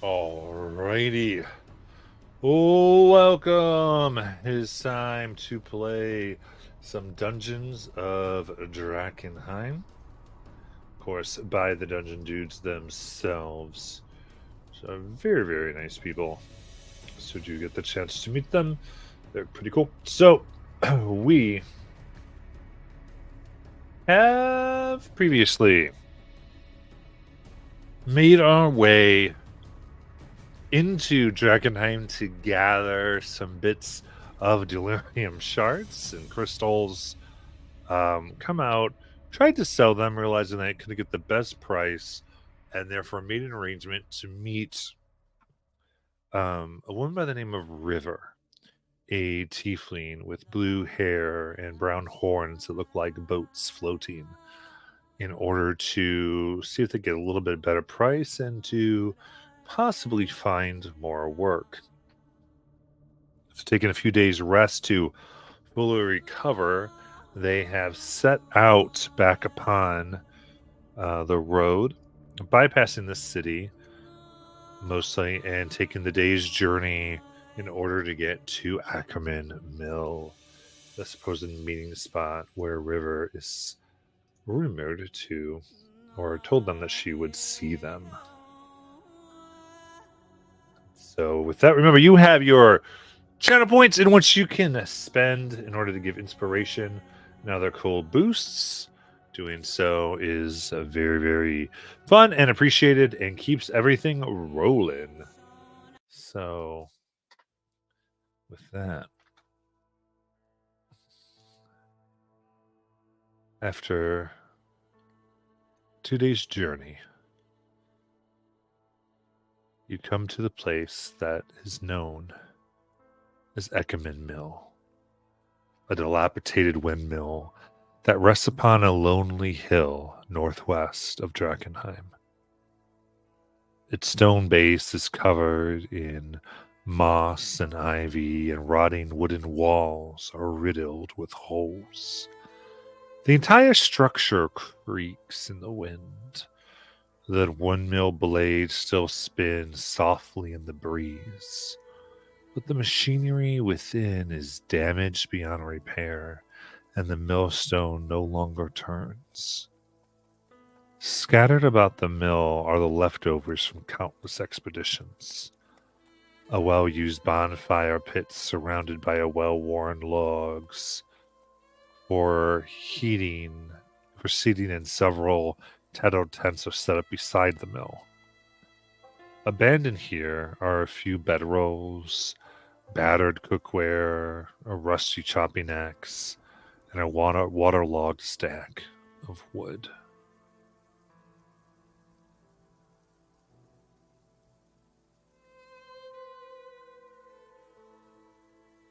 Alrighty. Welcome. It's time to play some Dungeons of Drakkenheim. Of course, by the dungeon dudes themselves. So, very, very nice people. So, do you get the chance to meet them? They're pretty cool. So, we have previously made our way into Drakkenheim to gather some bits of delirium shards and crystals. Come out, tried to sell them, realizing that I couldn't get the best price, and therefore made an arrangement to meet a woman by the name of River, a tiefling with blue hair and brown horns that look like boats floating, in order to see if they get a little bit better price and to possibly find more work. It's taken a few days rest to fully recover. They have set out back upon the road, bypassing the city mostly, and taking the day's journey in order to get to Ackerman Mill, the supposed meeting spot where River is rumored to, or told them that she would see them. So, with that, remember you have your channel points in which you can spend in order to give inspiration and other cool boosts. Doing so is very, very fun and appreciated and keeps everything rolling. So, with that, after 2 days' journey, you come to the place that is known as Eckerman Mill, a dilapidated windmill that rests upon a lonely hill northwest of Drakkenheim. Its stone base is covered in moss and ivy, and rotting wooden walls are riddled with holes. The entire structure creaks in the wind. The windmill blades still spin softly in the breeze, but the machinery within is damaged beyond repair, and the millstone no longer turns. Scattered about the mill are the leftovers from countless expeditions. A well-used bonfire pit surrounded by a well-worn logs for heating, for seating, and several tattered tents are set up beside the mill. Abandoned here are a few bedrolls, battered cookware, a rusty chopping axe, and a waterlogged stack of wood.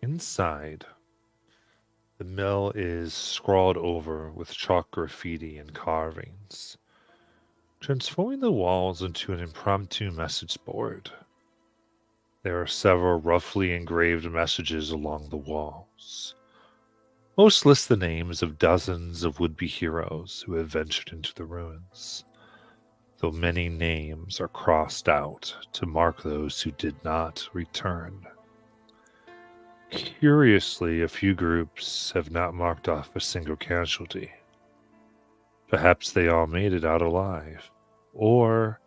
Inside, the mill is scrawled over with chalk graffiti and carvings, transforming the walls into an impromptu message board. There are several roughly engraved messages along the walls. Most list the names of dozens of would-be heroes who have ventured into the ruins, though many names are crossed out to mark those who did not return. Curiously, a few groups have not marked off a single casualty. Perhaps they all made it out alive, or,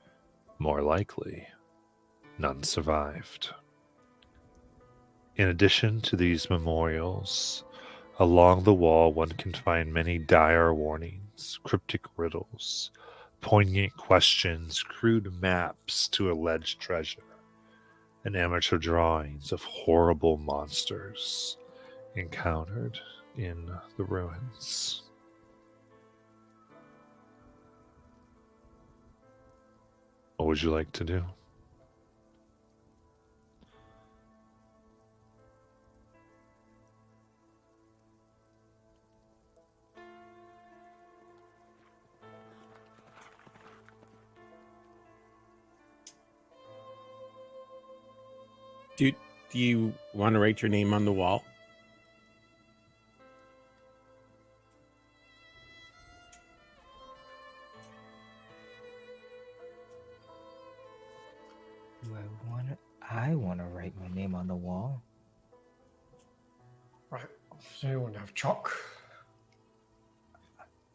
more likely, none survived. In addition to these memorials, along the wall one can find many dire warnings, cryptic riddles, poignant questions, crude maps to alleged treasure, and amateur drawings of horrible monsters encountered in the ruins. What would you like to do? Do you want to write your name on the wall? I wanna write my name on the wall. Right. Does anyone have chalk?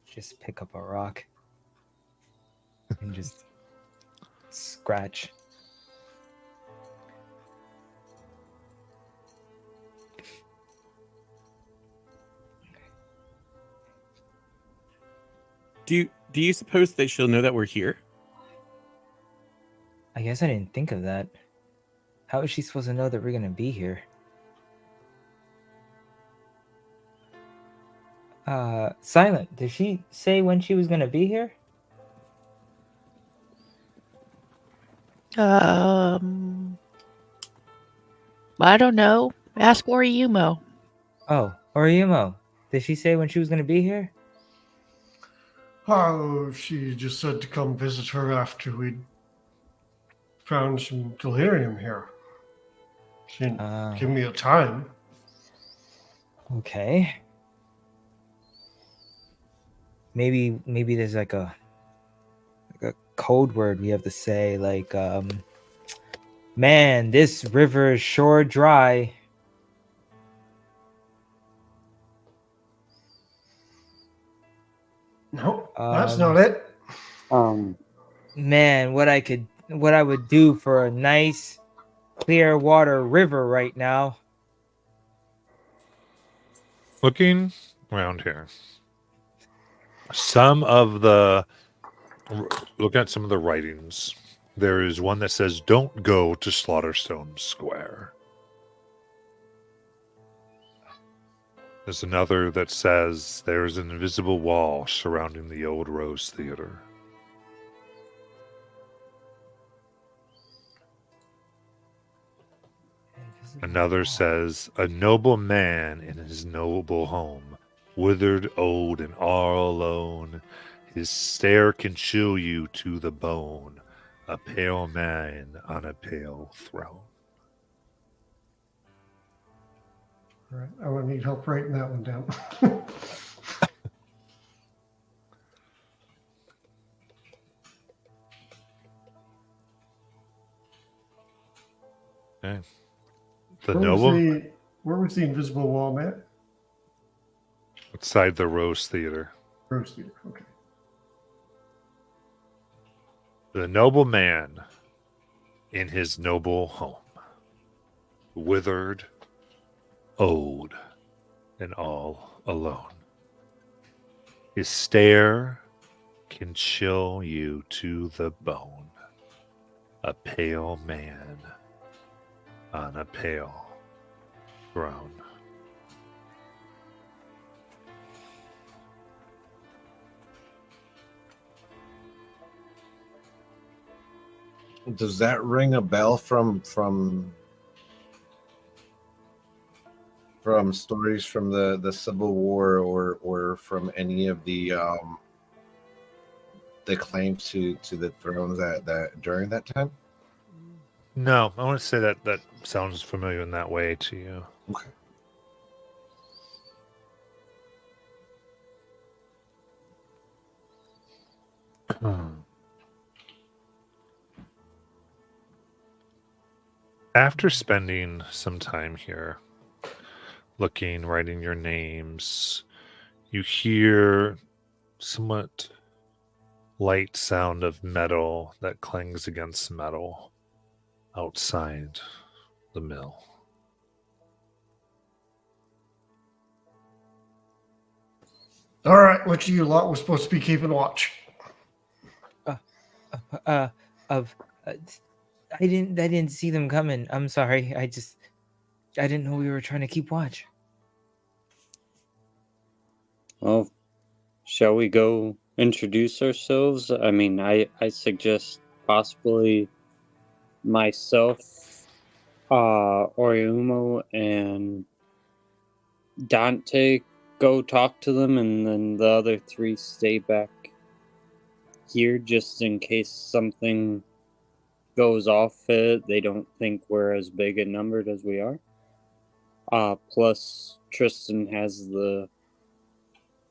Just pick up a rock and just scratch. Do you suppose that she'll know that we're here? I guess I didn't think of that. How is she supposed to know that we're gonna be here? Silent, did she say when she was gonna be here? I don't know. Ask Oriumo. Oh, Oriumo, did she say when she was gonna be here? Oh, she just said to come visit her after we'd found some delirium here. She didn't give me a time. Okay. Maybe there's like a code word we have to say, like man, this river is sure dry. Nope, that's not it. Man, what I would do for a nice clear water river right now. Looking around here, look at some of the writings. There is one that says, "Don't go to Slaughterstone Square." There's another that says, "There's an invisible wall surrounding the old Rose Theater." Another says, "A noble man in his noble home, withered, old, and all alone. His stare can chill you to the bone, a pale man on a pale throne." All right, I would need help writing that one down. Okay. Where was the invisible wall, Matt? Outside the Rose Theater. Rose Theater, okay. The noble man in his noble home, withered, old, and all alone. His stare can chill you to the bone, a pale man on a pale throne. Does that ring a bell from stories from the Civil War or from any of the claims to the thrones that during that time? No, I want to say that sounds familiar in that way to you. Okay. After spending some time here, looking, writing your names, you hear somewhat light sound of metal that clings against metal outside the mill. All right, which of you lot was supposed to be keeping watch? I didn't see them coming. I'm sorry. I didn't know we were trying to keep watch. Well, shall we go introduce ourselves? I mean, I suggest possibly myself, Oriumo, and Dante go talk to them, and then the other three stay back here just in case something goes off it. They don't think we're as big and numbered as we are. Plus Tristan has the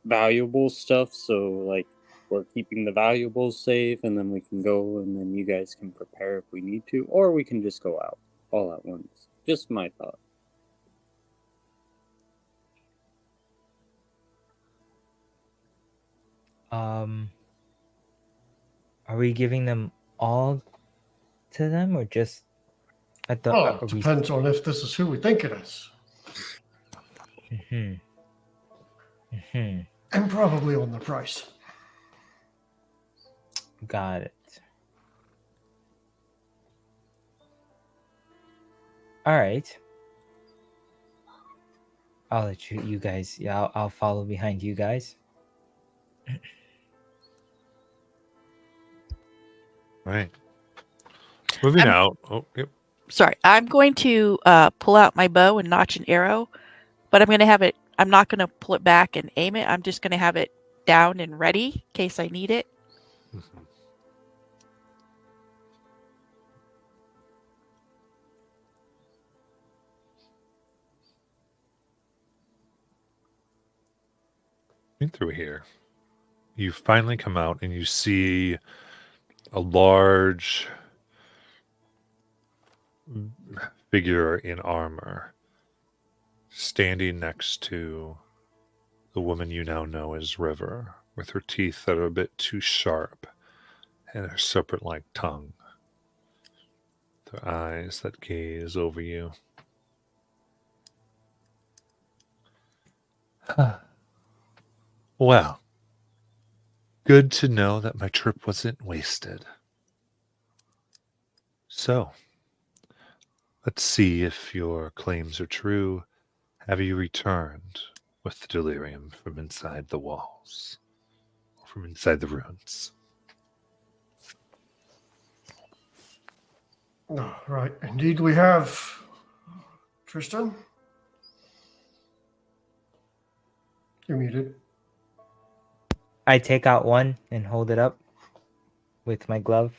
valuable stuff, so like we're keeping the valuables safe, and then we can go, and then you guys can prepare campfire if we need to, or we can just go out all at once. Just my thought. Are we giving them all to them, or just at the? Well, it depends on if this is who we think it is. And probably on the price. Got it. All right. I'll let you guys. Yeah, I'll follow behind you guys. Right. Moving out. Oh, yep. Sorry, I'm going to pull out my bow and notch an arrow, but I'm going to have it. I'm not going to pull it back and aim it. I'm just going to have it down and ready in case I need it. Mhm. In through here, you finally come out and you see a large figure in armor standing next to the woman you now know as River, with her teeth that are a bit too sharp and her serpent-like tongue, her eyes that gaze over you. Well, good to know that my trip wasn't wasted. So, let's see if your claims are true. Have you returned with the delirium from inside the walls? Or from inside the ruins? Oh, right. Indeed, we have. Tristan? You're muted. I take out one and hold it up with my glove,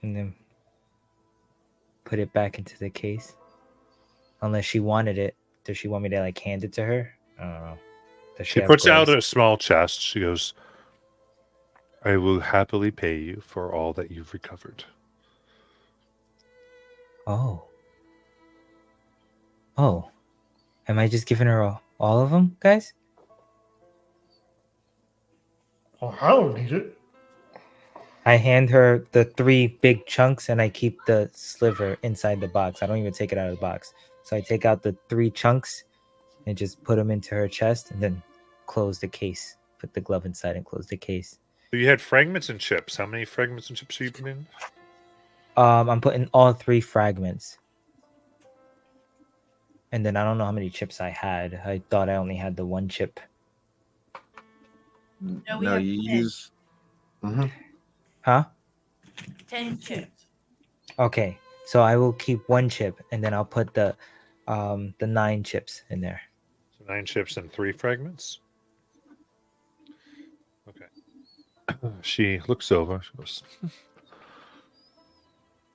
and then put it back into the case. Unless she wanted it, does she want me to like hand it to her? I don't know. Does She have puts out gloves? a small chest. She goes, I will happily pay you for all that you've recovered. Oh. Am I just giving her all of them, guys? Well, I don't need it. I hand her the 3 big chunks and I keep the sliver inside the box. I don't even take it out of the box. So I take out the 3 chunks and just put them into her chest and then close the case. Put the glove inside and close the case. So you had fragments and chips. How many fragments and chips are you putting in? I'm putting all 3 fragments. And then I don't know how many chips I had. I thought I only had the 1 chip. No, we No, have you 10. use. Mhm. Huh? 10 chips. Okay. So I will keep 1 chip and then I'll put the 9 chips in there. So 9 chips and 3 fragments? Okay. She looks over. She goes,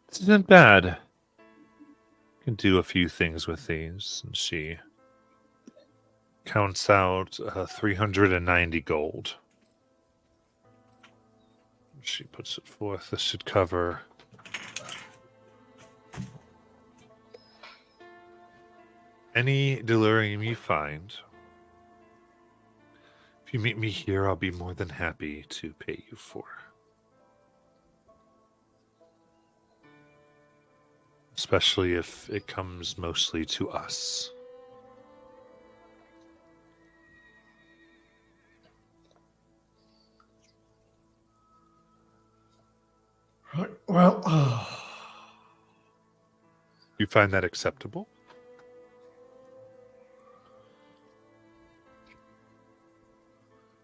this isn't bad. Can do a few things with these. And she counts out 390 gold. She puts it forth. This should cover any delirium you find. If you meet me here, I'll be more than happy to pay you for. Especially if it comes mostly to us. Right. Well, You find that acceptable?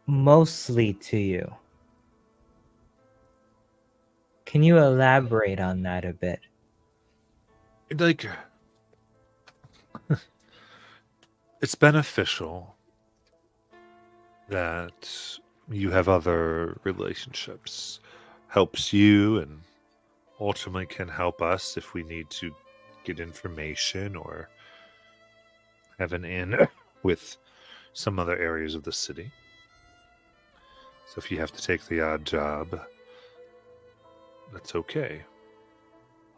Mostly to you. Can you elaborate on that a bit? Like, it's beneficial that you have other relationships. Helps you and ultimately can help us if we need to get information or have an in with some other areas of the city. So if you have to take the odd job, that's okay.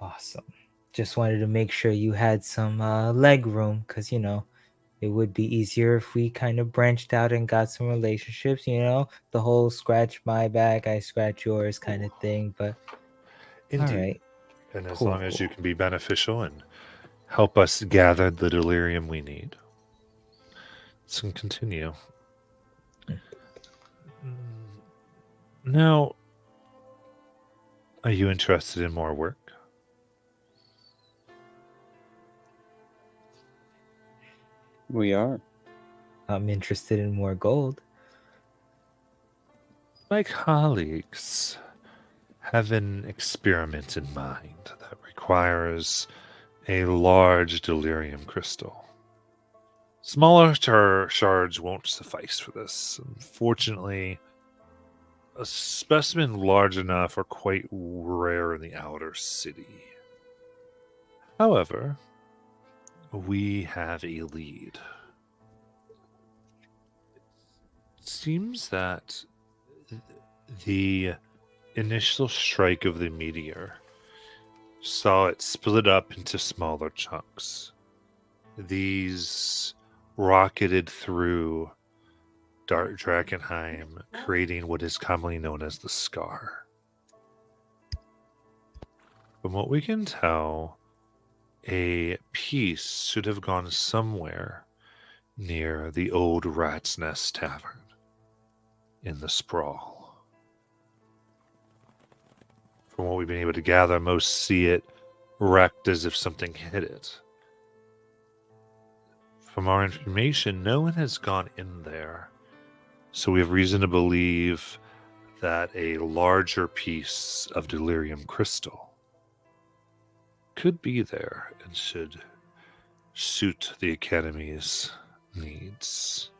Awesome. Just wanted to make sure you had some leg room, because, it would be easier if we kind of branched out and got some relationships, the whole scratch my back, I scratch yours kind of thing. But Indeed. all right. And as Cool, long as you cool. can be beneficial and help us gather the delirium we need, this can continue. Now, are you interested in more work? We are. I'm interested in more gold. My colleagues have an experiment in mind that requires a large delirium crystal. Smaller shards won't suffice for this. Unfortunately, a specimen large enough are quite rare in the outer city. However, we have a lead. It seems that the initial strike of the meteor saw it split up into smaller chunks. These rocketed through Drakkenheim, creating what is commonly known as the Scar. From what we can tell, a piece should have gone somewhere near the old Rat's Nest Tavern in the Sprawl. From what we've been able to gather, most see it wrecked as if something hit it. From our information, no one has gone in there, so we have reason to believe that a larger piece of delirium crystal could be there and should suit the Academy's needs.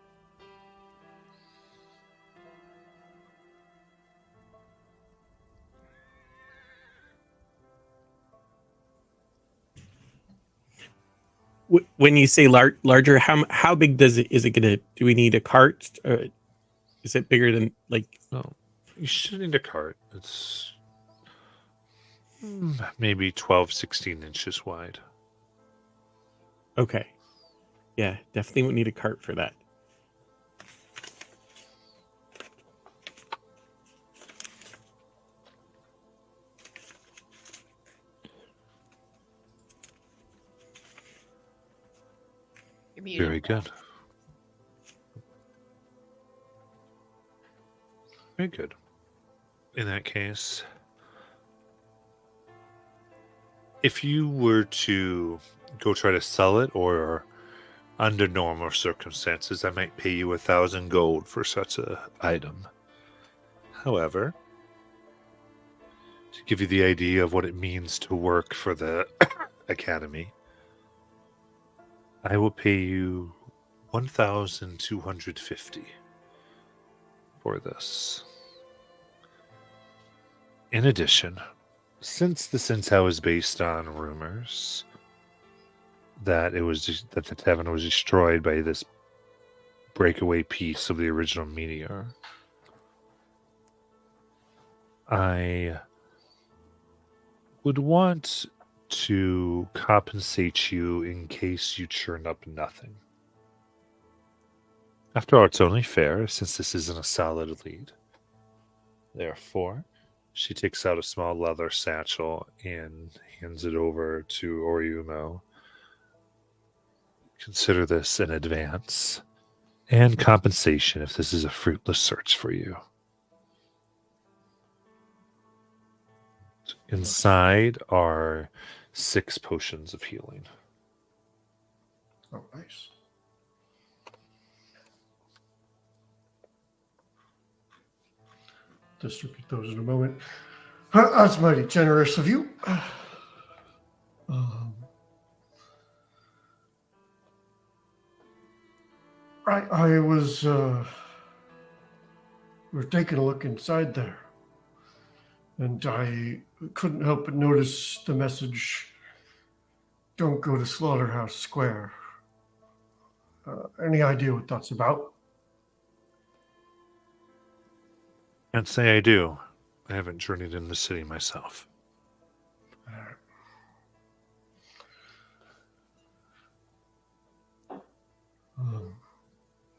When you say larger, how big is it gonna? Do we need a cart? Or is it bigger than No, you should need a cart. It's maybe 12, 16 inches wide. Okay, yeah, definitely would need a cart for that. You're muted. Very good. Very good. In that case, if you were to go try to sell it, or under normal circumstances, I might pay you 1,000 gold for such a item. However, to give you the idea of what it means to work for the Academy, I will pay you 1,250 for this. In addition, since this intel is based on rumors that that the tavern was destroyed by this breakaway piece of the original meteor, I would want to compensate you in case you churn up nothing. After all, it's only fair, since this isn't a solid lead. Therefore, she takes out a small leather satchel and hands it over to Oriumo. Consider this an advance and compensation if this is a fruitless search for you. Inside are 6 potions of healing. Oh, nice. Distribute those in a moment. That's mighty generous of you. I was we were taking a look inside there, and I couldn't help but notice the message, "Don't go to Slaughterhouse Square." Any idea what that's about? Can't say I do. I haven't journeyed in the city myself.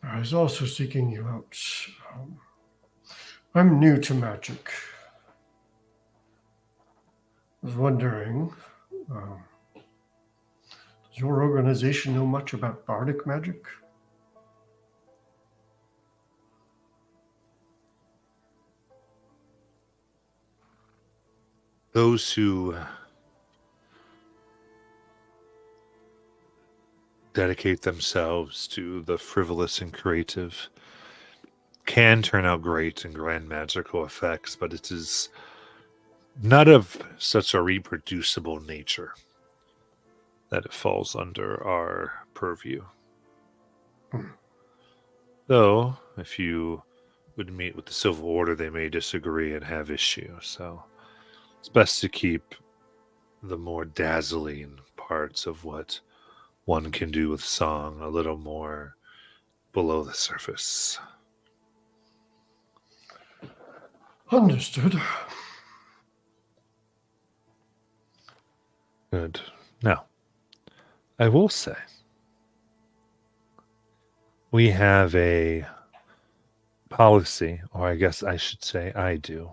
I was also seeking you out. I'm new to magic. I was wondering, does your organization know much about bardic magic? Those who dedicate themselves to the frivolous and creative can turn out great and grand magical effects, but it is not of such a reproducible nature that it falls under our purview. Though, if you would meet with the Civil Order, they may disagree and have issue. So it's best to keep the more dazzling parts of what one can do with song a little more below the surface. Understood. Good. Now, I will say, we have a policy, or I guess I should say I do,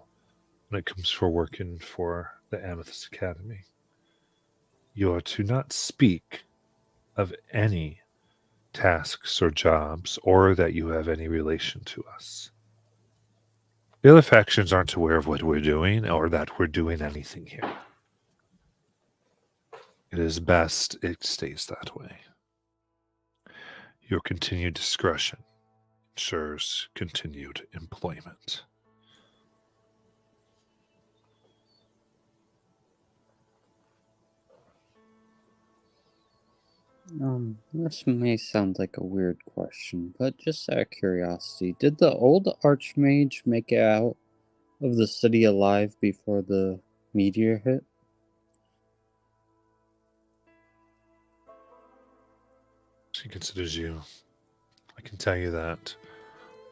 when it comes for working for the Amethyst Academy. You are to not speak of any tasks or jobs, or that you have any relation to us. The other factions aren't aware of what we're doing, or that we're doing anything here. It is best it stays that way. Your continued discretion ensures continued employment. This may sound like a weird question, but just out of curiosity, did the old Archmage make it out of the city alive before the meteor hit? She considers you. I can tell you that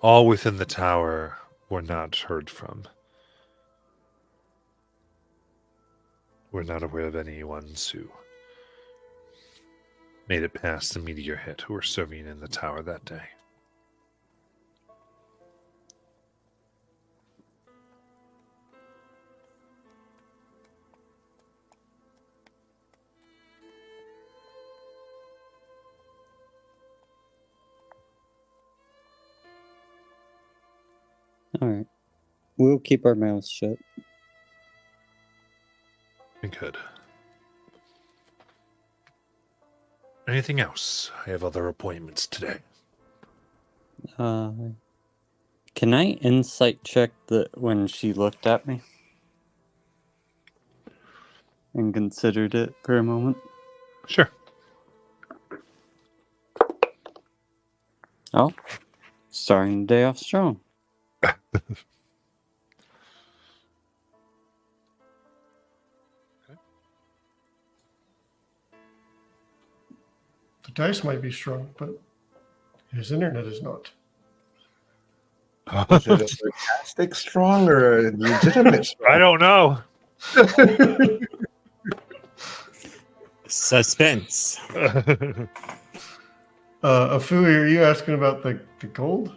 all within the tower were not heard from. We're not aware of any ones who made it past the meteor hit who were serving in the tower that day. Alright. We'll keep our mouths shut. Good. Anything else? I have other appointments today. Can I insight check when she looked at me? And considered it for a moment? Sure. Oh. Starting the day off strong. The dice might be strong, but his internet is not. Is it a sarcastic strong or a legitimate strong? I don't know. Suspense. Afui, are you asking about the gold?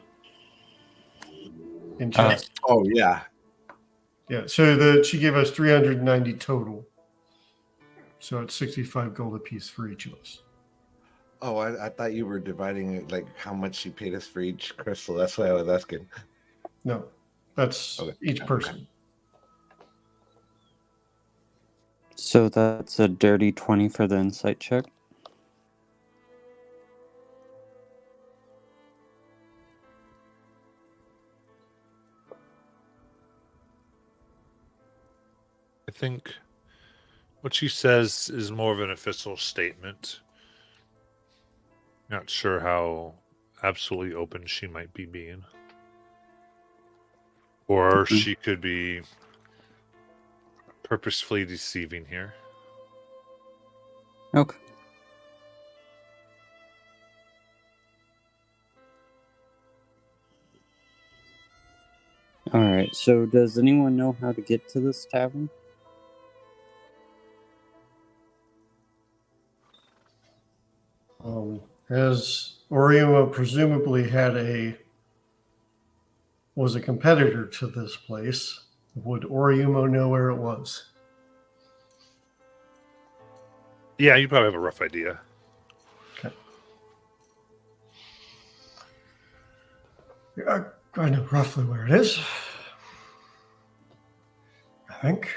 In chest? Oh, yeah. Yeah, so she gave us 390 total. So it's 65 gold apiece for each of us. Oh, I thought you were dividing it like how much she paid us for each crystal. That's why I was asking. No, that's Okay. each person. So that's a dirty 20 for the insight check? I think what she says is more of an official statement. Not sure how absolutely open she might be being. Or she could be purposefully deceiving here. Okay. Alright, so does anyone know how to get to this tavern? As Oriuma presumably was a competitor to this place, would Oriumo know where it was? Yeah, you probably have a rough idea. Yeah, I know roughly where it is. I think.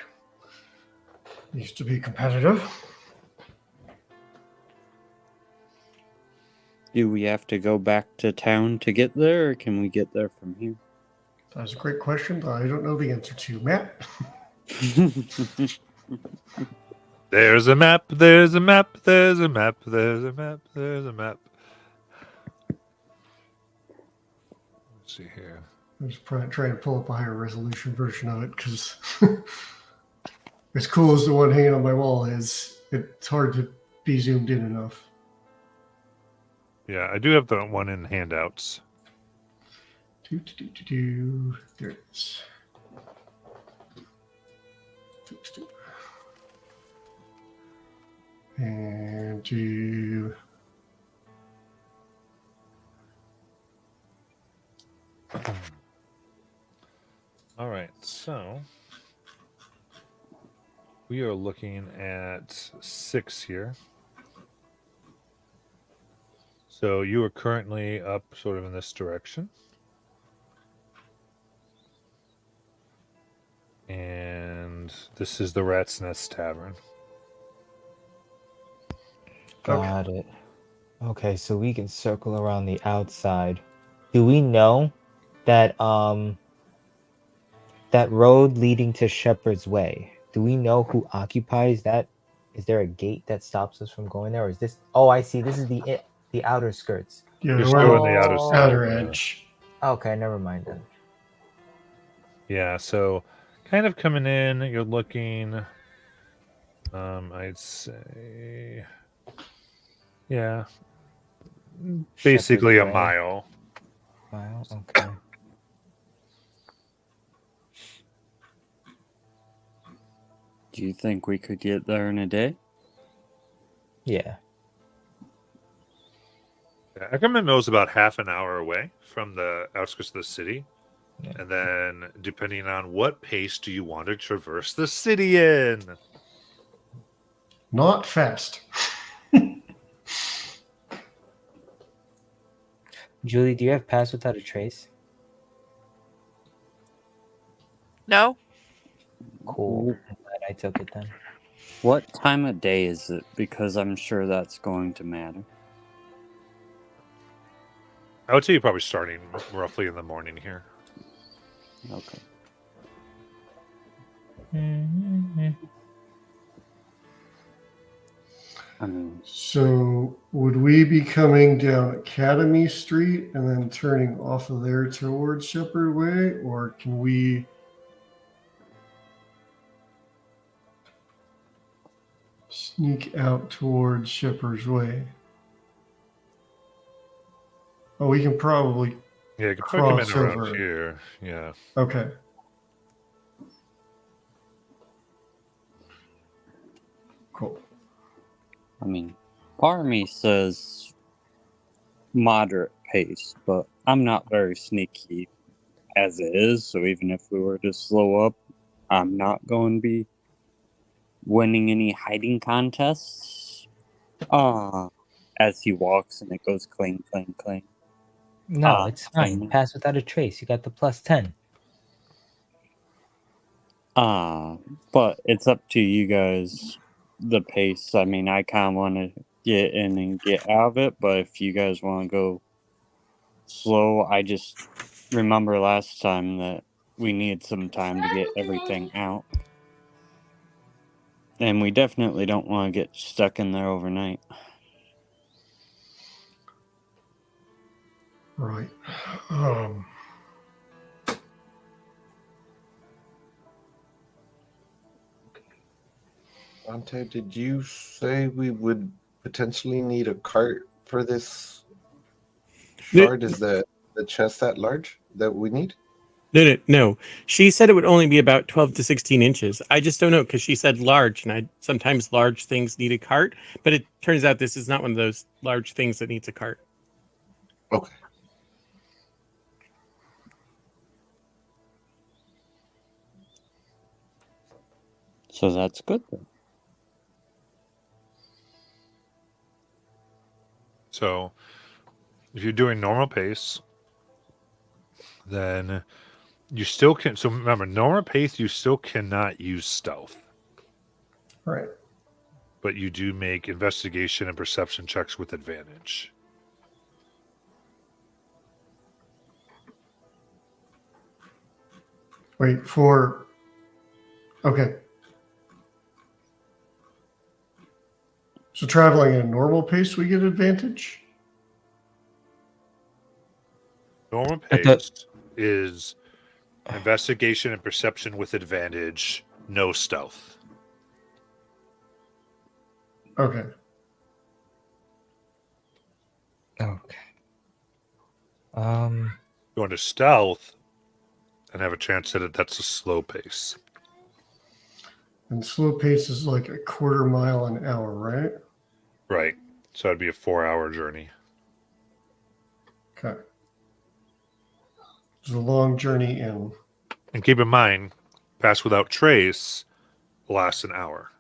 Used to be competitive. Do we have to go back to town to get there, or can we get there from here? That's a great question that I don't know the answer to. Matt? There's a map, there's a map, there's a map, there's a map, there's a map. Let's see here. I was trying to pull up a higher resolution version of it because as cool as the one hanging on my wall is, it's hard to be zoomed in enough. Yeah, I do have the one in handouts. There it is. And do All right, so we are looking at 6 here. So you are currently up sort of in this direction. And this is the Rat's Nest Tavern. Got it. Okay, so we can circle around the outside. Do we know that that road leading to Shepherd's Way? Do we know who occupies that? Is there a gate that stops us from going there, or is this? Oh, I see. This is the outer skirts. yeah, You're we're still on in the outer the side, outer yeah. edge. Okay, never mind then. Yeah, so kind of coming in, you're looking, I'd say, yeah, basically a Shepherd's Way. mile. Wow. Okay. Do you think we could get there in a day? Yeah. Yeah, Eckerman Mill is about half an hour away from the outskirts of the city. Yeah. And then, depending on what pace do you want to traverse the city in? Not fast. Julie, do you have Pass Without a Trace? No? Cool. I'm glad I took it then. What time of day is it? Because I'm sure that's going to matter. I would say you're probably starting roughly in the morning here. Okay. I mean, So would we be coming down Academy Street and then turning off of there towards Shepherd Way, or can we sneak out towards Shepherd's Way? Oh, we can probably. Yeah, you could probably come in around Crossover. here. Yeah. Okay. Cool. I mean, part of me says moderate pace, but I'm not very sneaky as it is, so even if we were to slow up, I'm not going to be winning any hiding contests. As he walks and it goes clang, clang, clang. No, it's fine. fine. Pass Without a Trace. You got the +10. But it's up to you guys, the pace. I mean, I kind of want to get in and get out of it, but if you guys want to go slow, I just remember last time that we needed some time to get everything out. And we definitely don't want to get stuck in there overnight. Right. Dante, did you say we would potentially need a cart for this shard? Is the chest that large that we need? No. She said it would only be about 12 to 16 inches. I just don't know because she said large, and sometimes large things need a cart, but it turns out this is not one of those large things that needs a cart. Okay. So that's good then. So if you're doing normal pace, then you still can. So remember, normal pace, you still cannot use stealth, Right. but you do make investigation and perception checks with advantage. Wait for. Okay. So traveling at a normal pace, we get advantage. Normal I thought- pace is investigation and perception with advantage, no stealth. Okay. Okay. Going to stealth and have a chance at it. That's a slow pace. And slow pace is like a quarter mile an hour, right? Right. So it'd be a 4-hour journey. Okay. It's a long journey in. And keep in mind, pass without trace lasts an hour.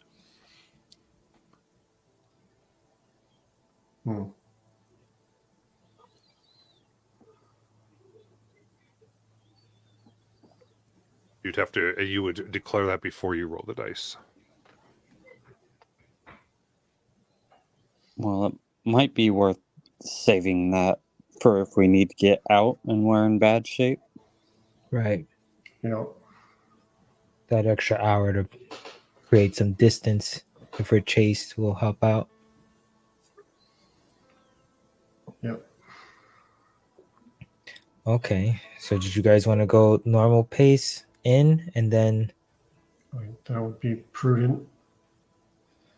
Hmm. You would declare that before you roll the dice. Well, it might be worth saving that for if we need to get out and we're in bad shape. Right. You know, That extra hour to create some distance if we're chased will help out. yep. Okay. So did you guys want to go normal pace in and then That would be prudent.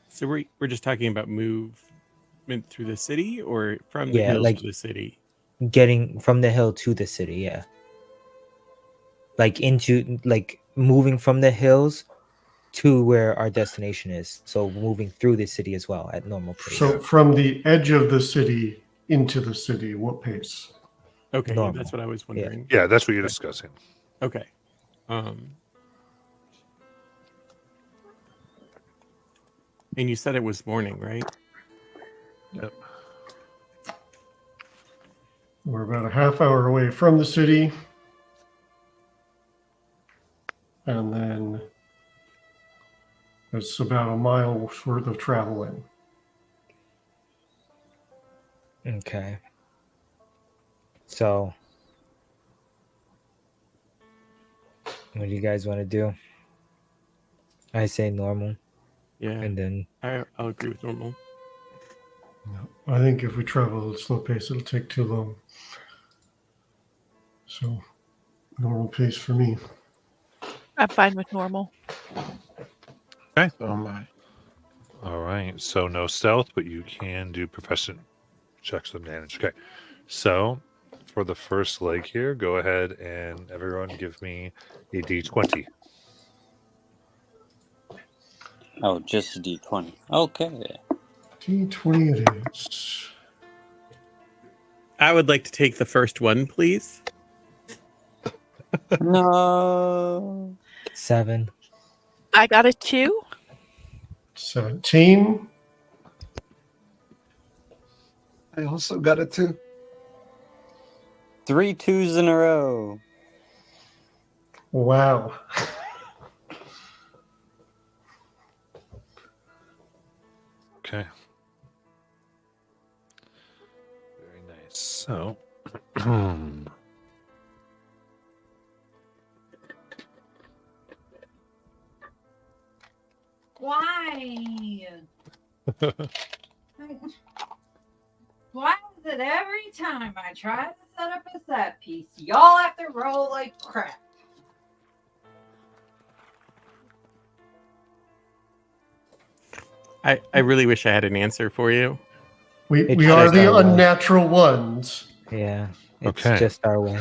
So we're just talking about movement through the city or from the Yeah, hills like- to the city? getting from the hill to the city? Yeah. Like moving from the hills to where our destination is. So moving through the city as well at normal pace. So from the edge of the city into the city, what pace? Okay, Normal. that's what I was wondering. Yeah, that's what you're Okay. discussing. Okay. And you said it was morning, right? Yep. We're about a half hour away from the city. And then it's about a mile worth of travel in. Okay. So what do you guys want to do? I say normal Yeah, and then I'll agree with normal. I think if we travel at a slow pace, it'll take too long. So, normal pace for me. I'm fine with normal. So am I. All right. So no stealth, but you can do profession checks with advantage. Okay. So for the first leg here, go ahead and everyone give me a d20. Oh, just a D20. Okay. D20 it is. I would like to take the first one, please. No. 7. I got a 2. 17. I also got it too. 3 2s in a row. Wow. Okay. Very nice. So Why? Why is it every time I try to set up a set piece, y'all have to roll like crap? I really wish I had an answer for you. We It's are just the our way. unnatural ones. Yeah. It's Okay. just our way.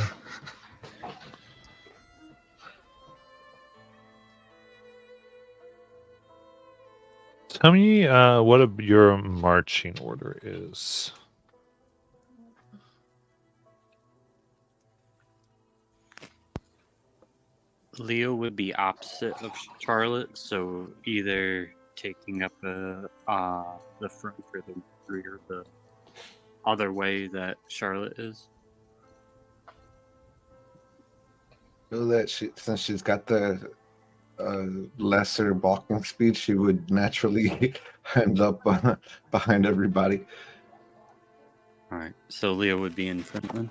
Tell me your marching order is. Leo would be opposite of Charlotte, so either taking up the front or the rear, the other way that Charlotte is. So that since she's got the lesser walking speed, she would naturally end up behind everybody. All right, so Leo would be in front then.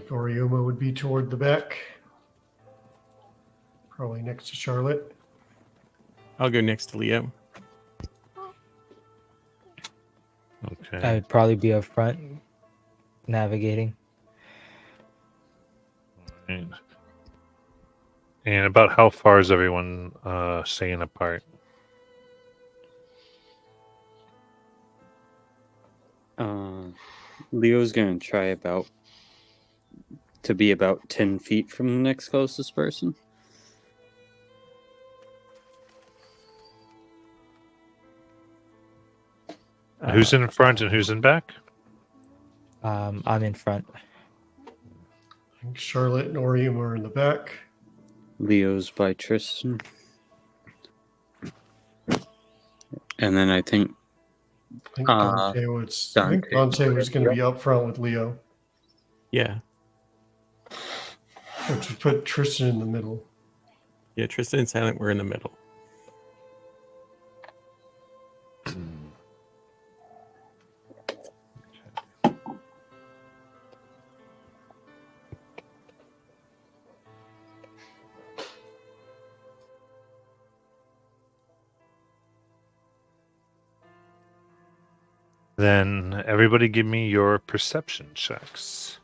Oriuma would be toward the back, probably next to Charlotte. I'll go next to Leo. Okay. I'd probably be up front, navigating. Right. And about how far is everyone staying apart? Leo's gonna try to be about 10 feet from the next closest person. Who's in front and who's in back? I'm in front. I think Charlotte and Oriuma are in the back. Leo's by Tristan. And then I think I think Dante was going to be up front with Leo, Yeah. which would put Tristan in the middle. Yeah, Tristan and Silent were in the middle. Then everybody give me your perception checks.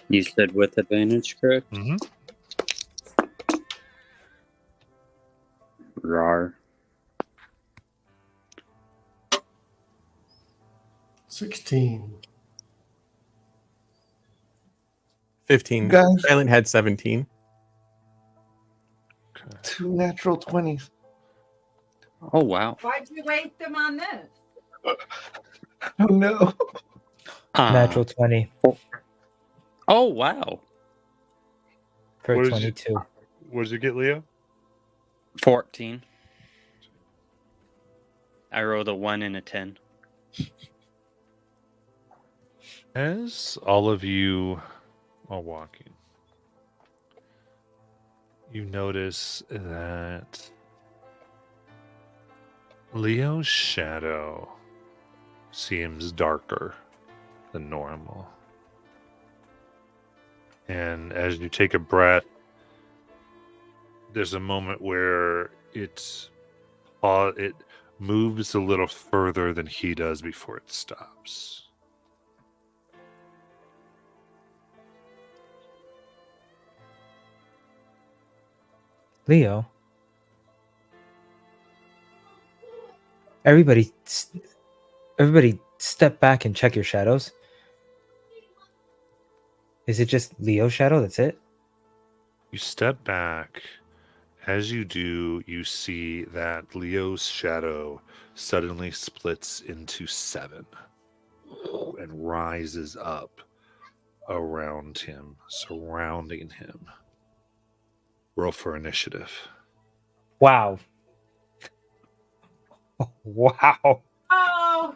you said with advantage, correct? Mm-hmm. Rar. 16. 15. Guys. Silent had 17. Okay. 2 natural 20s. Oh, wow. Why'd you waste them on this? Oh no. Natural 20 Oh, wow. for What did you- 22. What did you get, Leo? 14. I rolled a 1 and a 10. As all of you are walking, you notice that Leo's shadow seems darker than normal. And as you take a breath, there's a moment where it moves a little further than he does before it stops. Leo. Everybody step back and check your shadows. Is it just Leo's shadow? That's it? You step back. As you do, you see that Leo's shadow suddenly splits into 7 and rises up around him, surrounding him. Roll for initiative. Wow. Wow. Oh,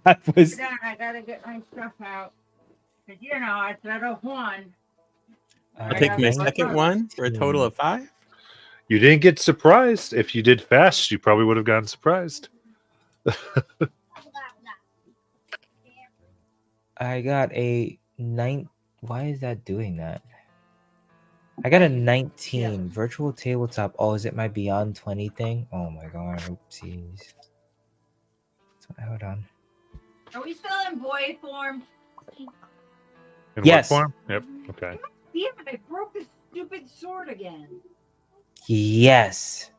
That was hold on, I gotta get my stuff out. 'Cause you know, I said a 1. I'll take my 19. second one for a total of 5. You didn't get surprised. If you did fast, you probably would have gotten surprised. I got a 9. Why is that doing that? I got a 19. Virtual tabletop. Oh, is it my Beyond 20 thing? Oh my god. Oopsies. Hold on. Are we still in boy form? In Yes. what form? Yep. Okay. Damn it, I broke this stupid sword again. Yes.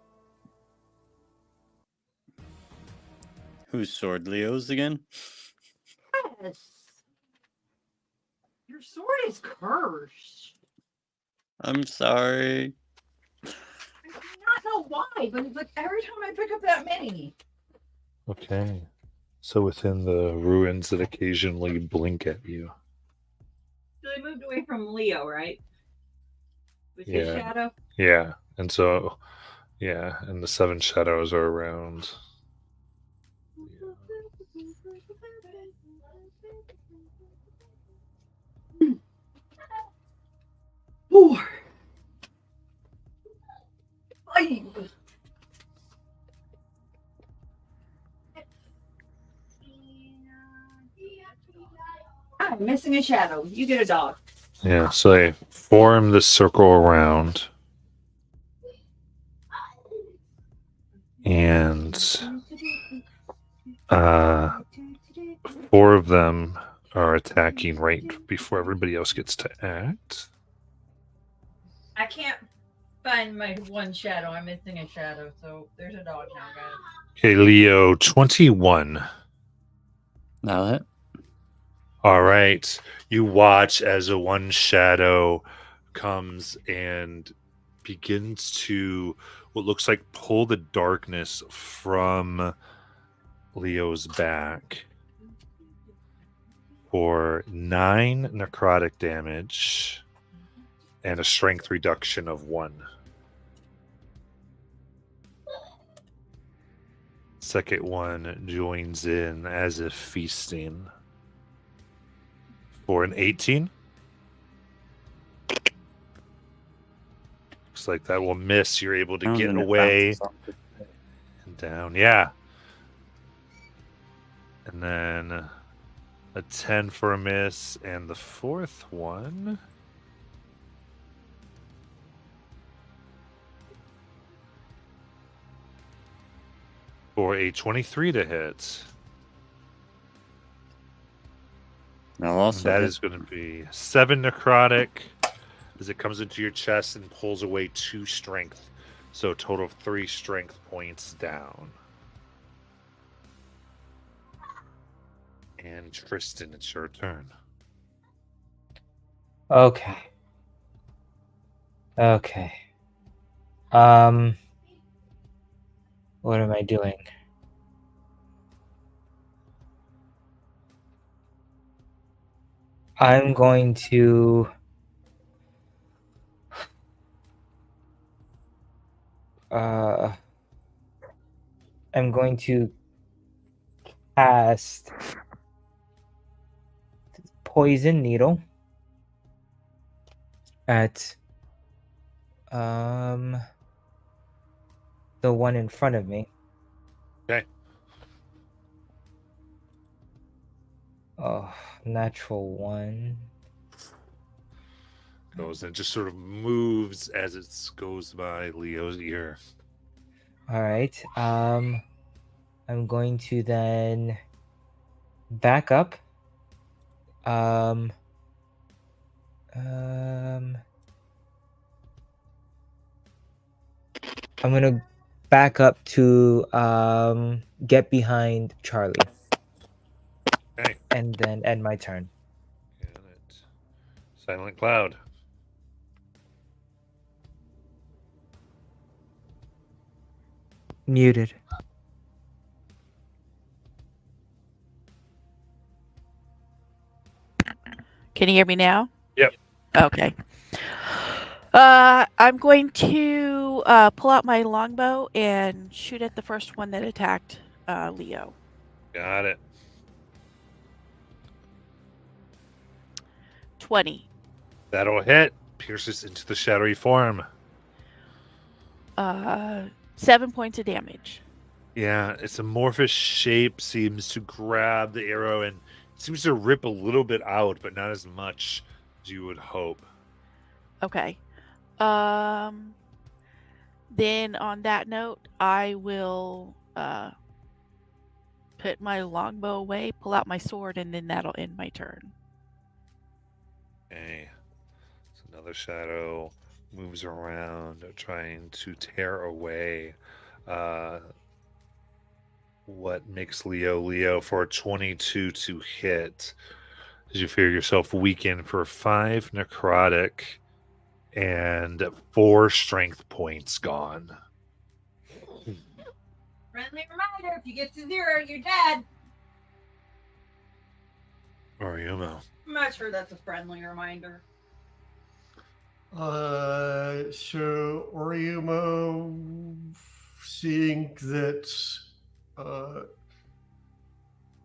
Whose sword? Leo's again? Yes. Your sword is cursed. I'm sorry. I why, but it's like every time I pick up that many. Okay. So within the ruins that occasionally blink at you. So they moved away from Leo, right? With his Yeah. shadow. Yeah. And so, yeah. And the seven shadows are around. Four. Five. I'm missing a shadow. You get a dog. Yeah. So they form the circle around. And four of them are attacking right before everybody else gets to act. I can't find my one shadow. I'm missing a shadow, so there's a dog now, guys. Okay, Leo, 21. Now hit. All right. You watch as a one shadow comes and begins to what looks like pull the darkness from Leo's back for 9 necrotic damage and a strength reduction of 1. Second one joins in as if feasting for an 18. Looks like that will miss. You're able to get And it away bounces off the- and down. Yeah. And then a 10 for a miss. And the fourth one. For a 23 to hit. Now also That hit. is going to be 7 necrotic as it comes into your chest and pulls away 2 strength. So a total of 3 strength points down. And Tristan, it's your turn. Okay. Okay. What am I doing? I'm going to I'm going to cast poison needle at the one in front of me. Okay. Oh, natural 1. Goes and just sort of moves as it goes by Leo's ear. All right. I'm going to then back up. I'm gonna back up to get behind Charlie. Okay. And then end my turn. Got it. Silent Cloud. Muted. Can you hear me now? Yep. Okay. I'm going to pull out my longbow and shoot at the first one that attacked Leo. Got it. 20. That'll hit. Pierces into the shadowy form. 7 points of damage. Yeah, its amorphous shape seems to grab the arrow and seems to rip a little bit out, but not as much as you would hope. Okay. Then on that note, I will put my longbow away, pull out my sword, and then that'll end my turn. Okay. So another shadow moves around, trying to tear away what makes Leo for a 22 to hit. As you feel yourself weaken for 5 necrotic and 4 strength points gone. Friendly reminder: if you get to 0, you're dead. Oriumo. I'm not sure that's a friendly reminder. So Oriumo, seeing that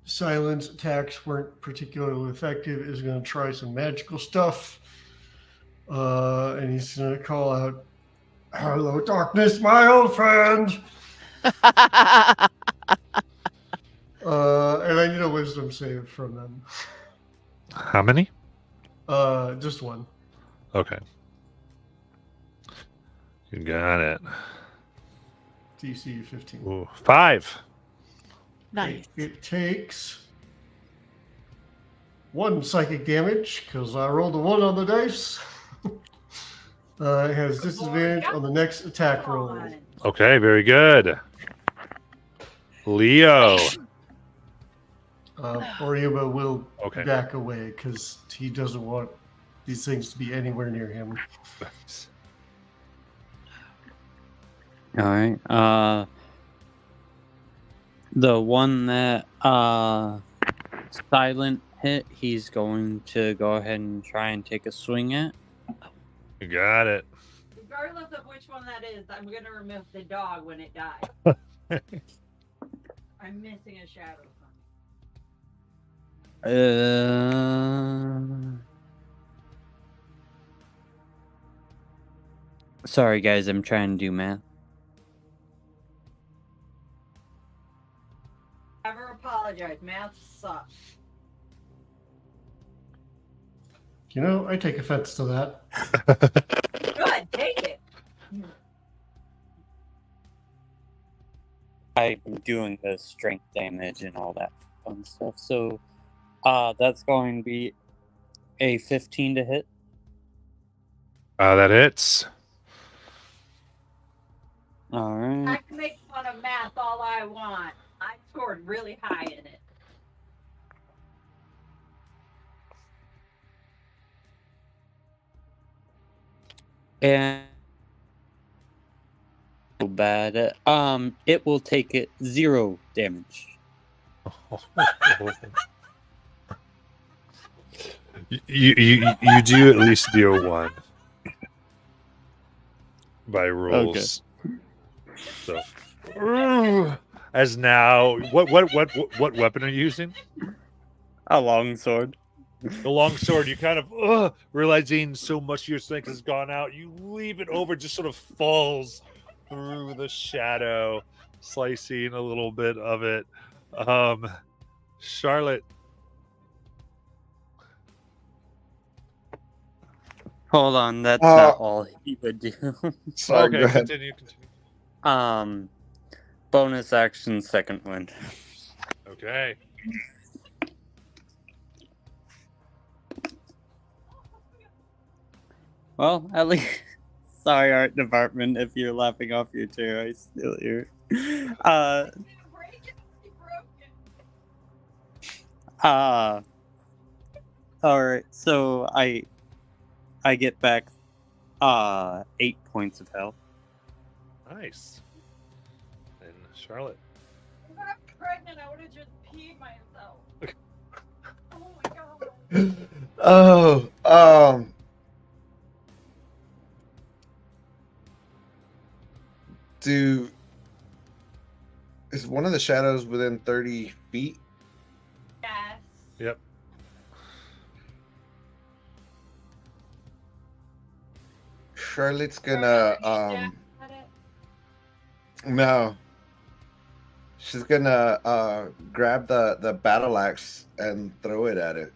silence attacks weren't particularly effective, is going to try some magical stuff. And he's going to call out, "Hello, darkness, my old friend." And I need a wisdom save from them. How many? Just one. Okay. You got it. DC 15. Ooh, 5. Nice. It takes 1 psychic damage because I rolled a 1 on the dice. It has disadvantage on the next attack roll. Okay, very good. Leo. Oriumo will Okay. back away because he doesn't want these things to be anywhere near him. All right. The one that Silent hit, he's going to go ahead and try and take a swing at. You got it. Regardless of which one that is, I'm going to remove the dog when it dies. I'm missing a shadow from it. Sorry, guys, I'm trying to do math. Never apologize. Math sucks. You know, I take offense to that. Good, take it. I'm doing the strength damage and all that fun stuff. So, that's going to be a 15 to hit. That hits. All right. I can make fun of math all I want. I scored really high in it. And bad. It will take it 0 damage. You do at least deal 1 by rules. Okay. So, as now, what weapon are you using? A longsword. The longsword. You kind of realizing so much of your strength has gone out. You leave it over, just sort of falls through the shadow, slicing a little bit of it. Charlotte. Hold on, that's not all he would do. Sorry, okay, continue. Bonus action, second wind. Okay. Well, at least, sorry, art department, if you're laughing off your chair, I steal you. All right, so I get back 8 points of health. Nice. And Charlotte. If I'm pregnant, I would have just peed myself. Oh my god. Is one of the shadows within 30 feet? Yes. Yep. Charlotte's gonna no. She's gonna grab the battle axe and throw it at it.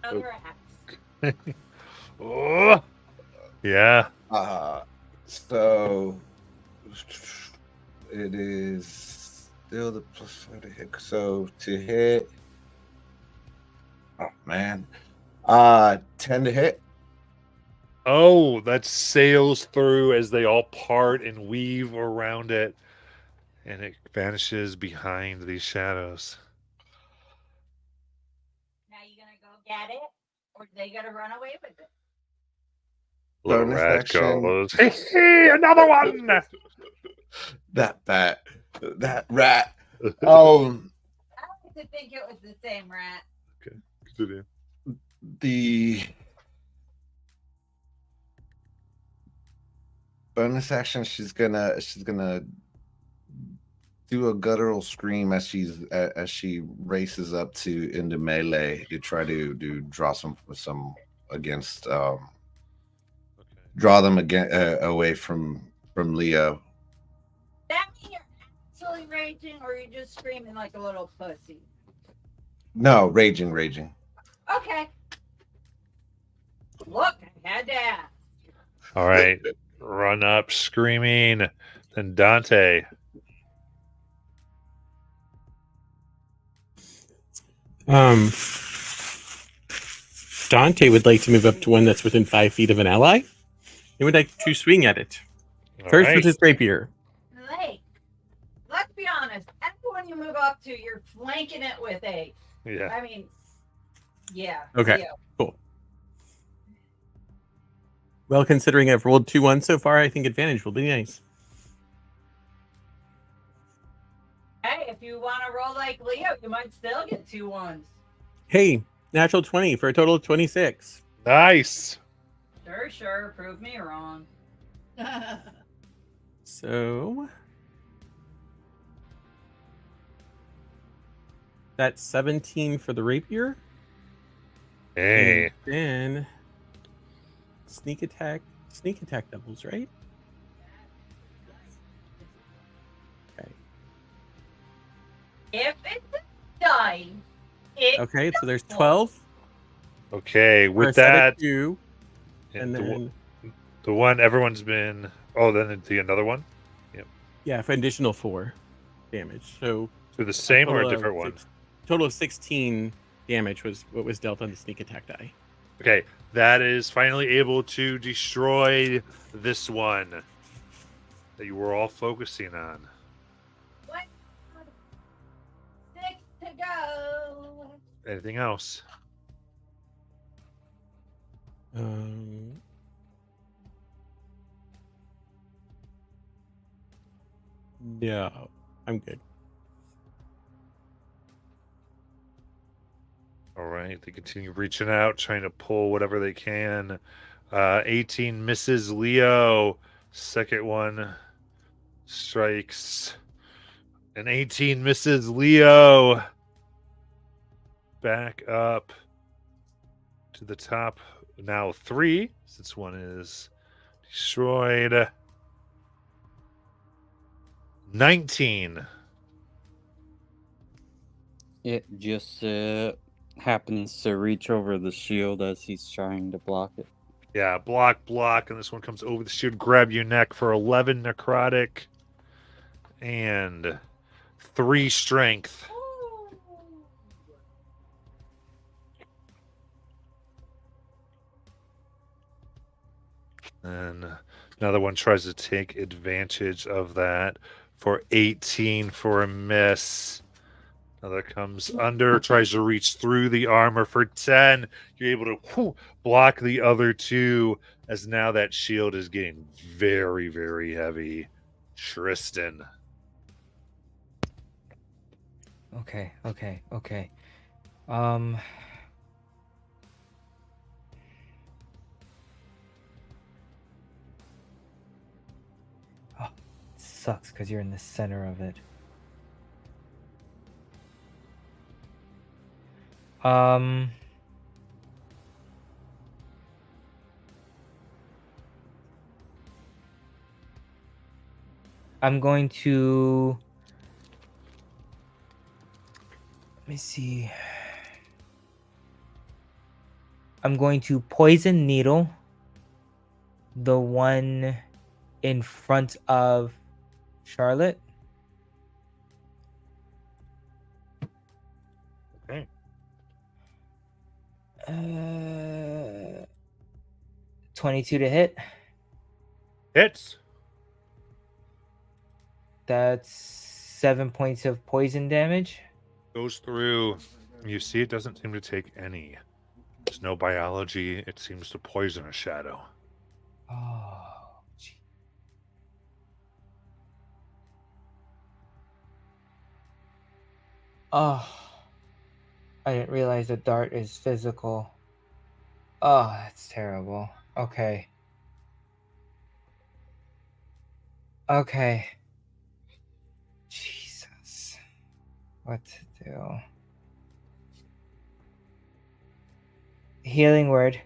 Another axe. Oh. Yeah. So it is still the +4 to hit. So to hit, oh man, 10 to hit. Oh, that sails through as they all part and weave around it, and it vanishes behind these shadows. Now you gonna go get it, or they gotta run away with it? Little Bonus rat action. goes, hey, another one! That bat, that rat. Um, I like to think it was the same rat. Continue. the bonus action, she's gonna do a guttural scream as she races up to into melee to try to draw some against draw them again away from Leo. That mean you're actually raging, or you're just screaming like a little pussy? No, raging. Okay. Look, I had to ask. All right. Run up screaming. Then Dante. Dante would like to move up to one that's within 5 feet of an ally. He would like to swing at it. All First right. with his rapier. Like, let's be honest. Everyone you move up to, you're flanking it with a. Yeah. I mean, yeah. Okay. Leo. Cool. Well, considering I've rolled 2 1s so far, I think advantage will be nice. Hey, if you want to roll like Leo, you might still get 2 1s. Hey, natural 20 for a total of 26. Nice. Sure. Prove me wrong. So that's 17 for the rapier. Hey. And then sneak attack doubles, right? Okay. If it's a die, it Okay, so there's 12. Okay. for a With set of that, 2, and the, then the one everyone's been. Oh, then the another one. yeah, for additional 4 damage. So So the same or a total of different one? total of 16 damage was what was dealt on the sneak attack die. Okay, that is finally able to destroy this one that you were all focusing on. what? 6 to go. Anything else? No, I'm good. All right, they continue reaching out, trying to pull whatever they can. 18 misses Leo. Second one strikes. An 18 misses Leo. Back up to the top. Now 3, since one is destroyed. 19. It just happens to reach over the shield as he's trying to block it. Yeah, block, and this one comes over the shield, grab your neck for 11 necrotic and 3 strength. And another one tries to take advantage of that for 18 for a miss. Another comes under, tries to reach through the armor for 10. You're able to block the other 2, as now that shield is getting very, very heavy. Tristan. Okay. Oh, it sucks because you're in the center of it. I'm going to. Let me see. I'm going to poison needle the one in front of Charlotte. Okay. 22 to hit. Hits. That's 7 points of poison damage. Goes through. You see, it doesn't seem to take any. There's no biology. It seems to poison a shadow. Oh, gee. Oh, I didn't realize the dart is physical. Oh, that's terrible. Okay. Okay. Jesus. What to do? Healing word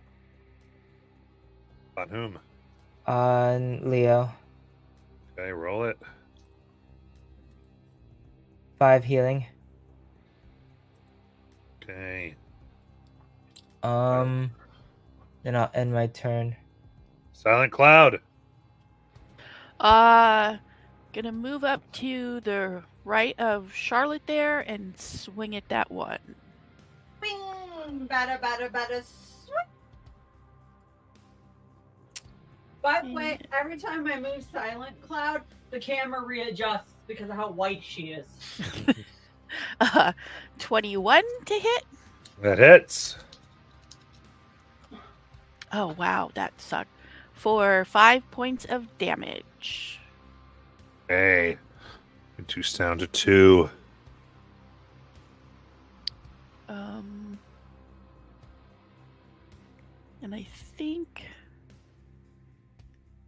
On whom? on Leo. Okay, roll it. 5 healing. Okay. Then I'll end my turn. Silent Cloud. Gonna move up to the right of Charlotte there and swing at that one. Bing! Bada, bada, bada, swing. By the way, every time I move Silent Cloud, the camera readjusts because of how white she is. 21 to hit. That hits. Oh wow, that sucked. For 5 points of damage. Okay. Reduce down to 2. And I think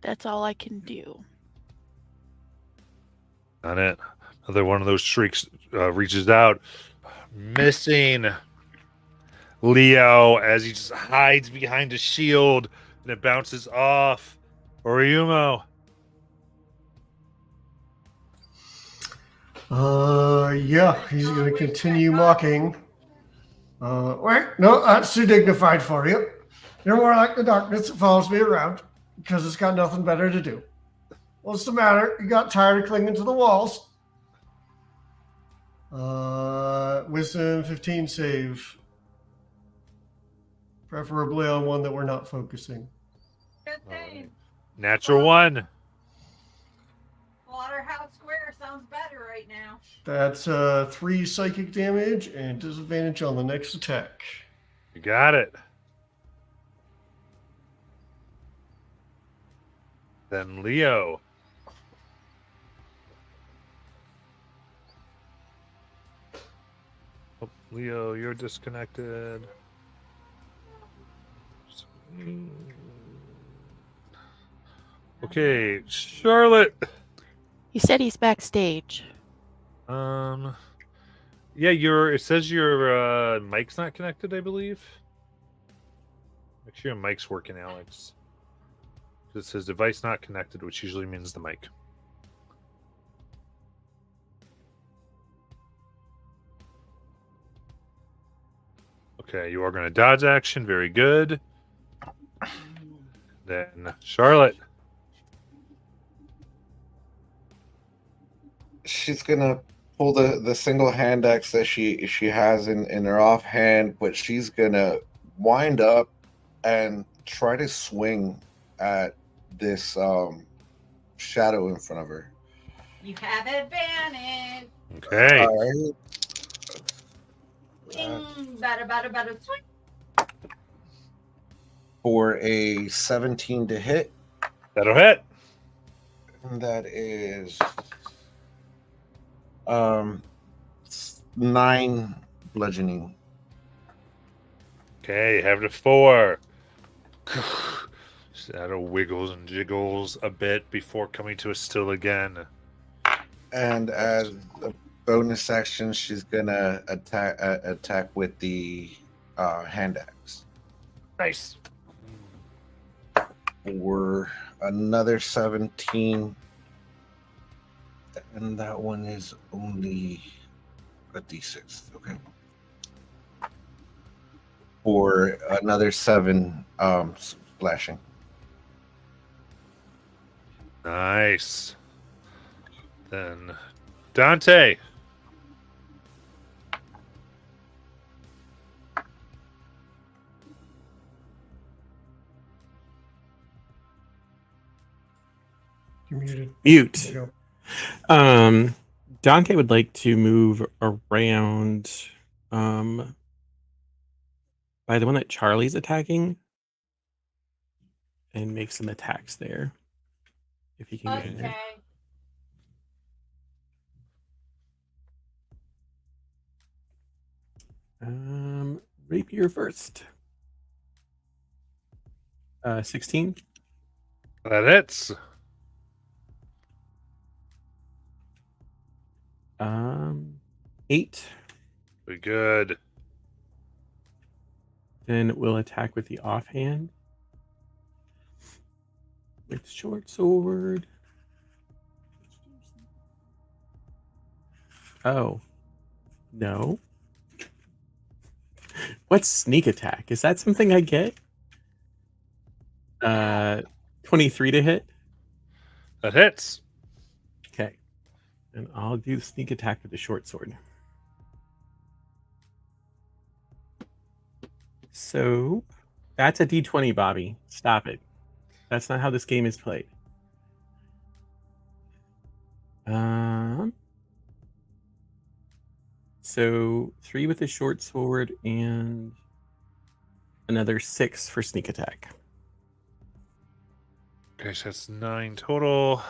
that's all I can do. On it. Another one of those shrieks reaches out, missing Leo as he just hides behind a shield and it bounces off. Oriumo. Yeah, he's going to continue mocking. Wait, no, that's too dignified for you. You're more like the darkness that follows me around because it's got nothing better to do. What's the matter? You got tired of clinging to the walls? Wisdom 15 save. Preferably on one that we're not focusing. Good thing. Natural 1. Slaughterhouse Square sounds better right now. That's 3 psychic damage and disadvantage on the next attack. You got it. Then Leo. Oh, Leo, you're disconnected. Okay, Charlotte. He said he's backstage. Yeah, it says your mic's not connected, I believe. Make sure your mic's working, Alex. It says device not connected, which usually means the mic. Okay, you are going to dodge action. Very good. Then Charlotte. She's gonna pull the single hand axe that she has in her offhand, but she's gonna wind up and try to swing at this shadow in front of her. You have advantage. Okay. All right. Bing! Bada, bada, bada, swing. For a 17 to hit, That'll hit. and that is 9 bludgeoning. Okay, have it 4. Shadow wiggles and jiggles a bit before coming to a still again. And as a bonus action, she's gonna attack with the hand axe. Nice. For another 17, and that one is only a d6. Okay. For another 7 splashing. Nice. Then Dante. You're muted. Mute. There you Dante would like to move around by the one that Charlie's attacking and make some attacks there. If he can get in there. Okay. Rapier first. 16. That hits. 8. Be good. Then we'll attack with the offhand. With short sword. Oh. No. What's sneak attack? Is that something I get? 23 to hit. That hits. Okay. And I'll do the sneak attack with the short sword. So that's a D20, Bobby. Stop it. That's not how this game is played. So 3 with the short sword and another 6 for sneak attack. Okay, so that's 9 total.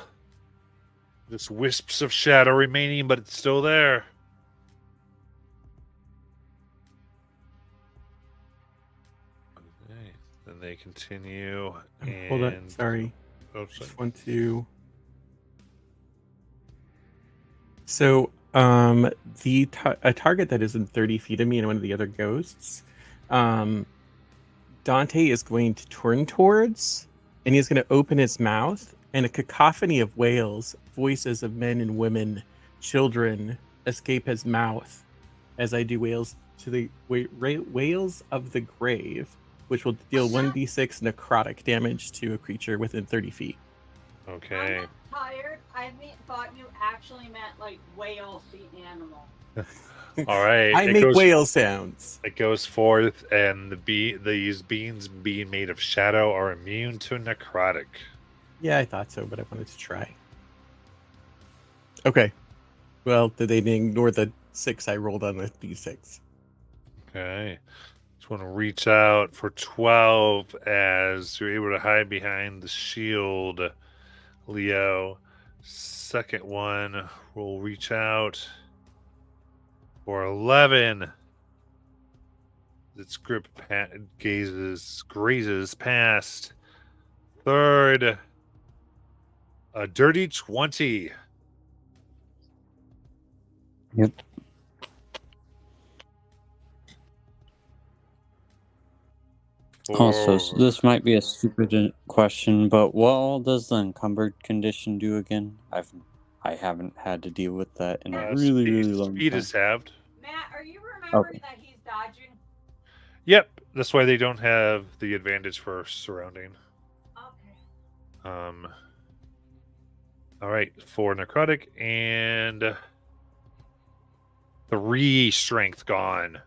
Just wisps of shadow remaining, but it's still there. Okay, then they continue. And... Hold on, sorry. Oh, sorry. Just want to. So, a target that isn't 30 feet of me and one of the other ghosts, Dante is going to turn towards, and he's going to open his mouth, and a cacophony of wails, voices of men and women, children, escape his mouth as I do wails to the wails of the grave, which will deal 1d6 necrotic damage to a creature within 30 feet. Okay. I'm not tired. I thought you actually meant like whales, the animal. All right. I make whale sounds. It goes forth, and these beings being made of shadow are immune to necrotic. Yeah, I thought so, but I wanted to try. Okay. Well, did they ignore the 6 I rolled on the d6? Okay. Just want to reach out for 12 as you're able to hide behind the shield, Leo. Second one will reach out for 11. Its grip grazes past. Third, a dirty 20. Yep. Also, so this might be a stupid question, but what all does the encumbered condition do again? I haven't had to deal with that in a really long time. Speed is halved. Matt, are you remembering that he's dodging? Yep, that's why they don't have the advantage for surrounding. Okay. All right, 4 necrotic and 3 strength gone.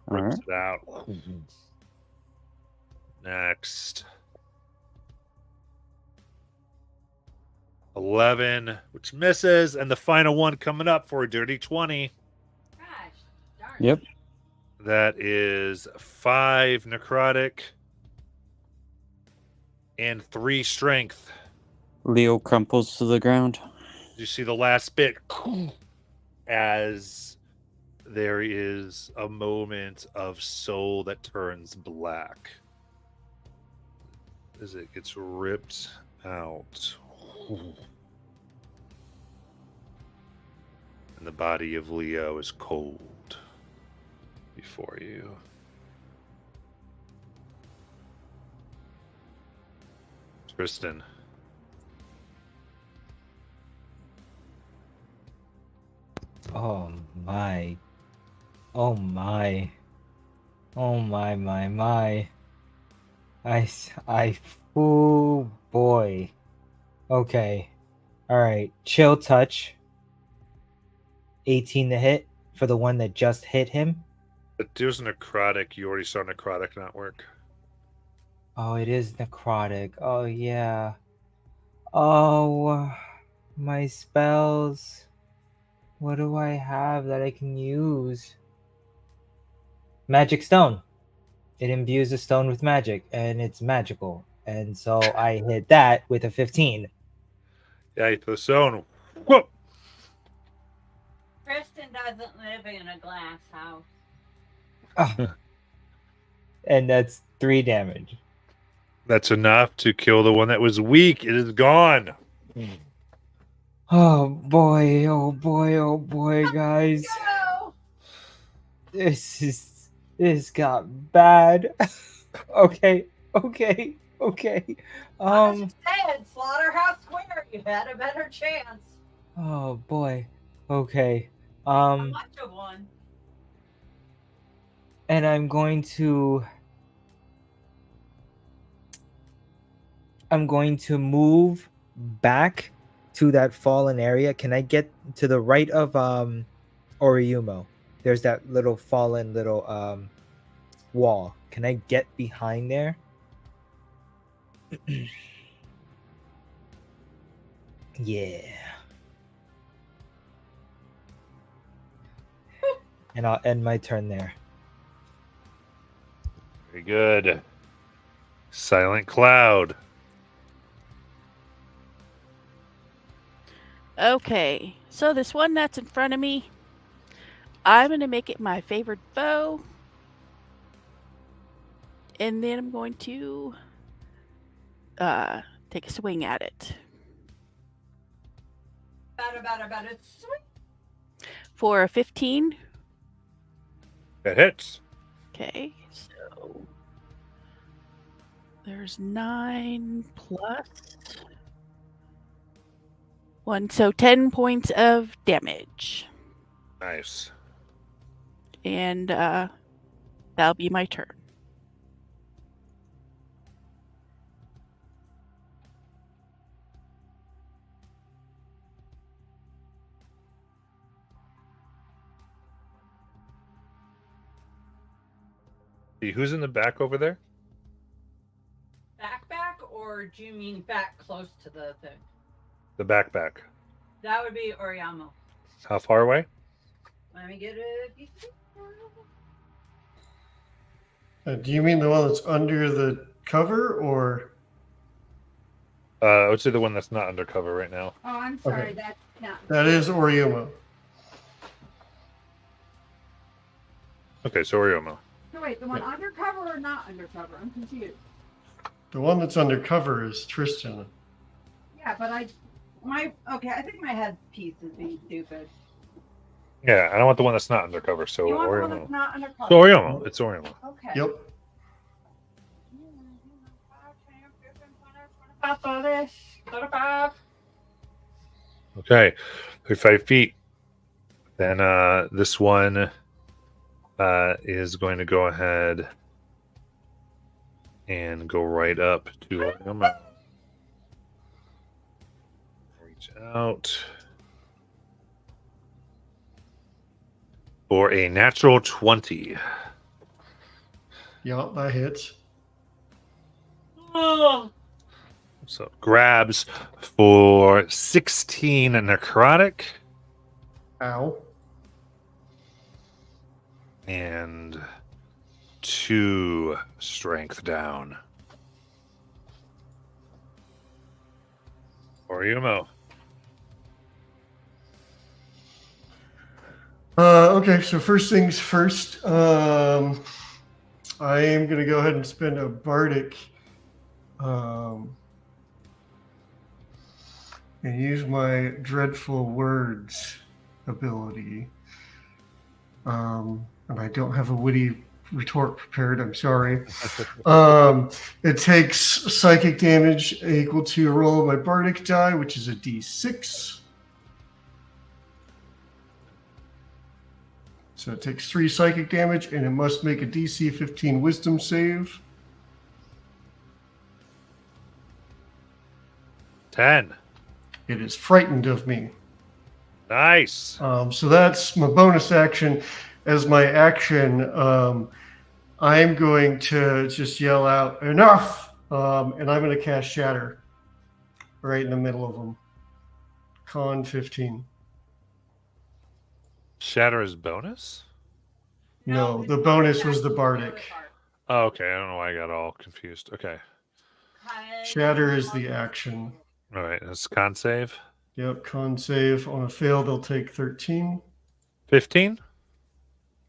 Rips it out. Next. 11, which misses, and the final one coming up for a dirty 20. Gosh, darn. Yep. That is 5 necrotic and 3 strength. Leo crumples to the ground. You see the last bit as there is a moment of soul that turns black as it gets ripped out. And the body of Leo is cold before you. Tristan. Oh my. Oh my. Oh my. Oh boy. Okay. Alright. Chill touch. 18 to hit for the one that just hit him. But there's necrotic. You already saw necrotic not work. Oh, it is necrotic. Oh, yeah. Oh, my spells. What do I have that I can use? Magic stone. It imbues a stone with magic, and it's magical. And so I hit that with a 15. Yeah, the stone. Whoa! Kristen doesn't live in a glass house. Ah. And that's 3 damage. That's enough to kill the one that was weak. It is gone. Oh boy, oh boy, oh boy, guys. Go! This got bad. Okay, okay, okay. I just said, Slaughterhouse Square, you had a better chance. Oh boy. Okay. How much of one? And I'm going to move back to that fallen area. Can I get to the right of Oriumo? There's that little fallen little wall. Can I get behind there? Yeah. And I'll end my turn there. Very good. Silent Cloud. Okay, so this one that's in front of me, I'm going to make it my favorite foe. And then I'm going to take a swing at it. Better, sweet. For a 15. That hits. Okay, so there's 9 plus 1, so 10 points of damage. Nice. And that'll be my turn. See, who's in the back over there? Back, or do you mean back close to the thing? The back. That would be Oriamo. How far away? Let me get a piece of Do you mean the one that's under the cover, or? I would say the one that's not undercover right now. Oh, I'm sorry. Okay. That's not. That is Oriumo. Okay, so Oriomo. So wait, the one undercover or not undercover? I'm confused. The one that's undercover is Tristan. Yeah, but I think my headpiece is being stupid. Yeah, I don't want the one that's not undercover, so You want the one Oriomo. that's not undercover? So Oriomo. It's Oriomo. Okay. Yep. Okay, 35 feet. Then this one is going to go ahead and go right up to Oriomo. Reach out for a natural 20. Yep, that hits. Oh. So grabs for 16 necrotic Ow. and 2 strength down. Oriumo. Okay, so first things first. I am going to go ahead and spend a bardic and use my dreadful words ability. And I don't have a witty retort prepared. I'm sorry. It takes psychic damage equal to a roll of my bardic die, which is a d6. So it takes 3 psychic damage, and it must make a DC 15 wisdom save. 10. It is frightened of me. Nice. So that's my bonus action. As my action, I'm going to just yell out, enough! And I'm going to cast Shatter right in the middle of them. Con 15. Shatter is bonus? No, the bonus was the bardic. Oh, okay. I don't know why I got all confused. Okay. Shatter is the action. All right. That's con save. Yep, con save. On a fail, they'll take 13. 15?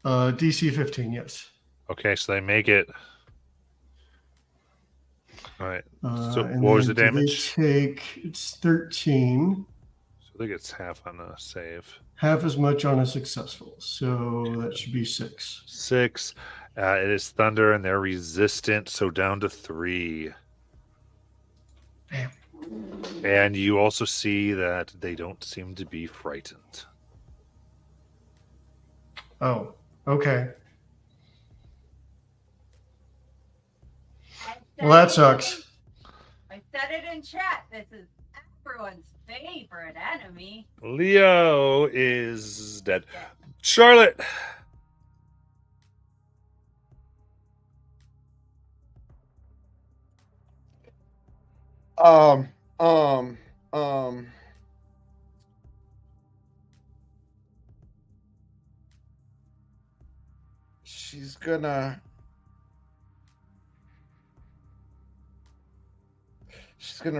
DC 15, yes. Okay, so they make it. All right. So And what was then the damage? It's 13, So I think it's half on a save. half as much on a successful. So that should be 6. 6. It is thunder, and they're resistant, so down to 3. Damn. And you also see that they don't seem to be frightened. Oh, okay. Well, that sucks. I said it in chat. This is everyone's favorite enemy. Leo is dead. Charlotte. Um, um, um. She's gonna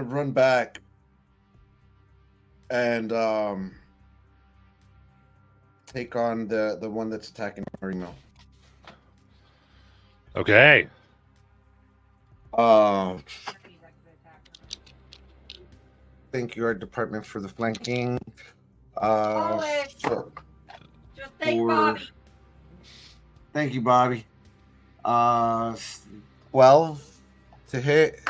run back and take on the one that's attacking Marino. Okay. Thank you, our department, for the flanking. Always. So Just thank Bobby. thank you, Bobby. 12 to hit.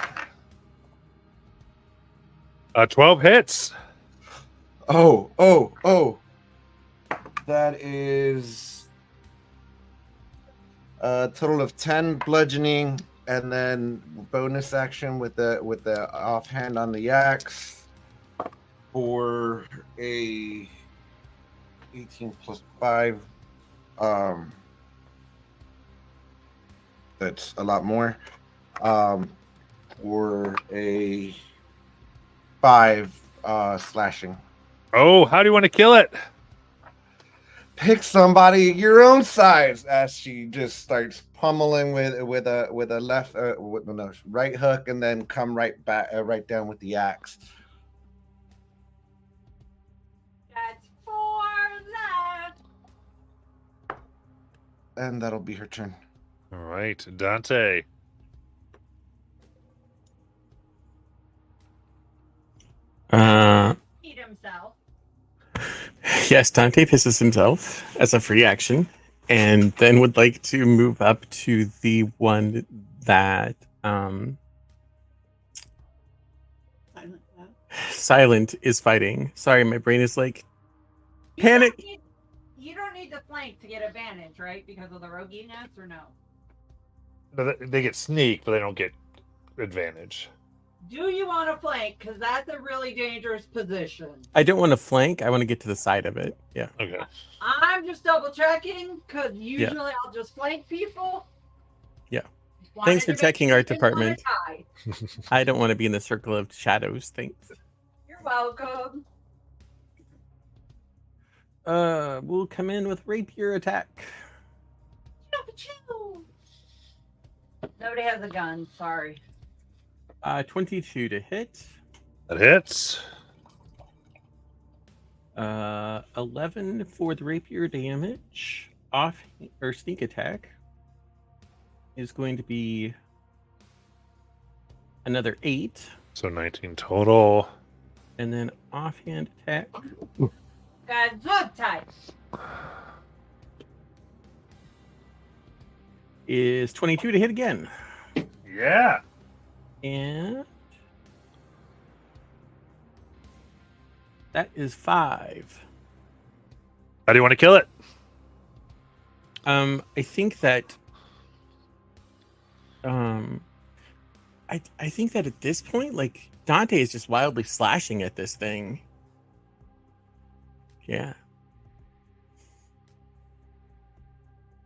12 hits. Oh. That is a total of 10 bludgeoning, and then bonus action with the offhand on the axe for a 18 plus 5. That's a lot more. For a 5 slashing. Oh, how do you want to kill it? Pick somebody your own size, as she just starts pummeling with a left right hook, and then come right back right down with the axe. That's 4 left. And that'll be her turn. All right, Dante. Eat himself. Yes, Dante pisses himself as a free action, and then would like to move up to the one that Silent is fighting. Sorry, my brain is like panic. You don't need the flank to get advantage, right? Because of the roguiness, or no? They get sneak, but they don't get advantage. Do you want to flank? Because that's a really dangerous position. I don't want to flank. I want to get to the side of it. Yeah. Okay. I'm just double checking because usually I'll just flank people. Yeah. Wanted Thanks for to make checking, sure our you didn't wanna department. die. I don't want to be in the circle of shadows. Thanks. You're welcome. We'll come in with rapier attack. Nobody has a gun. Sorry. 22 to hit. That hits. 11 for the rapier damage. Off or sneak attack is going to be another 8. So 19 total. And then offhand attack Gesundheit. is 22 to hit again. Yeah. And that is 5. How do you want to kill it? I think that I think that at this point, like, Dante is just wildly slashing at this thing. Yeah.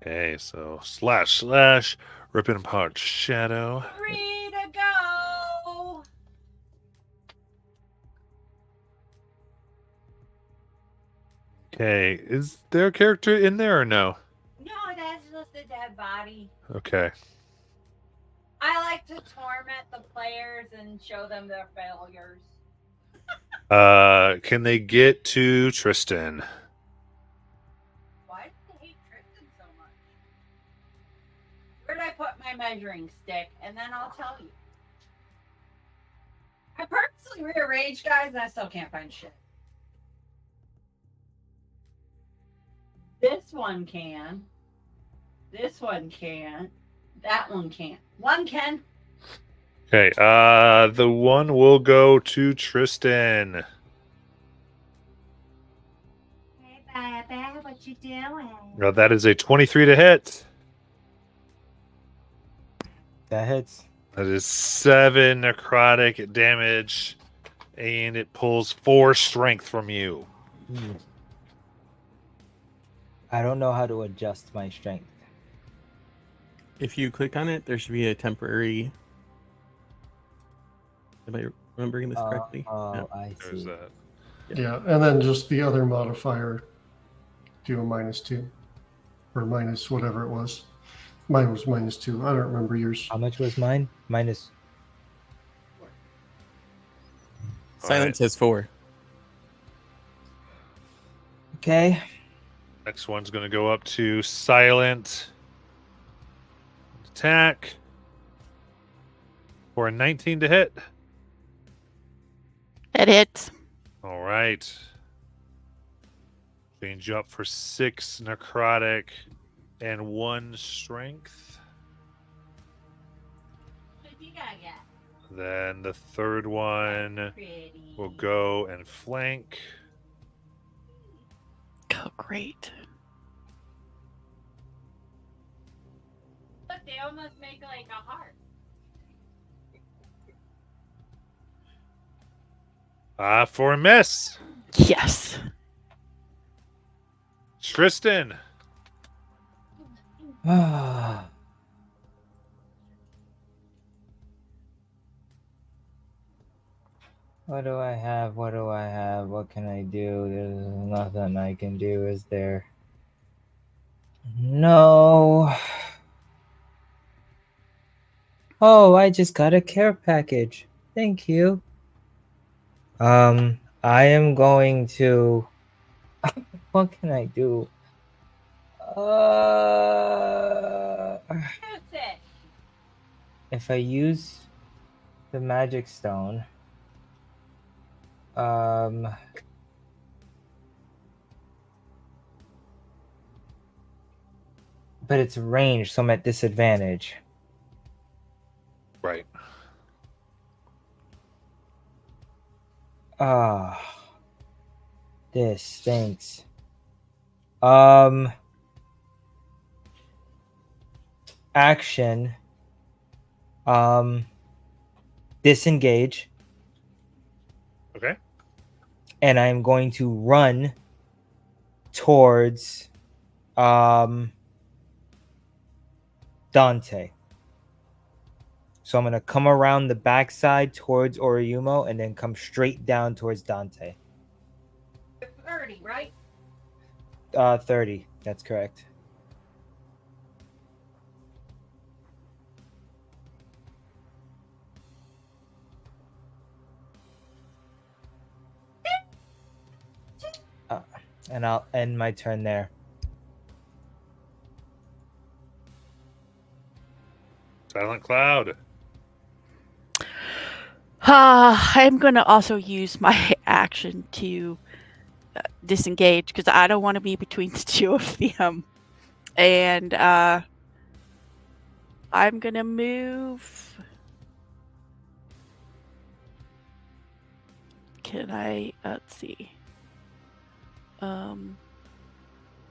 Okay, so slash, ripping apart shadow. 3 to go. Okay, is there a character in there or no? No, that's just a dead body. Okay. I like to torment the players and show them their failures. Can they get to Tristan? Why do they hate Tristan so my measuring stick, and then I'll tell you. I purposely rearranged, guys, and I still can't find shit. This one can. This one can. That one can't. One can. Okay, the one will go to Tristan. Hey, baby, what you doing? Now that is a 23 to hit. That hits. That is 7 necrotic damage, and it pulls 4 strength from you. I don't know how to adjust my strength. If you click on it, there should be a temporary. Am I remembering this correctly? Oh, I There's see. that. Yeah, and then just the other modifier, do a -2 or minus whatever it was. Mine was -2. I don't remember yours. How much was mine? Minus. Silence has 4. Okay. Next one's going to go up to Silent. Attack for a 19 to hit. That hits. All right. Change you up for 6 necrotic and 1 strength. What you got, yeah? Then the third one Pretty. will go and flank. Oh, great. Look, they almost make like a heart. For a miss. Yes. Tristan. What do I have? What do I have? What can I do? There's nothing I can do, is there? No. Oh, I just got a care package. Thank you. I am going to. What can I do? That's it. If I use the magic stone, but it's range, so I'm at disadvantage. Right. This stinks. Action. Disengage. Okay. And I'm going to run towards Dante. So I'm going to come around the backside towards Oriumo and then come straight down towards Dante. 30, right? 30. That's correct. And I'll end my turn there. Silent Cloud. I'm going to also use my action to disengage because I don't want to be between the two of them. And I'm going to move. Can I? Let's see.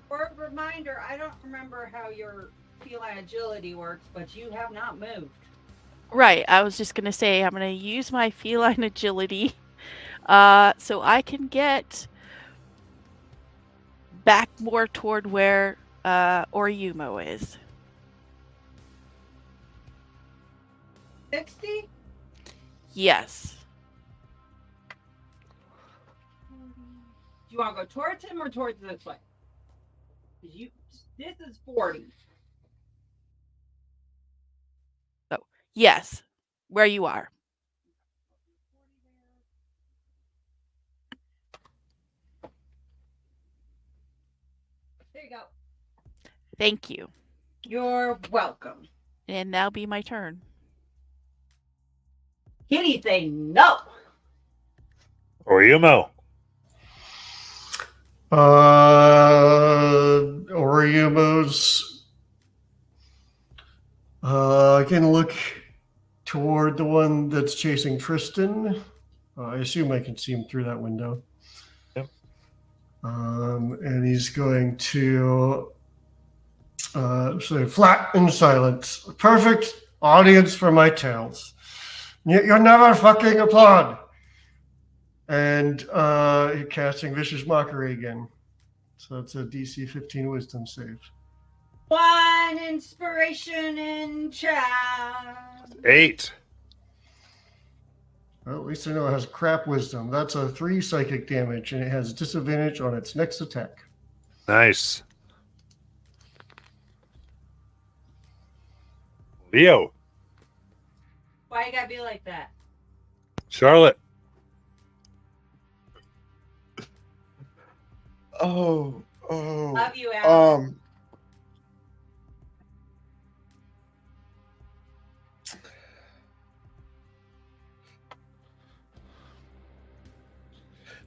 For a reminder, I don't remember how your feline agility works, but you have not moved. Right. I was just going to say I'm going to use my feline agility so I can get back more toward where Oriumo is. 60? Yes. Do you want to go towards him or towards this way? This is 40. Oh, yes. Where you are. There you go. Thank you. You're welcome. And that'll be my turn. Kitty say no. Oriumo. Oriumo's can look toward the one that's chasing Tristan. I assume I can see him through that window. Yep. And he's going to say, flat and silent. Perfect audience for my tales. You're never fucking applaud. And casting Vicious Mockery again. So it's a DC 15 Wisdom save. 1 inspiration in chat. 8. Well, at least I know it has crap wisdom. That's a 3 psychic damage, and it has disadvantage on its next attack. Nice. Leo. Why you gotta be like that? Charlotte. Oh. Love you, Al.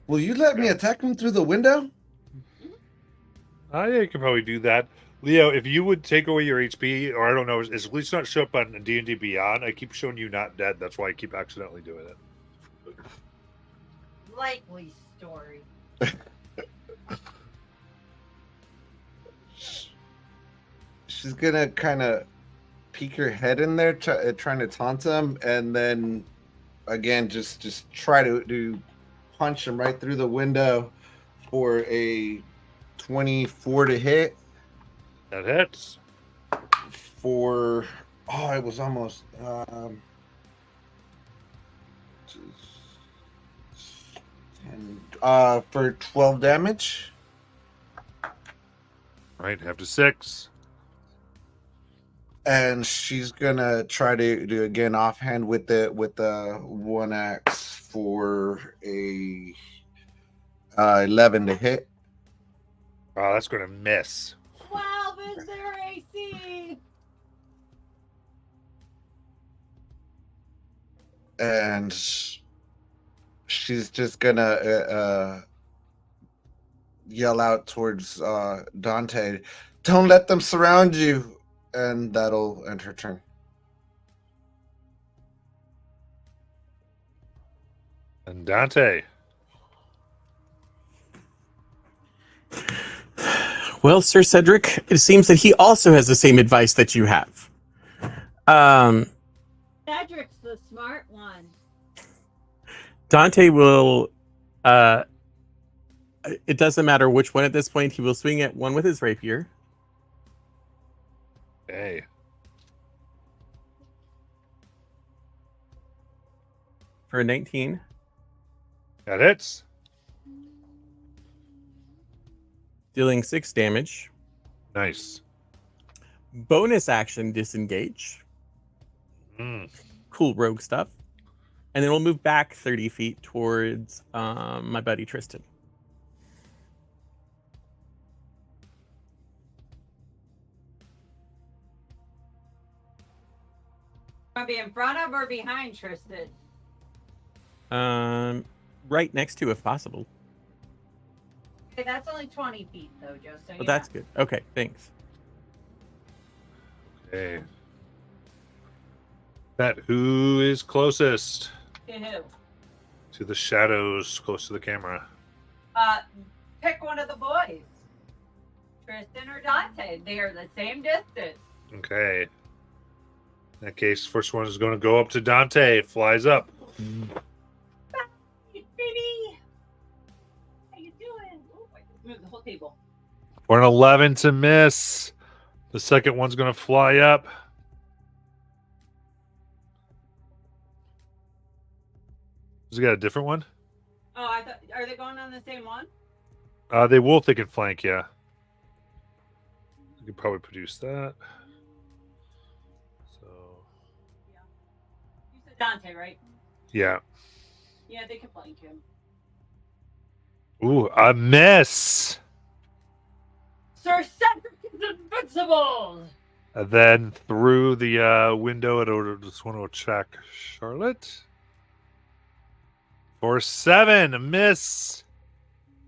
Will you let me attack him through the window? Yeah, you could probably do that. Leo, if you would take away your HP, or I don't know, is at least not show up on D&D Beyond. I keep showing you not dead. That's why I keep accidentally doing it. Likely story. She's gonna kind of peek her head in there, trying to taunt him, and then again, just try to punch him right through the window for a 24 to hit. That hits. For it was almost for 12 damage. Right, half to 6. And she's gonna try to do again offhand with the one axe for a 11 to hit. Oh, that's gonna miss. 12 is their AC. And she's just gonna yell out towards Dante, "Don't let them surround you!" And that'll end her turn. And Dante. Well, Sir Cedric, it seems that he also has the same advice that you have. Cedric's the smart one. Dante will, it doesn't matter which one at this point, he will swing at one with his rapier. Hey. For a 19. That hits. Dealing 6 damage. Nice. Bonus action disengage. Cool rogue stuff. And then we'll move back 30 feet towards my buddy Tristan. Want to be in front of or behind Tristan? Right next to, if possible. Okay, that's only 20 feet, though, Joe. So Oh, that's good. Okay, thanks. Okay. That who is closest To who? to the shadows close to the camera? Pick one of the boys. Tristan or Dante. They are the same distance. Okay. In that case, first one is going to go up to Dante. Flies up. Hey, baby. How you doing? Oh, I just moved the whole table. For an 11 to miss. The second one's going to fly up. Has he got a different one? Oh, I thought. Are they going on the same one? They will if they can flank, yeah. You could probably produce that. So, Yeah. You said Dante, right? yeah. Yeah, they can flank him. Ooh, a miss. Sir Cedric is invincible. And then through the window, I just want to check Charlotte. For 7, a miss.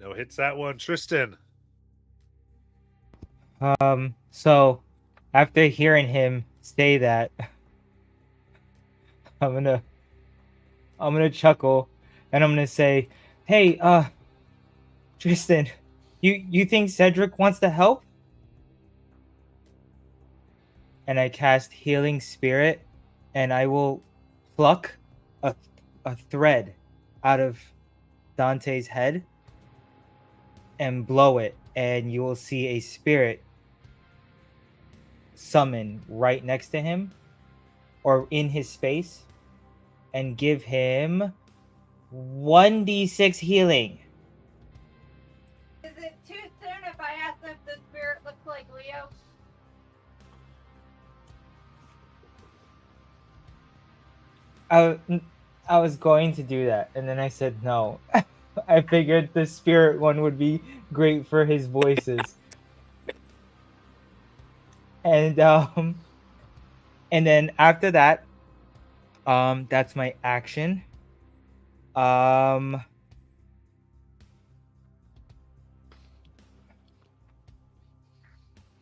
No hits that one. Tristan. So after hearing him say that, I'm gonna chuckle and I'm gonna say, "Hey, Tristan, you think Cedric wants to help?" And I cast Healing Spirit, and I will pluck a thread out of Dante's head and blow it, and you will see a spirit summon right next to him or in his space and give him 1d6 healing. Is it too soon if I ask if the spirit looks like Leo? I was going to do that, and then I said no. I figured the spirit one would be great for his voices. And then after that, that's my action.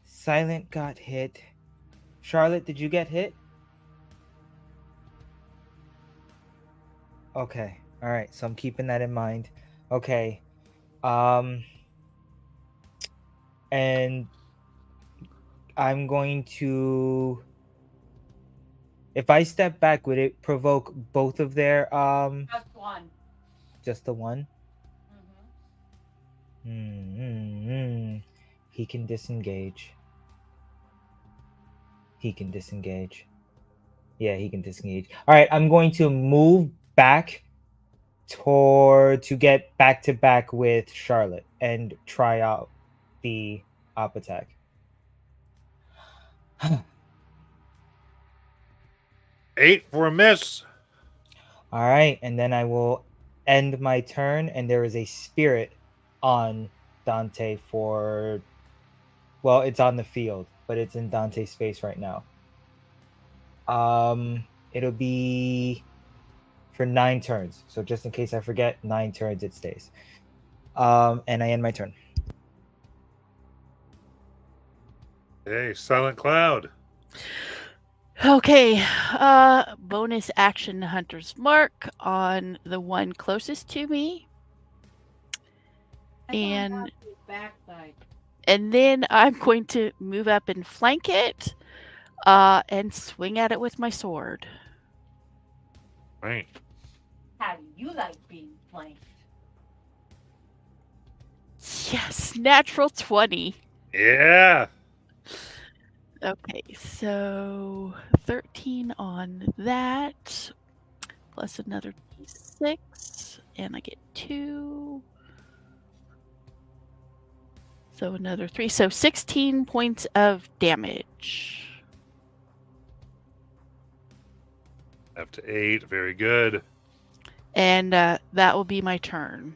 Silent got hit. Charlotte, did you get hit? Okay. All right. So I'm keeping that in mind. Okay. And I'm going to, if I step back, would it provoke both of their Just one. just the one? Mm-hmm. He can disengage. He can disengage. Yeah, he can disengage. All right, I'm going to move back to get back to back with Charlotte and try out the op attack. 8 for a miss. All right, and then I will end my turn, and there is a spirit on Dante for, well, it's on the field, but it's in Dante's space right now. It'll be for 9 turns. So just in case I forget, 9 turns it stays. And I end my turn. Hey, Silent Cloud. Okay, bonus action Hunter's Mark on the one closest to me. And then I'm going to move up and flank it, and swing at it with my sword. Right. How do you like being flanked? Yes, natural 20. Yeah. Okay, so 13 on that, plus another d6, and I get 2. So another 3. So 16 points of damage. Up to 8. Very good. And that will be my turn.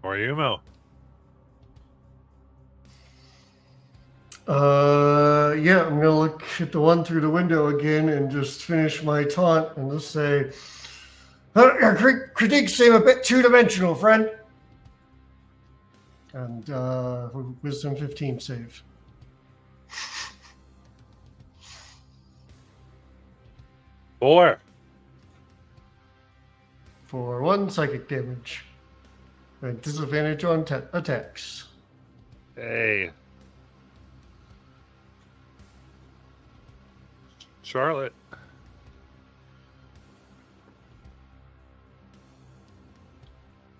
Moriumo. Yeah, I'm gonna look at the one through the window again and just finish my taunt and just say, your critiques seem a bit two-dimensional, friend. And wisdom 15 save. Four. For 1 psychic damage. And disadvantage on attacks. Hey. Charlotte.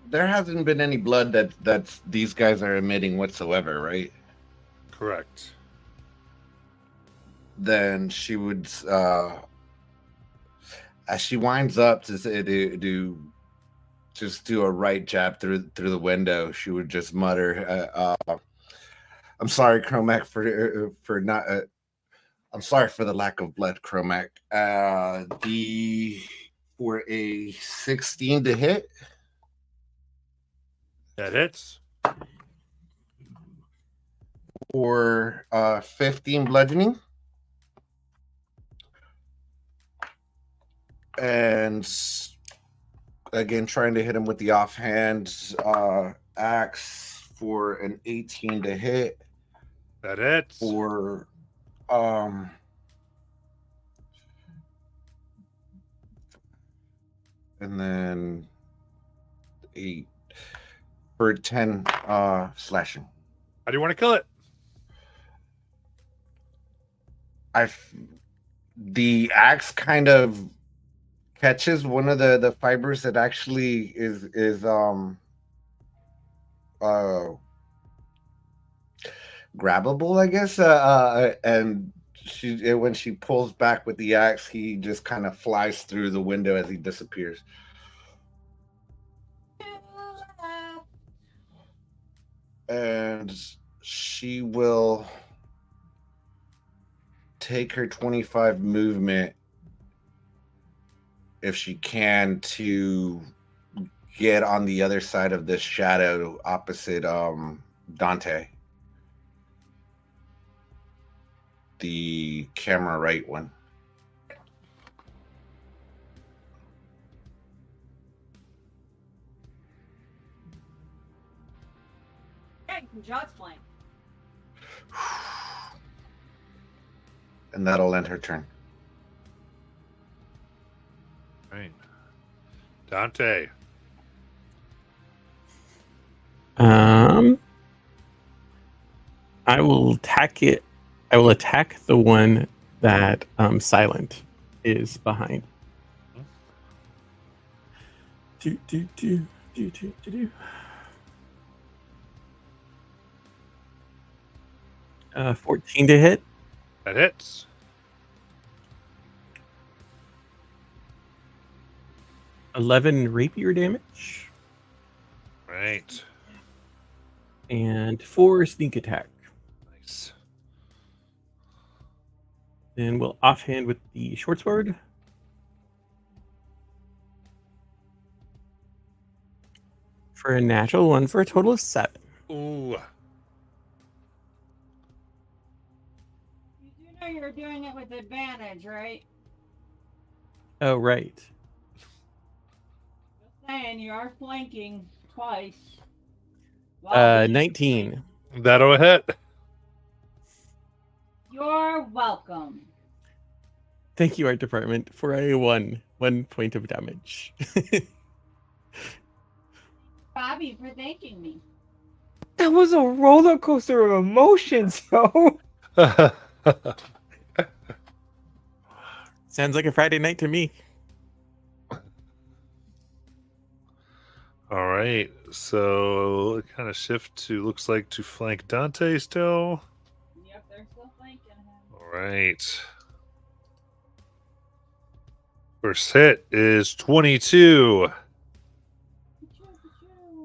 There hasn't been any blood that these guys are emitting whatsoever, right? Correct. Then she would, as she winds up to just do a right jab through the window, she would just mutter, "I'm sorry, Chromac, for not. I'm sorry for the lack of blood, Chromac. For a 16 to hit." That hits. for 15 bludgeoning. And again, trying to hit him with the offhand axe for an 18 to hit. That hits. For and then 8 for 10 slashing. How do you want to kill it? The axe kind of catches one of the fibers that actually is grabbable, I guess, and when she pulls back with the axe, he just kind of flies through the window as he disappears. And she will take her 25 movement, if she can, to get on the other side of this shadow opposite Dante. The camera right one. Yeah, you can judge flank. And that'll end her turn. Right. Dante. I will attack it. I will attack the one that Silent is behind. Do. 14 to hit. That hits. $11 rapier damage. Right. And 4 sneak attack. Nice. Then we'll offhand with the short sword. For a natural 1 for a total of 7. Ooh. You do know you're doing it with advantage, right? Oh, right. Just saying, you are flanking twice. 19. That'll hit. You're welcome. Thank you, Art Department, for a 1 point of damage. Bobby, for thanking me. That was a roller coaster of emotions, yo. Sounds like a Friday night to me. All right. So kind of shift to, looks like, to flank Dante still. Yep, they're still flanking him. All right. First hit is 22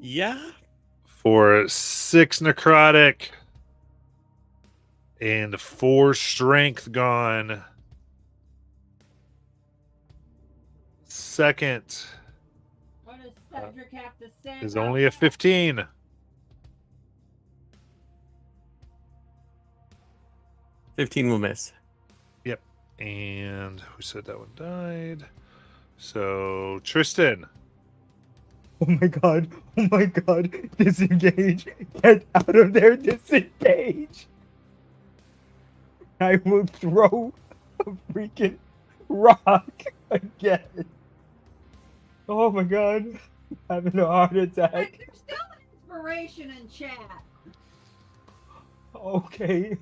Yeah. for 6 necrotic and 4 strength gone. Second What does Cedric have to say? is about only a that? 15. 15 will miss. Yep. And who said that one died? So Tristan. Oh my god. Oh my god. Disengage. Get out of there. Disengage. I will throw a freaking rock again. Oh my god. I'm having a heart attack. There's still inspiration in chat. Okay.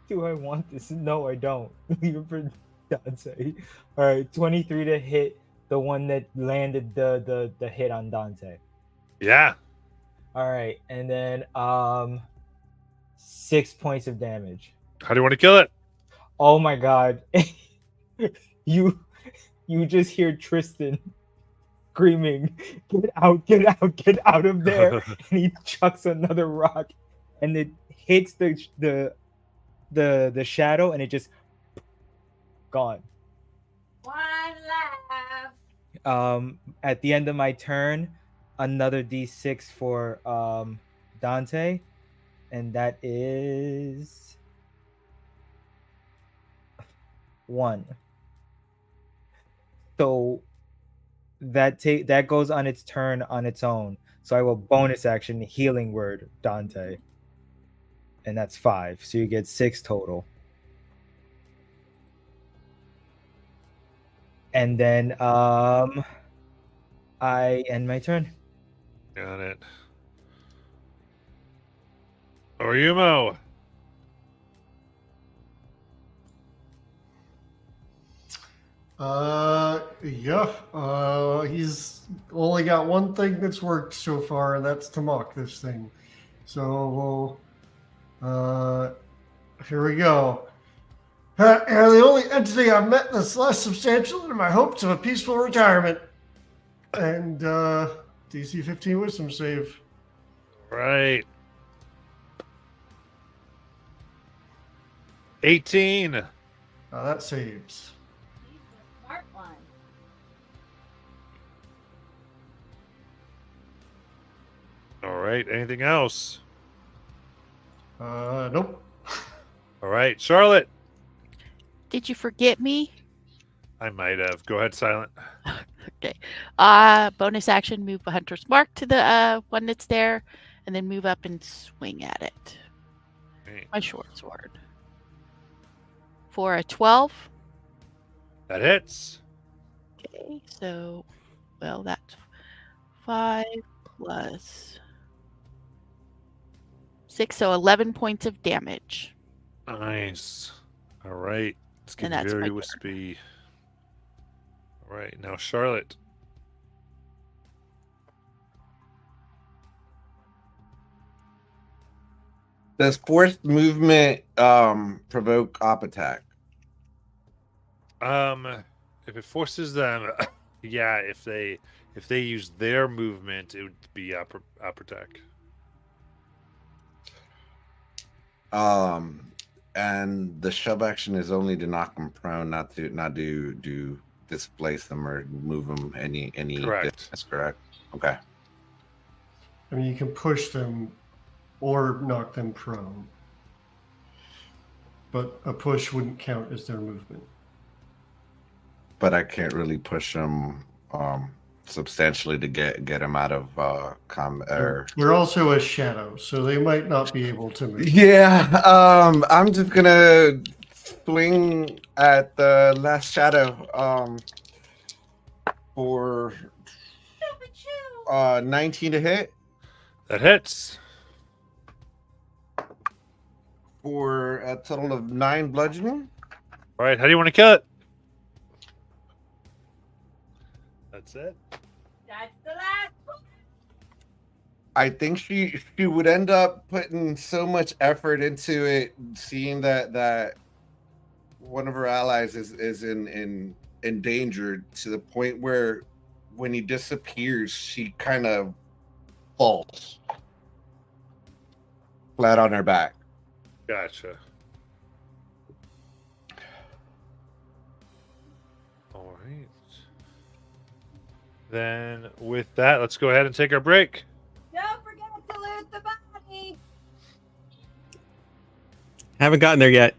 Do I want this? No, I don't. Leave it for Dante. Alright, 23 to hit the one that landed the hit on Dante. Yeah. Alright, and then 6 points of damage. How do you want to kill it? Oh my god. you just hear Tristan screaming, get out of there. And he chucks another rock and it hits the shadow and it just gone. One laugh. At the end of my turn, another d6 for Dante, and that is 1. So that goes on its turn on its own. So I will bonus action healing word Dante, and that's 5. So you get 6 total. And then I end my turn. Got it. Oriyumo. He's only got one thing that's worked so far, and that's to mock this thing. So, here we go. You're the only entity I've met that's less substantial than my hopes of a peaceful retirement. And DC 15 Wisdom save. Right. 18. That saves. He's the smart one. All right. Anything else? Nope. All right. Charlotte. Did you forget me? I might have. Go ahead, Silent. Okay. Bonus action, move a hunter's mark to the one that's there, and then move up and swing at it. Okay. My short sword. For a 12. That hits. Okay, so that's 5 plus 6, so 11 points of damage. Nice. All right. It's And getting that's my very turn. wispy. All right. Now, Charlotte. Does forced movement provoke op attack? If it forces them, yeah. If they use their movement, it would be upper attack. And the shove action is only to knock them prone, not do displace them or move them any Correct. distance. Correct. Okay. I mean, you can push them or knock them prone. But a push wouldn't count as their movement. But I can't really push them substantially to get them out of combat. They're also a shadow, so they might not be able to move. Yeah. I'm just gonna swing at the last shadow. For 19 to hit. That hits. For a total of 9 bludgeoning. All right. How do you want to kill it? That's it. That's the last one. I think she would end up putting so much effort into it, seeing that one of her allies is endangered to the point where when he disappears, she kind of falls flat on her back. Gotcha. All right. Then with that, let's go ahead and take our break. Don't forget to loot the body. Haven't gotten there yet.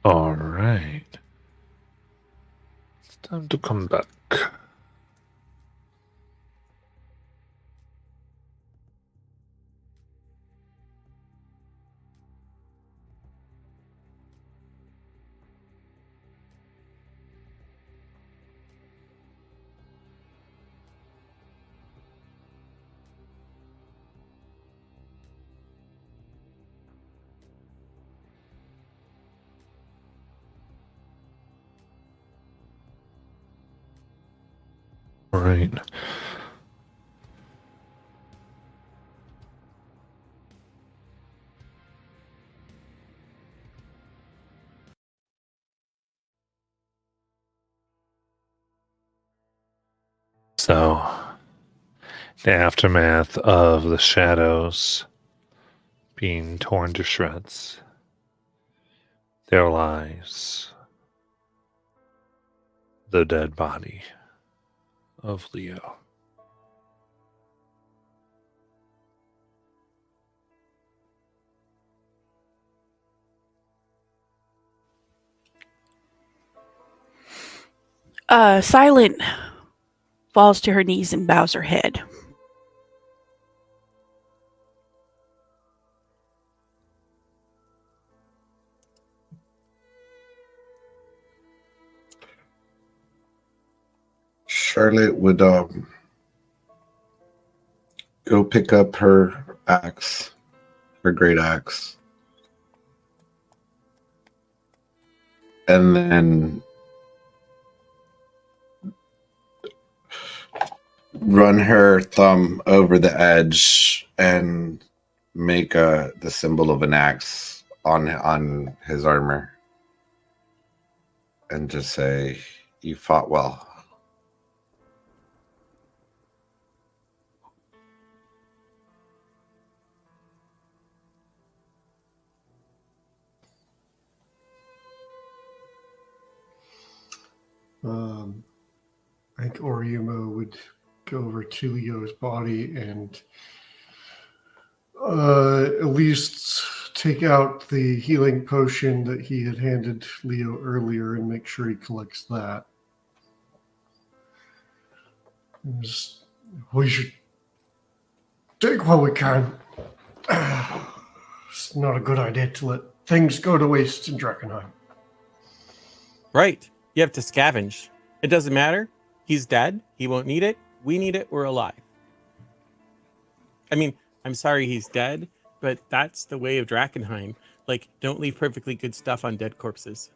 All right. It's time to come back. All right. So, the aftermath of the shadows being torn to shreds, there lies the dead body of Leo. Silent falls to her knees and bows her head. Charlotte would go pick up her axe, her great axe, and then run her thumb over the edge and make the symbol of an axe on his armor, and just say, "You fought well." I think Oriumo would go over to Leo's body and at least take out the healing potion that he had handed Leo earlier and make sure he collects that. We should take what we can. It's not a good idea to let things go to waste in Drakkenheim. Right. You have to scavenge. It doesn't matter. He's dead. He won't need it. We need it. We're alive. I mean, I'm sorry he's dead, but that's the way of Drakkenheim. Like, don't leave perfectly good stuff on dead corpses.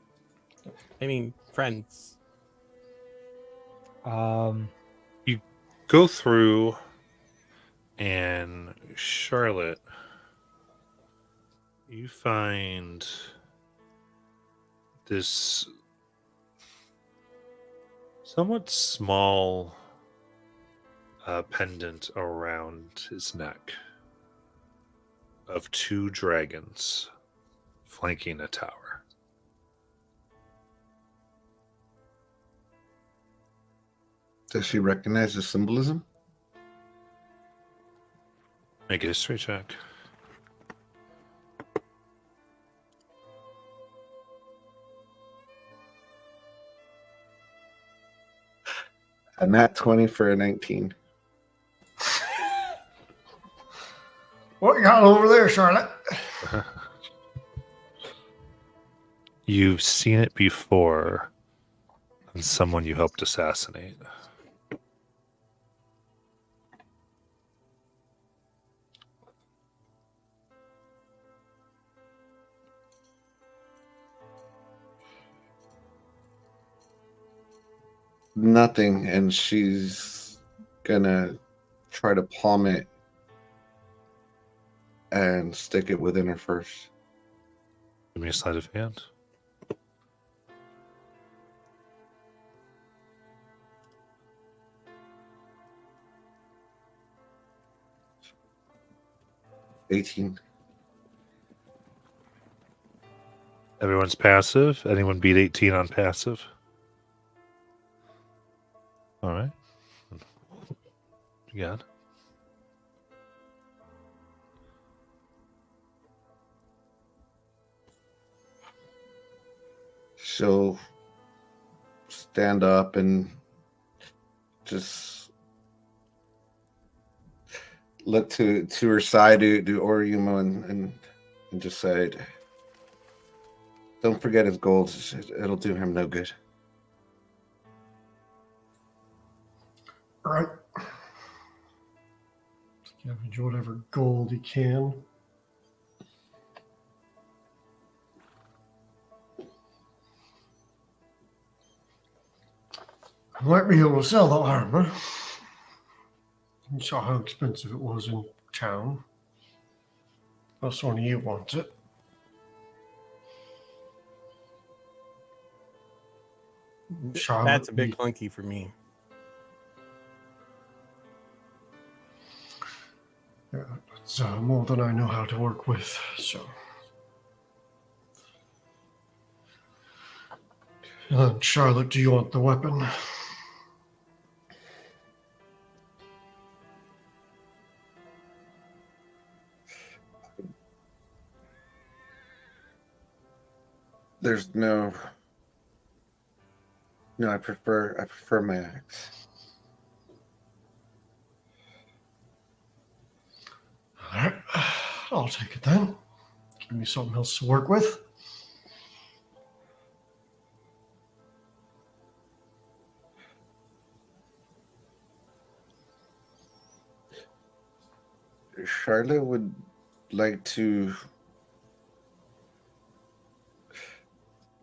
I mean, friends. You go through, and Charlotte, you find this somewhat small pendant around his neck of two dragons flanking a tower. Does she recognize the symbolism? Make a history check. A nat 20 for a 19. What you got over there, Charlotte? You've seen it before on someone you helped assassinate. Nothing, and she's gonna try to palm it and stick it within her first. Give me a sleight of hand. $18. Everyone's passive. Anyone beat 18 on passive? All right. You got it. she'll stand up and just look to her side to Oriumo and just say, "Don't forget his gold. It'll do him no good." All right. Scavenge whatever gold he can. I might be able to sell the armor. You saw how expensive it was in town. Unless one of you wants it. Charlotte, That's a bit clunky for me. Yeah, it's more than I know how to work with, so. Charlotte, do you want the weapon? There's no. I prefer my axe. All right, I'll take it then. Give me something else to work with. Charlotte would like to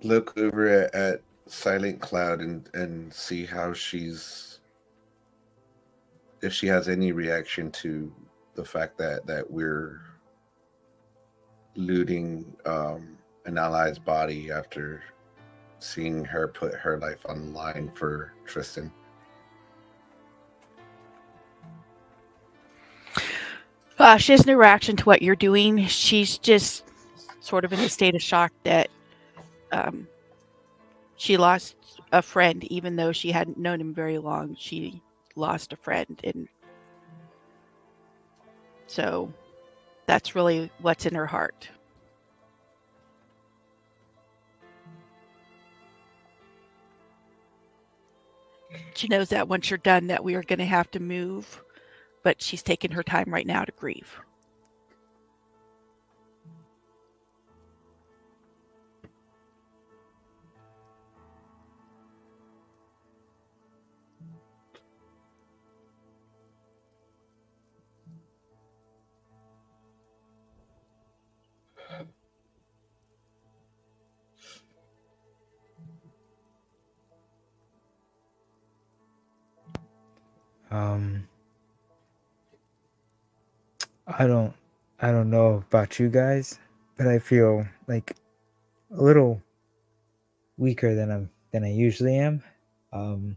look over at Silent Cloud and see how if she has any reaction to the fact that we're looting an ally's body after seeing her put her life on the line for Tristan. She has no reaction to what you're doing. She's just sort of in a state of shock that she lost a friend, even though she hadn't known him very long. She lost a friend, and so that's really what's in her heart. She knows that once you're done that we are going to have to move, but she's taking her time right now to grieve. I don't know about you guys, but I feel like a little weaker than I usually am. Are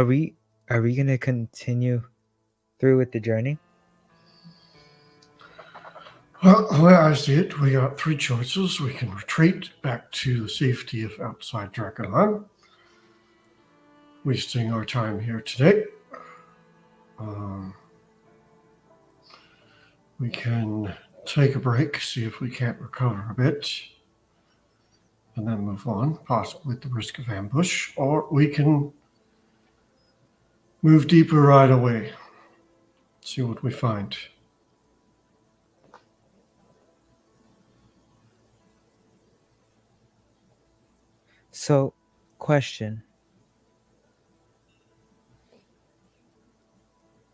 we gonna continue through with the journey? Well, the way I see it, we got three choices. We can retreat back to the safety of outside Drakkenheim, wasting our time here today. We can take a break, see if we can't recover a bit, and then move on, possibly at the risk of ambush, or we can move deeper right away, see what we find. So, question.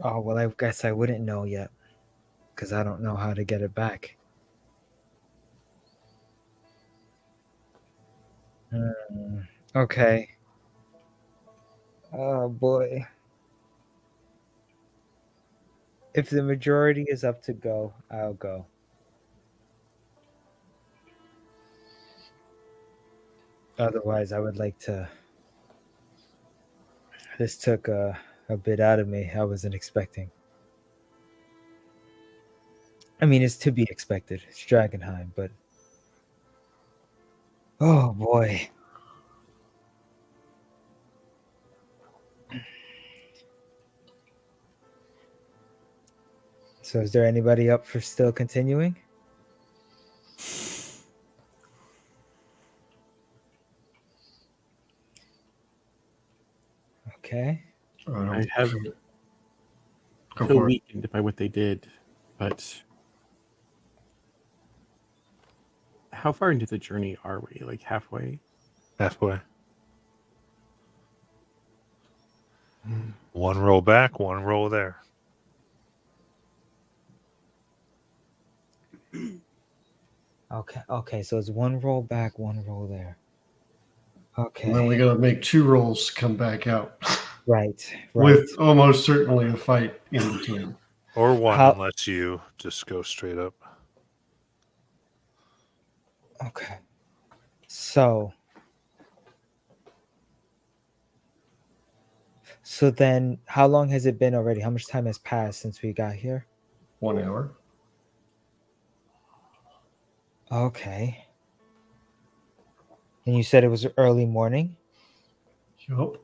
Oh, well, I guess I wouldn't know yet, because I don't know how to get it back. Okay. Oh, boy. If the majority is up to go, I'll go. Otherwise, I would like to. This took a bit out of me I wasn't expecting. I mean, it's to be expected. It's Drakkenheim, but oh boy. So is there anybody up for still continuing? I have Go feel for it. weakened by what they did, but how far into the journey are we? Like halfway? Halfway. One roll back, one roll there. Okay, so it's one roll back, one roll there. And then we Okay. got to make 2 rolls to come back out. Right. With almost certainly a fight in between. Or one How- unless you just go straight up. Okay. So then how long has it been already? How much time has passed since we got here? 1 hour. Okay. And you said it was early morning? Yup.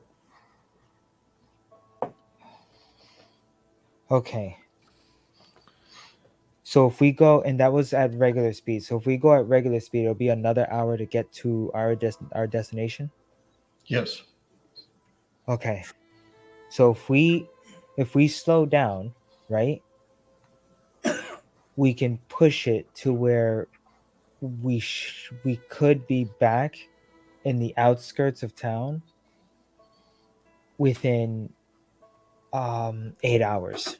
Okay. So if we go, and that was at regular speed. So if we go at regular speed, it'll be another hour to get to our destination. Yes. Okay. So if we slow down, right, we can push it to where we could be back in the outskirts of town within 8 hours,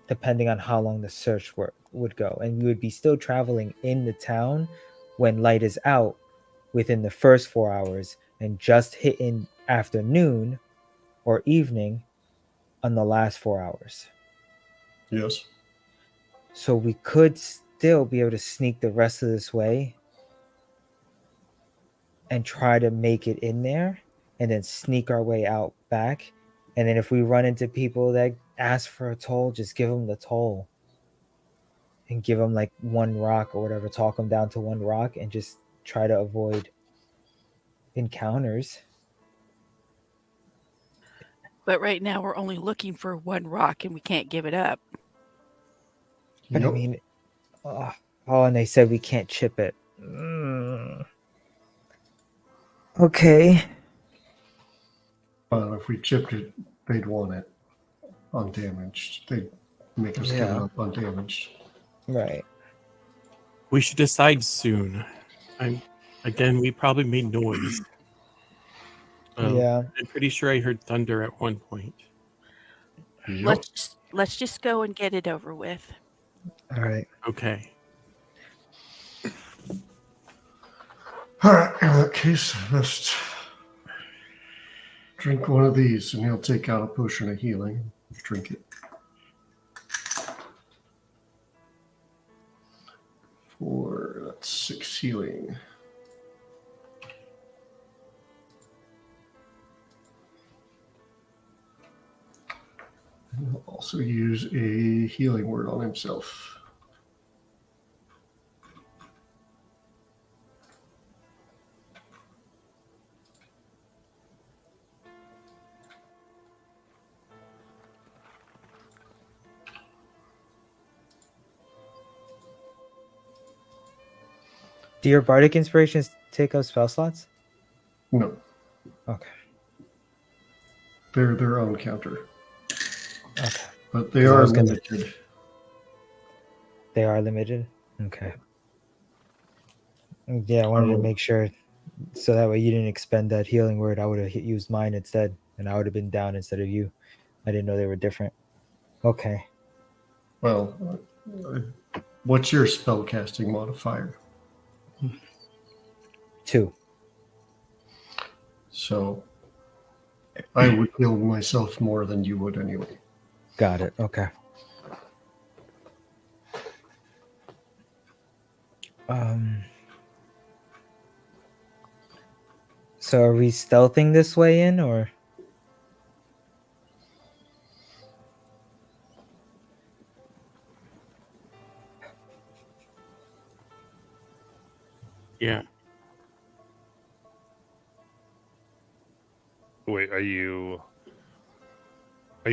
depending on how long the search work would go, and we would be still traveling in the town when light is out within the first 4 hours, and just hitting afternoon or evening on the last 4 hours. Yes. So we could still be able to sneak the rest of this way and try to make it in there and then sneak our way out back. And then if we run into people that ask for a toll, just give them the toll and give them like 1 rock or whatever, talk them down to 1 rock and just try to avoid encounters. But right now we're only looking for 1 rock and we can't give it up. But I mean, oh, and they said we can't chip it. Okay. Well, if we chipped it, they'd want it undamaged. They'd make us give it Yeah. up undamaged. Right. We should decide soon. We probably made noise. Yeah. I'm pretty sure I heard thunder at one point. Yep. Let's just go and get it over with. All right. Okay. All right. In that case, just drink one of these, and he'll take out a potion of healing. Drink it. That's 6 healing. And he'll also use a healing word on himself. Do your bardic inspirations take up spell slots? No. Okay. They're their own counter. Okay. But they are limited. They are limited? Okay. Yeah, I wanted to make sure so that way you didn't expend that healing word. I would have used mine instead, and I would have been down instead of you. I didn't know they were different. Okay. Well, what's your spellcasting modifier? 2. So I would heal myself more than you would anyway. Got it. Okay. So are we stealthing this way in, or? Yeah. Wait, are you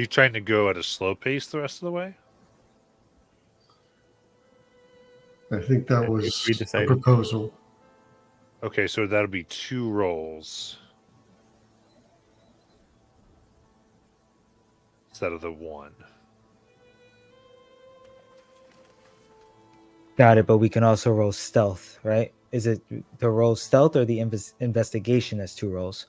trying to go at a slow pace the rest of the way? I think that I was we a decided. proposal. Okay, so that'll be 2 rolls. instead of the 1. Got it, but we can also roll stealth, right? Is it the roll stealth or the investigation as 2 rolls?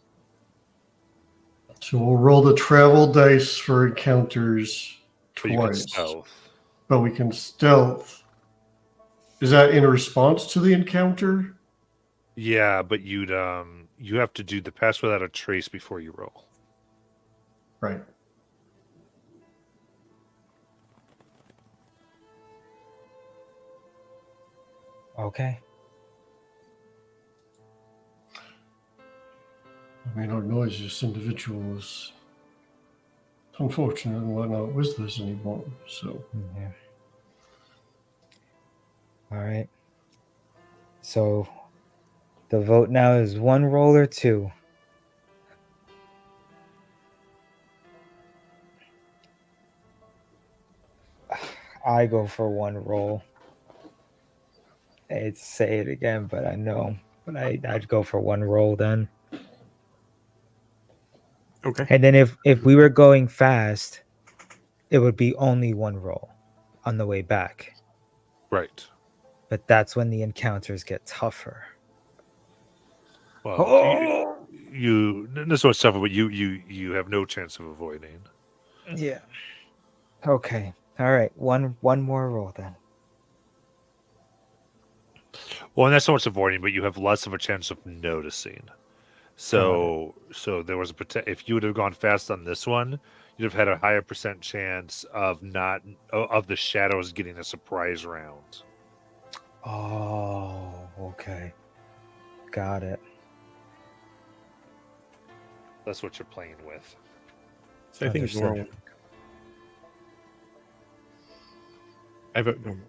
So we'll roll the travel dice for encounters But you can twice. stealth. But we can stealth. Is that in response to the encounter? Yeah, but you have to do the pass without a trace before you roll. Right. Okay. I mean, our noisiest individual is unfortunate and we're not with us anymore. So Yeah. All right. So the vote now is 1 roll or 2. I go for 1 roll. I hate to say it again, but I know. But I'd go for 1 roll then. Okay. And then if we were going fast, it would be only 1 roll on the way back. Right. But that's when the encounters get tougher. Well, you this one's tougher, but you have no chance of avoiding. Yeah. Okay. All right. One more roll then. Well, and that's not what's avoiding, but you have less of a chance of noticing. So there was if you would have gone fast on this one, you'd have had a higher percent chance of of the shadows getting a surprise round. Oh, okay. Got it. That's what you're playing with. So I think Understood. normal. I vote normal.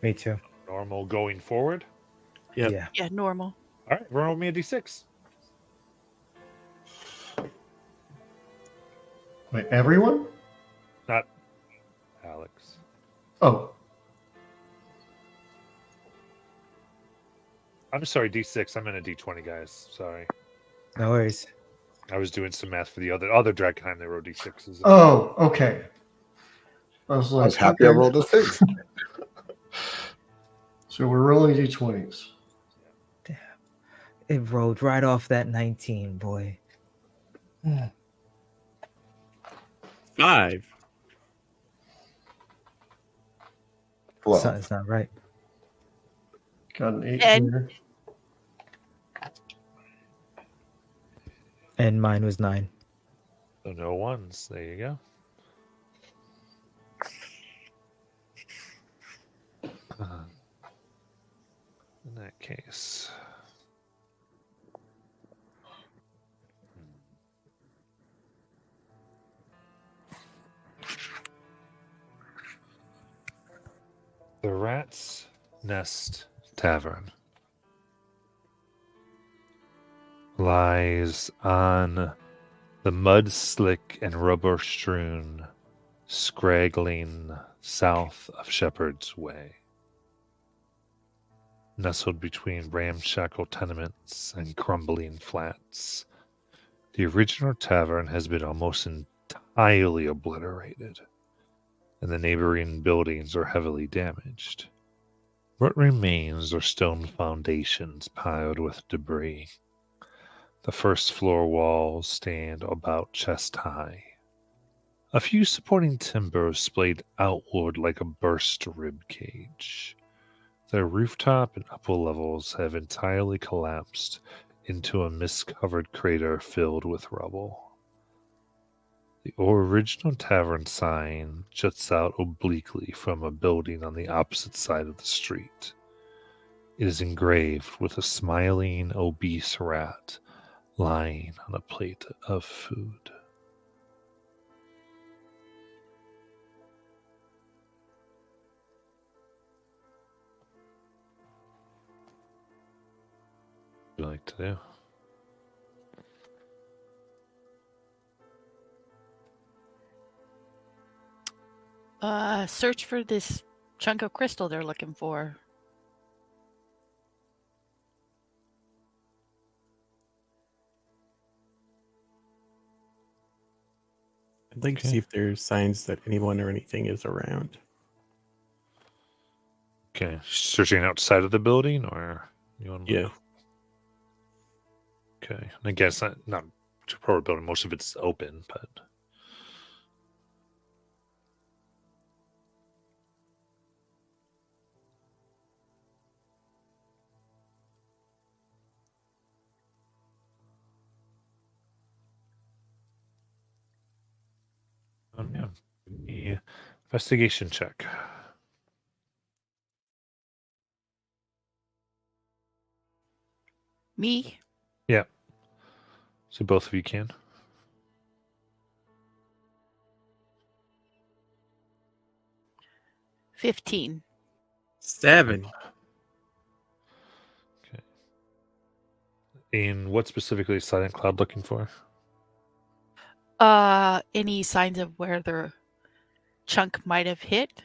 Me too. Normal going forward. Yep. Yeah. Yeah, normal. All right, roll me a d6. wait, everyone? Not Alex. Oh, I'm sorry, d6. I'm in a d20, guys. Sorry, No worries. I was doing some math for the other Drakkenheim. They rolled d6s. oh, okay. I was I like, was happy I okay. rolled a 6. So we're rolling d20s. It rolled right off that 19, boy. 5. Well, Something's not right. Got an 8 10. here. And mine was 9. So no ones. There you go. In that case. The Rat's Nest Tavern lies on the mud slick and rubber strewn, scraggling south of Shepherd's Way. Nestled between ramshackle tenements and crumbling flats, the original tavern has been almost entirely obliterated, and the neighboring buildings are heavily damaged. What remains are stone foundations piled with debris. The first floor walls stand about chest high. A few supporting timbers splayed outward like a burst rib cage. The rooftop and upper levels have entirely collapsed into a mist-covered crater filled with rubble. The original tavern sign juts out obliquely from a building on the opposite side of the street. It is engraved with a smiling, obese rat lying on a plate of food. What do you like to do? Search for this chunk of crystal they're looking for. I'd like to Okay. see if there's signs that anyone or anything is around. Okay. Searching outside of the building, or you want to Yeah. look? Okay. And I guess not a proper building. Most of it's open, but yeah. The investigation check. Me? Yeah. So both of you can. $15. 7. Okay. And what specifically is Silent Cloud looking for? Any signs of where the chunk might have hit?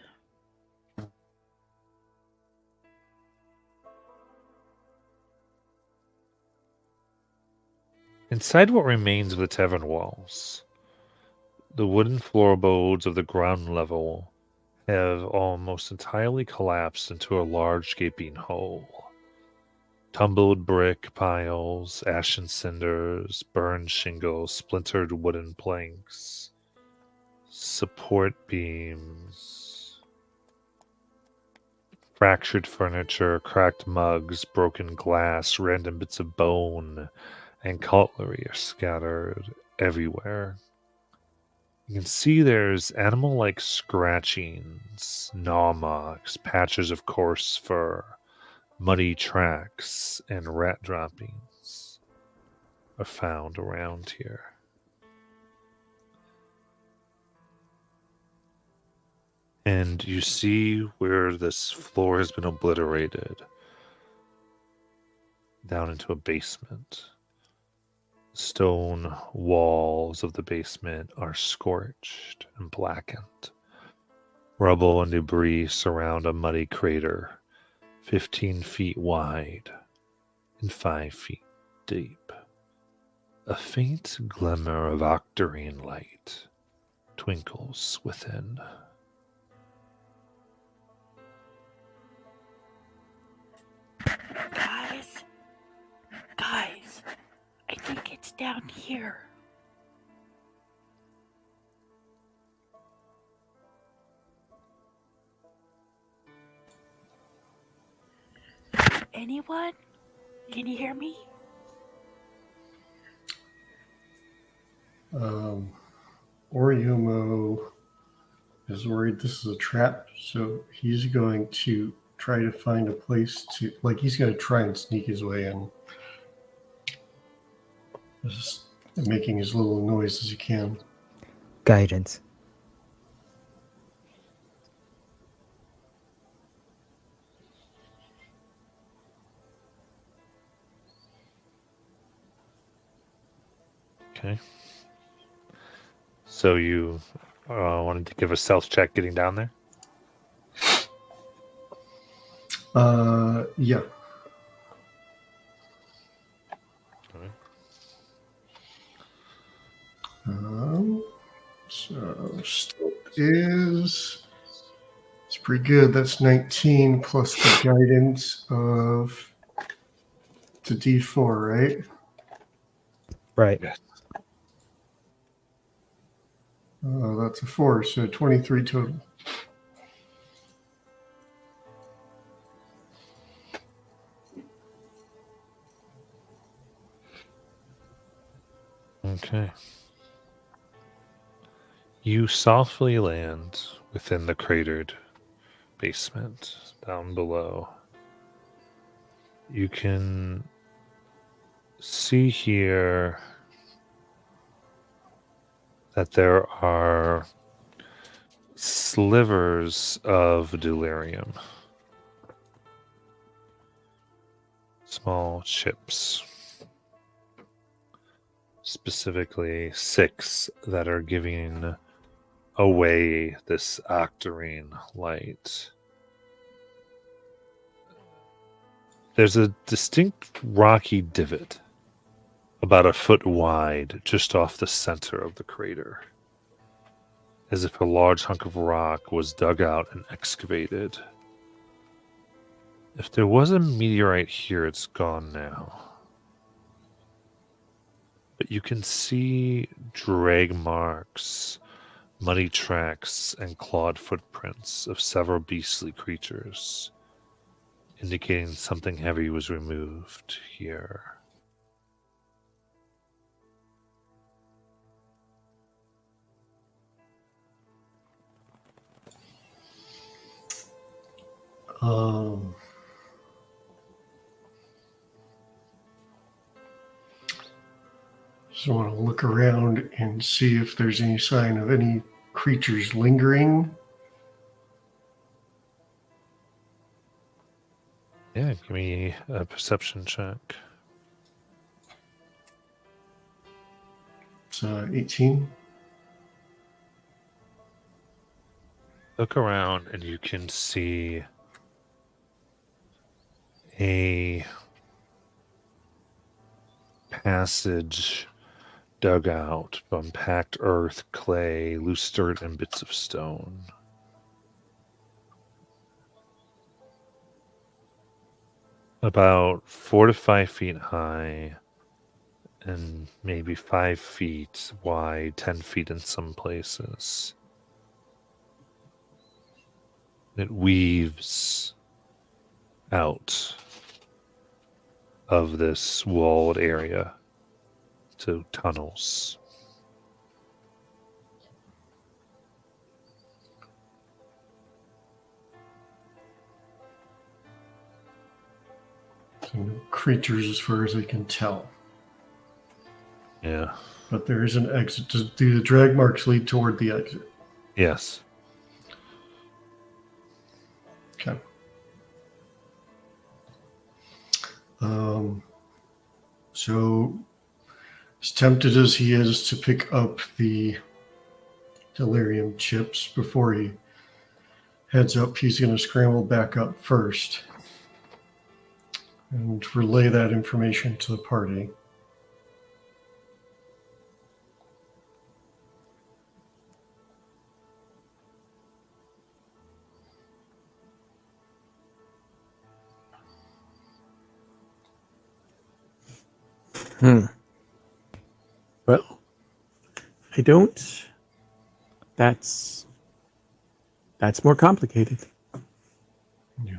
Inside what remains of the tavern walls, the wooden floorboards of the ground level have almost entirely collapsed into a large gaping hole. Tumbled brick piles, ashen cinders, burned shingles, splintered wooden planks, support beams, fractured furniture, cracked mugs, broken glass, random bits of bone, and cutlery are scattered everywhere. You can see there's animal-like scratchings, gnaw marks, patches of coarse fur, muddy tracks, and rat droppings are found around here. And you see where this floor has been obliterated down into a basement. Stone walls of the basement are scorched and blackened. Rubble and debris surround a muddy crater 15 feet wide and 5 feet deep. A faint glimmer of octarine light twinkles within. Guys, I think it's down here. Anyone? Can you hear me? Oriumo is worried this is a trap, so he's going to try to find a place to, like, he's going to try and sneak his way in. Just making as little noise as he can. Guidance. Okay. So you wanted to give a stealth check getting down there? Yeah. So stealth is, it's pretty good. That's 19 plus the guidance of to D4, right? Right. Yes. That's a 4, so 23 total. Okay. You softly land within the cratered basement down below. You can see here that there are slivers of delirium. Small chips. Specifically 6 that are giving away this octarine light. There's a distinct rocky divot about a foot wide just off the center of the crater. as if a large hunk of rock was dug out and excavated. If there was a meteorite here, it's gone now. But you can see drag marks, muddy tracks, and clawed footprints of several beastly creatures, indicating something heavy was removed here. So I want to look around and see if there's any sign of any creatures lingering. Yeah, give me a perception check. It's 18. Look around and you can see a passage dug out from packed earth, clay, loose dirt, and bits of stone. About 4 to 5 feet high and maybe 5 feet wide, 10 feet in some places. It weaves out of this walled area to tunnels. So no creatures as far as I can tell. Yeah. But there is an exit. Do the drag marks lead toward the exit? Yes. Okay. So as tempted as he is to pick up the delirium chips before he heads up, he's going to scramble back up first and relay that information to the party. Well, I don't. That's more complicated. Yeah.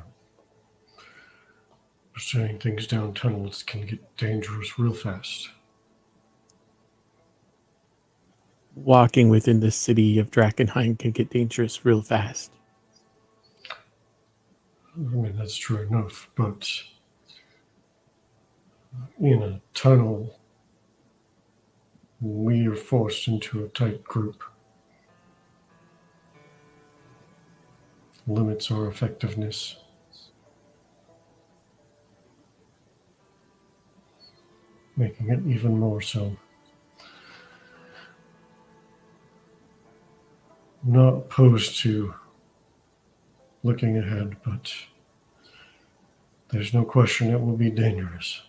Sending things down tunnels can get dangerous real fast. Walking within the city of Drakkenheim can get dangerous real fast. I mean, that's true enough, but in a tunnel, we are forced into a tight group. Limits our effectiveness. Making it even more so. Not opposed to looking ahead, but there's no question it will be dangerous.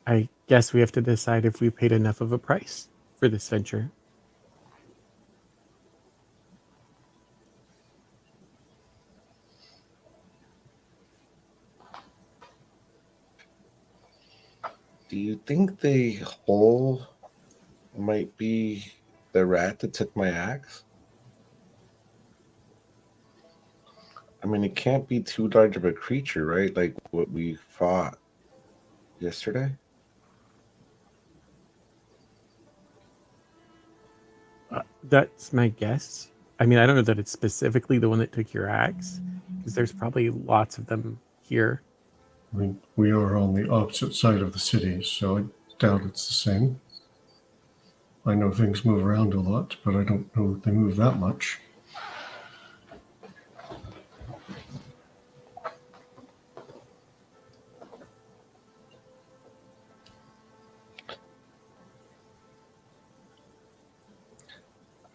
I guess we have to decide if we paid enough of a price for this venture. Do you think the hole might be the rat that took my axe? I mean, it can't be too large of a creature, right? Like what we fought yesterday? That's my guess. I mean, I don't know that it's specifically the one that took your axe, because there's probably lots of them here. I mean, we are on the opposite side of the city, so I doubt it's the same. I know things move around a lot, but I don't know if they move that much.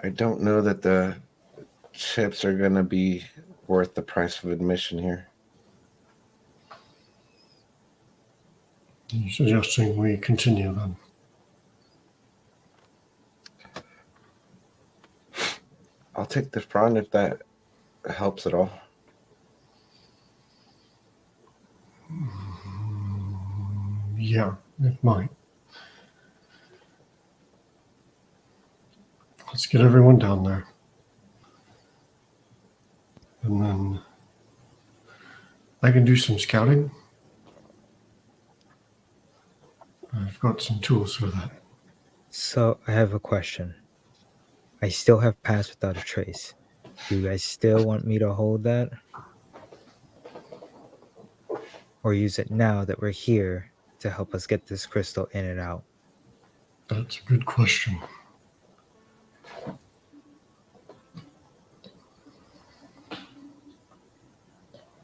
I don't know that the chips are going to be worth the price of admission here. You're suggesting we continue then? I'll take the front if that helps at all. Yeah, it might. Let's get everyone down there. And then I can do some scouting. I've got some tools for that. So I have a question. I still have Pass Without a Trace. Do you guys still want me to hold that? Or use it now that we're here to help us get this crystal in and out? That's a good question.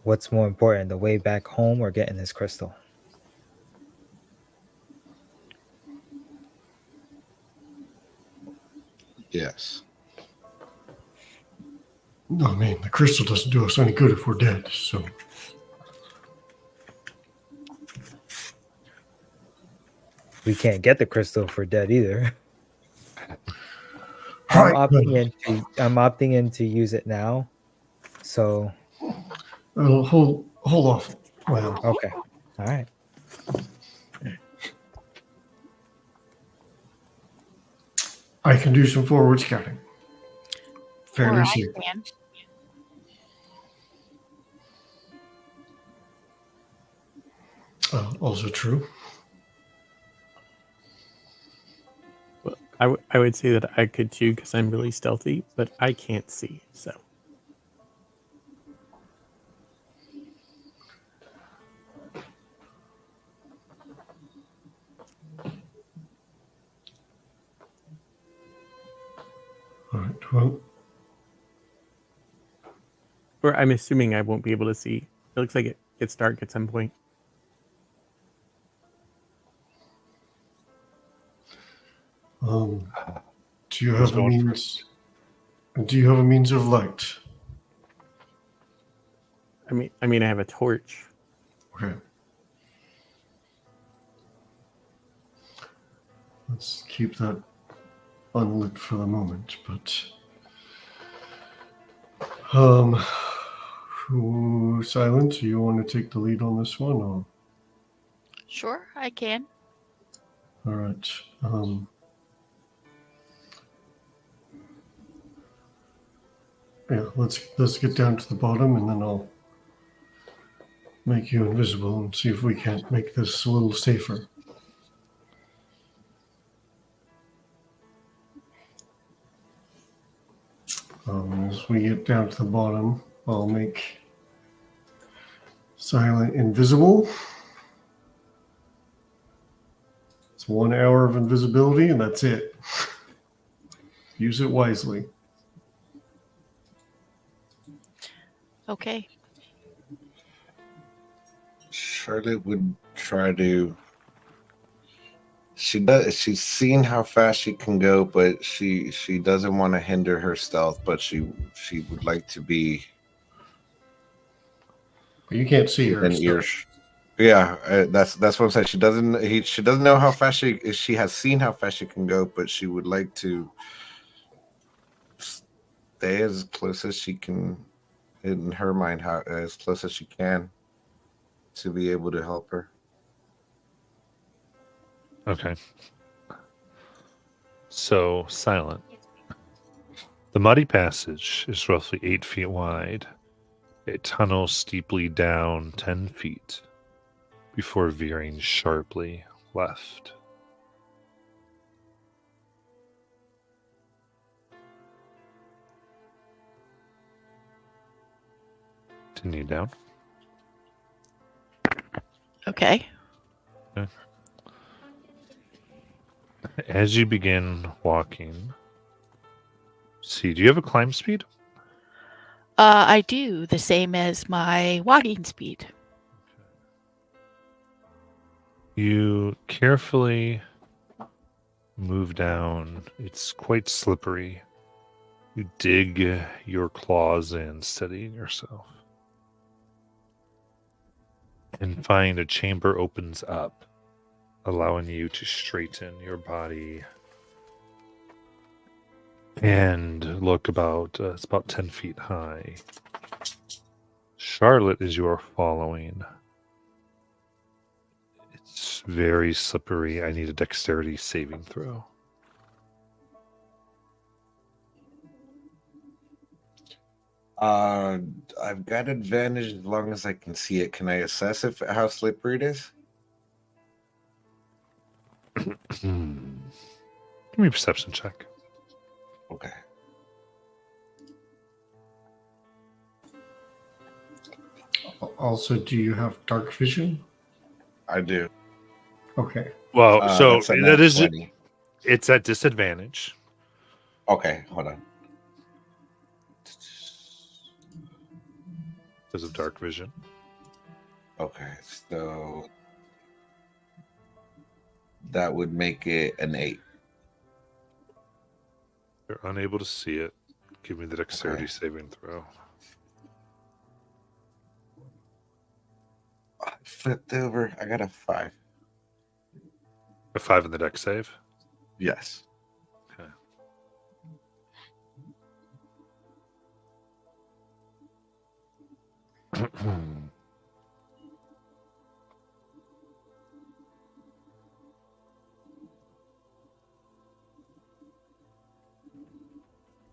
What's more important, the way back home or getting this crystal? Yes. No, I mean, the crystal doesn't do us any good if we're dead, so. We can't get the crystal if we're dead either. Right, I'm opting in to use it now. So hold off. Well, okay. All right. I can do some forward scouting. Or Fairly I safe. can. Also true. Well, I would say that I could too because I'm really stealthy, but I can't see. So All right. Well, or I'm assuming I won't be able to see. It looks like it gets dark at some point. do you have a means? Do you have a means of light? I mean, I have a torch. Okay. Let's keep that unlit for the moment, but Silence, do you want to take the lead on this one, or? Sure, I can. All right. Yeah, let's get down to the bottom, and then I'll make you invisible and see if we can't make this a little safer. As we get down to the bottom, I'll make Silent invisible. It's 1 hour of invisibility, and that's it. Use it wisely. Okay. Charlotte would try to. She's seen how fast she can go, but she doesn't want to hinder her stealth. But she would like to be But you can't see her. within So. ears. Yeah, that's what I'm saying. She doesn't know how fast she has seen how fast she can go, but she would like to stay as close as she can in her mind, as close as she can to be able to help her. Okay. So, Silent. The muddy passage is roughly 8 feet wide. It tunnels steeply down 10 feet before veering sharply left. Continue down. Okay. As you begin walking, see, do you have a climb speed? I do, the same as my walking speed. You carefully move down. It's quite slippery. You dig your claws in, steadying yourself, and find a chamber opens up allowing you to straighten your body and look about, it's about 10 feet high. Charlotte is your following. It's very slippery. I need a dexterity saving throw. I've got advantage as long as I can see it. Can I assess how slippery it is? Give me a perception check. Okay. Also, do you have dark vision? I do. Okay. Well, so That's a that nat is 20. it's at disadvantage. Okay, hold on. Because of dark vision. Okay, so that would make it an 8. You're unable to see it. Give me the dexterity Okay. saving throw. I flipped over. I got a 5. A 5 in the dex save. Yes.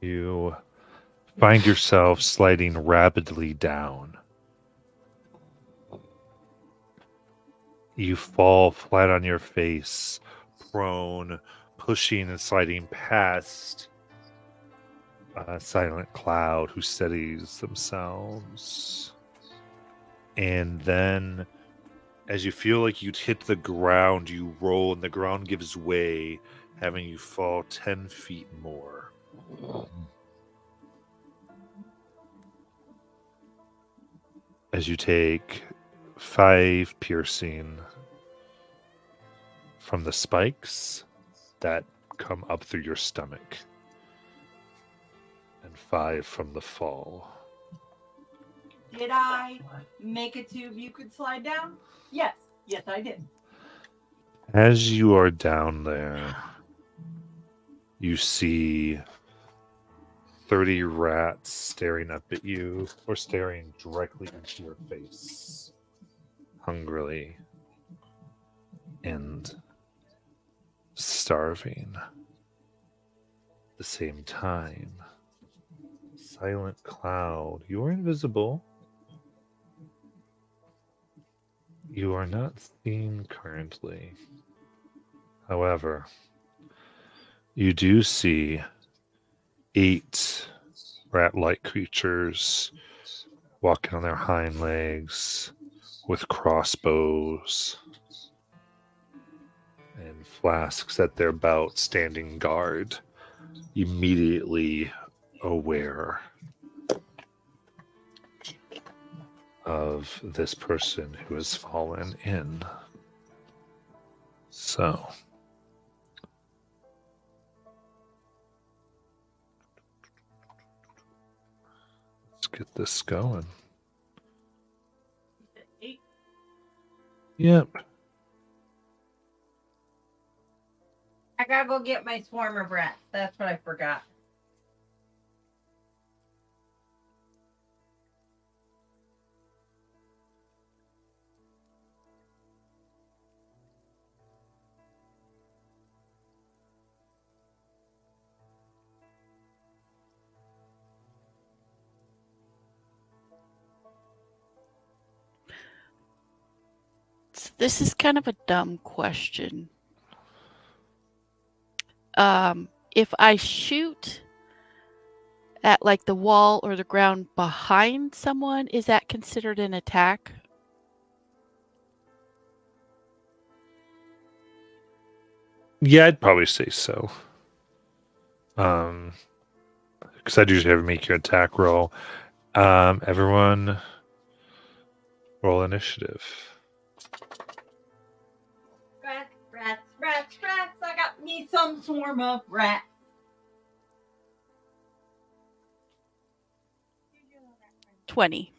You find yourself sliding rapidly down. You fall flat on your face, prone, pushing and sliding past a silent cloud who steadies themselves. And then, as you feel like you'd hit the ground, you roll and the ground gives way, having you fall 10 feet more. As you take 5 piercing from the spikes that come up through your stomach, and 5 from the fall. Did I make a tube you could slide down? Yes. Yes, I did. As you are down there, you see 30 rats staring up at you, or staring directly into your face, hungrily and starving. At the same time, silent cloud, you are invisible. You are not seen currently. However, you do see 8 rat-like creatures walking on their hind legs with crossbows and flasks at their belt, standing guard, immediately aware of this person who has fallen in. So, let's get this going. 8. Yep. I gotta go get my swarm of rats. That's what I forgot. This is kind of a dumb question. If I shoot at like the wall or the ground behind someone, is that considered an attack? Yeah, I'd probably say so. Because I'd usually have to make your attack roll. Everyone roll initiative. Rats, rats, rats, rats. I got me some swarm of rats. $20.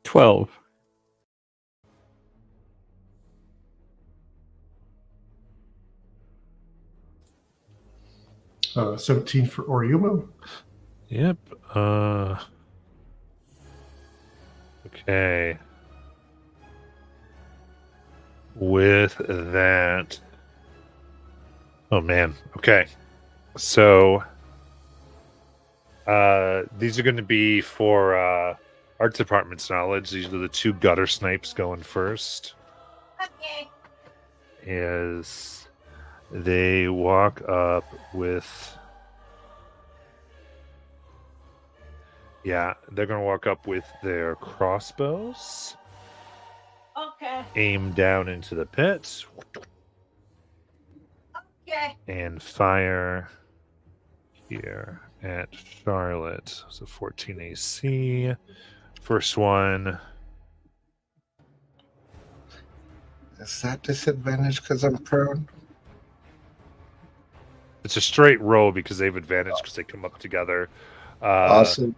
12. 17 for Oriumo. Yep. Okay. With that. Oh man. Okay. So these are going to be for art department's knowledge. These are the two gutter snipes going first. Okay. As they walk up with, they're going to walk up with their crossbows, Okay. aim down into the pit, Okay. and fire here at Charlotte. So 14 AC. First one. Is that disadvantage because I'm prone? It's a straight roll because they have advantage because they come up together. Awesome.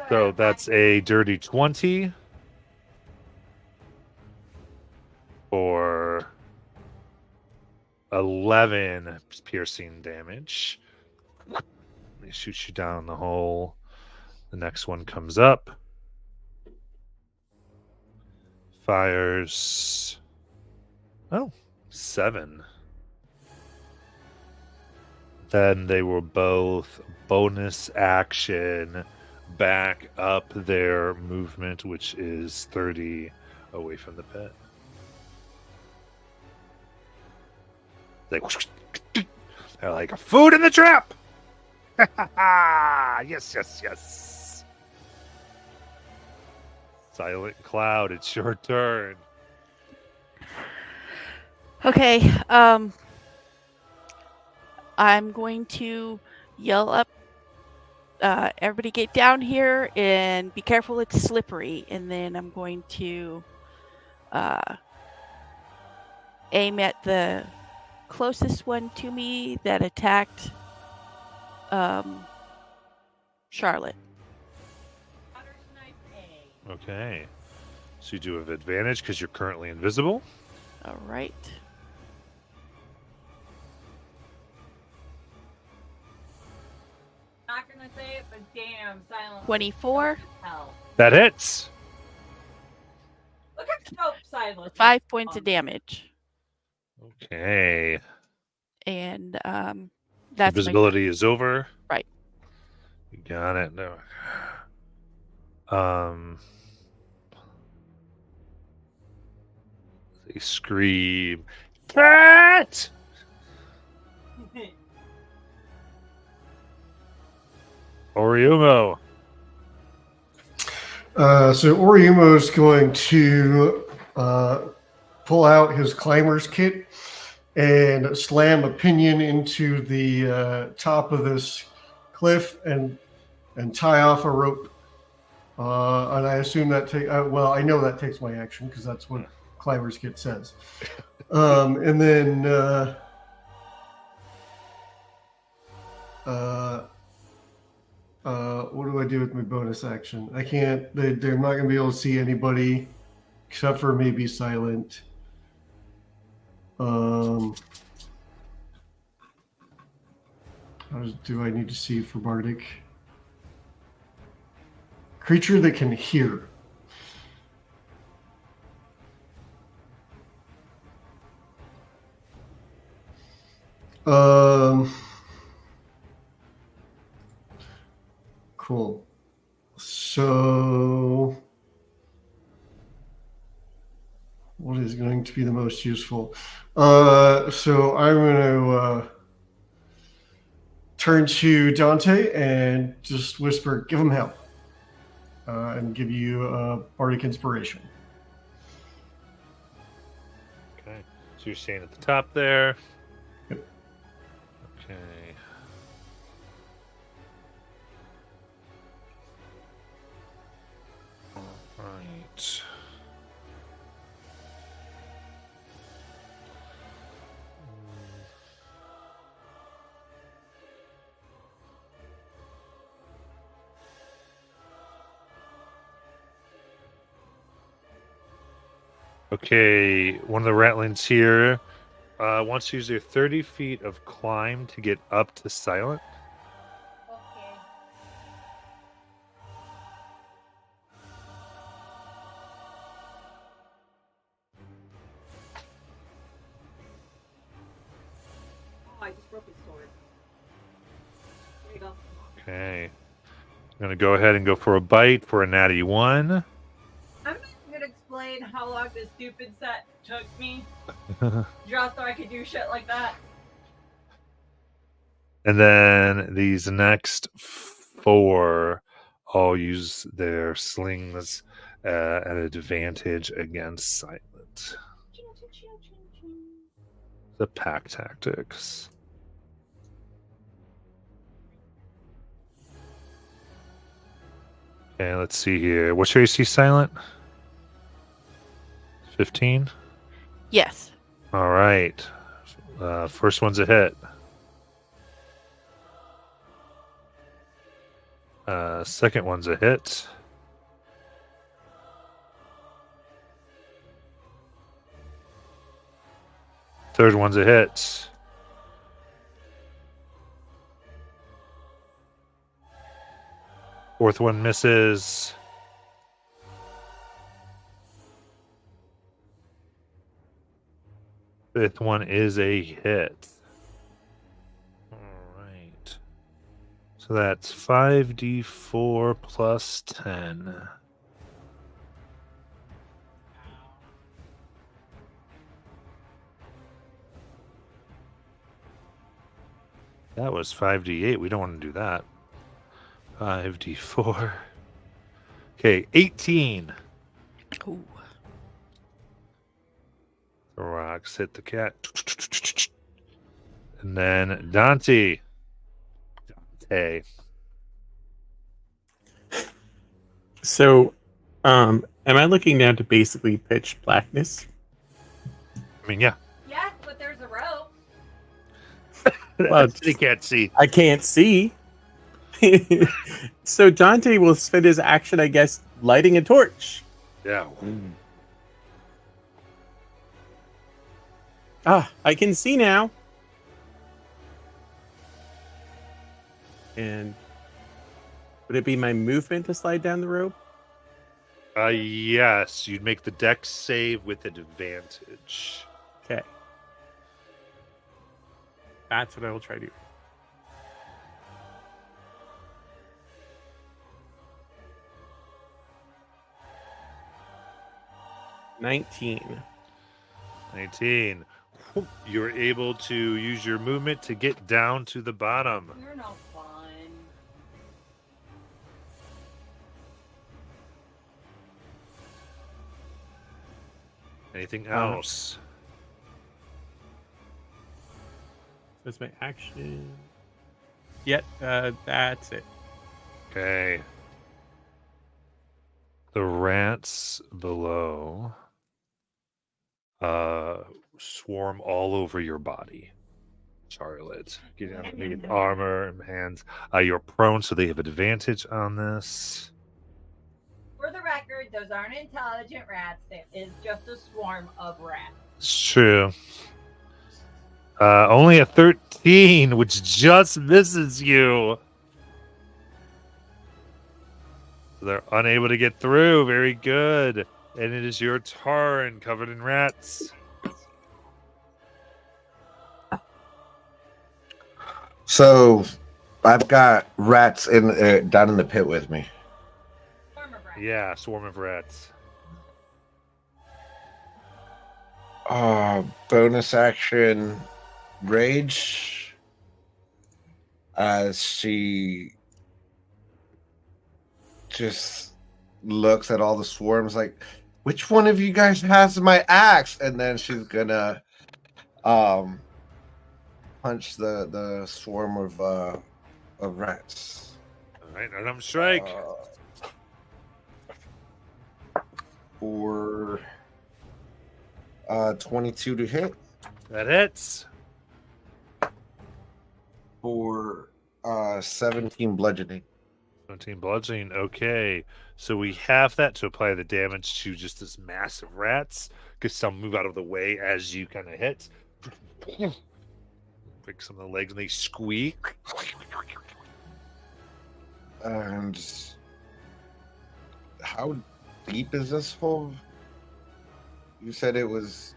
So that's a dirty 20 for 11 piercing damage. They shoot you down the hole. The next one comes up. Fires. 7. Then they will both bonus action back up their movement, which is 30 away from the pit. They're like, food in the trap! Yes, yes, yes. Silent Cloud, it's your turn. Okay. I'm going to yell up. Everybody get down here and be careful, it's slippery. And then I'm going to aim at the closest one to me that attacked Charlotte. Okay. So you do have advantage because you're currently invisible. All right. Not gonna say it, but damn, silence. 24. Hell. That hits. Look at Scope silence. 5 points of damage. Okay. And that's Invisibility is over. Right. You got it. No. They scream, "Cat!" Oriumo. So Oriumo is going to pull out his climber's kit and slam a pinion into the top of this cliff and tie off a rope. And I assume that I know that takes my action because that's what climber's kit says. And then what do I do with my bonus action? I can't. They're not going to be able to see anybody except for maybe silent. How do I need to see for Bardic? Creature that can hear. Cool. So, what is going to be the most useful? So I'm going to turn to Dante and just whisper, "Give him hell," and give you a bardic inspiration. Okay. So you're staying at the top there. Yep. Okay. All right. Okay, one of the ratlings here wants to use their 30 feet of climb to get up to silent. I just broke his sword. There you go. Okay. I'm going to go ahead and go for a bite for a natty 1. I'm not gonna explain how long this stupid set took me just so I could do shit like that. And then these next 4 all use their slings at advantage against Silent. The pack tactics. Okay, let's see here. What's your AC, Silent? 15? Yes. All right. First one's a hit. Second one's a hit. Third one's a hit. Fourth one misses. Fifth one is a hit. All right. So that's 5d4 plus 10. That was 5d8. We don't want to do that. 5d4. Okay, 18. Ooh. The rocks hit the cat. And then Dante. So, am I looking down to basically pitch blackness? I mean, yeah. Yes, but there's a rope. Well, They can't see. I can't see. So Dante will spend his action, I guess, lighting a torch. Yeah. Ah, I can see now. And would it be my movement to slide down the rope? Yes, you'd make the dex save with advantage. Okay. That's what I will try to do. $19. 19. You're able to use your movement to get down to the bottom. You're no fun. Anything else? That's my action. Yep, that's it. Okay. The rats below swarm all over your body. Charlotte, getting underneath armor and hands. You're prone, so they have advantage on this. For the record, those aren't intelligent rats. It is just a swarm of rats. It's true. Only a 13, which just misses you. They're unable to get through. Very good. And it is your turn, covered in rats. So I've got rats in down in the pit with me. Swarm of rats. Yeah, swarm of rats. Bonus action rage as she just looks at all the swarms like, which one of you guys has my axe? And then she's gonna punch the swarm of rats. All right, Unarmed strike. For 22 to hit. That hits. For 17 bludgeoning. 17 bludgeoning. Okay. So we have that to apply the damage to just this mass of rats. Because some move out of the way as you kind of hit. Break some of the legs and they squeak. And how deep is this hole? You said it was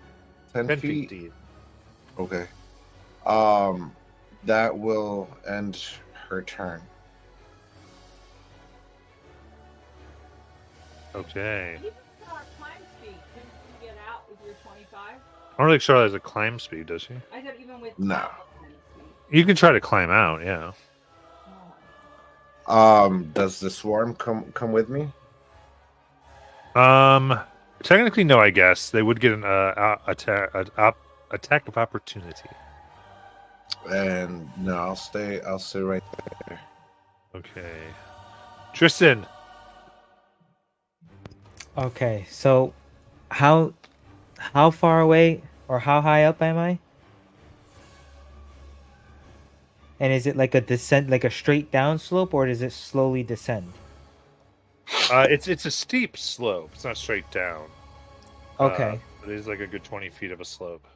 10 10 feet? feet deep. Okay. That will end her turn. Okay. Even climb speed, couldn't you get out with your 25? I'm not really sure there's a climb speed, does she? I said even with No. climb speed. You can try to climb out, yeah. Does the swarm come with me? Technically, no. I guess they would get an attack of opportunity. And no, I'll stay right there. Okay, Tristan. Okay, so how far away or how high up am I? And is it like a descent, like a straight down slope, or does it slowly descend? It's a steep slope. It's not straight down. Okay, It is like a good 20 feet of a slope.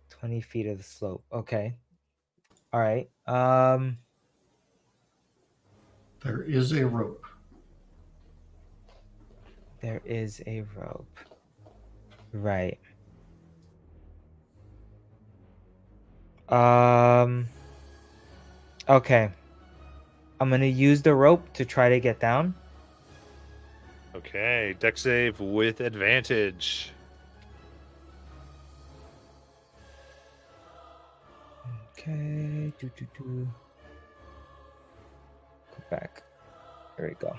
20 feet of the slope. Okay. All right. There is a rope. There is a rope. Right. Okay. I'm gonna use the rope to try to get down. Okay, deck save with advantage. Okay. Go back. There we go.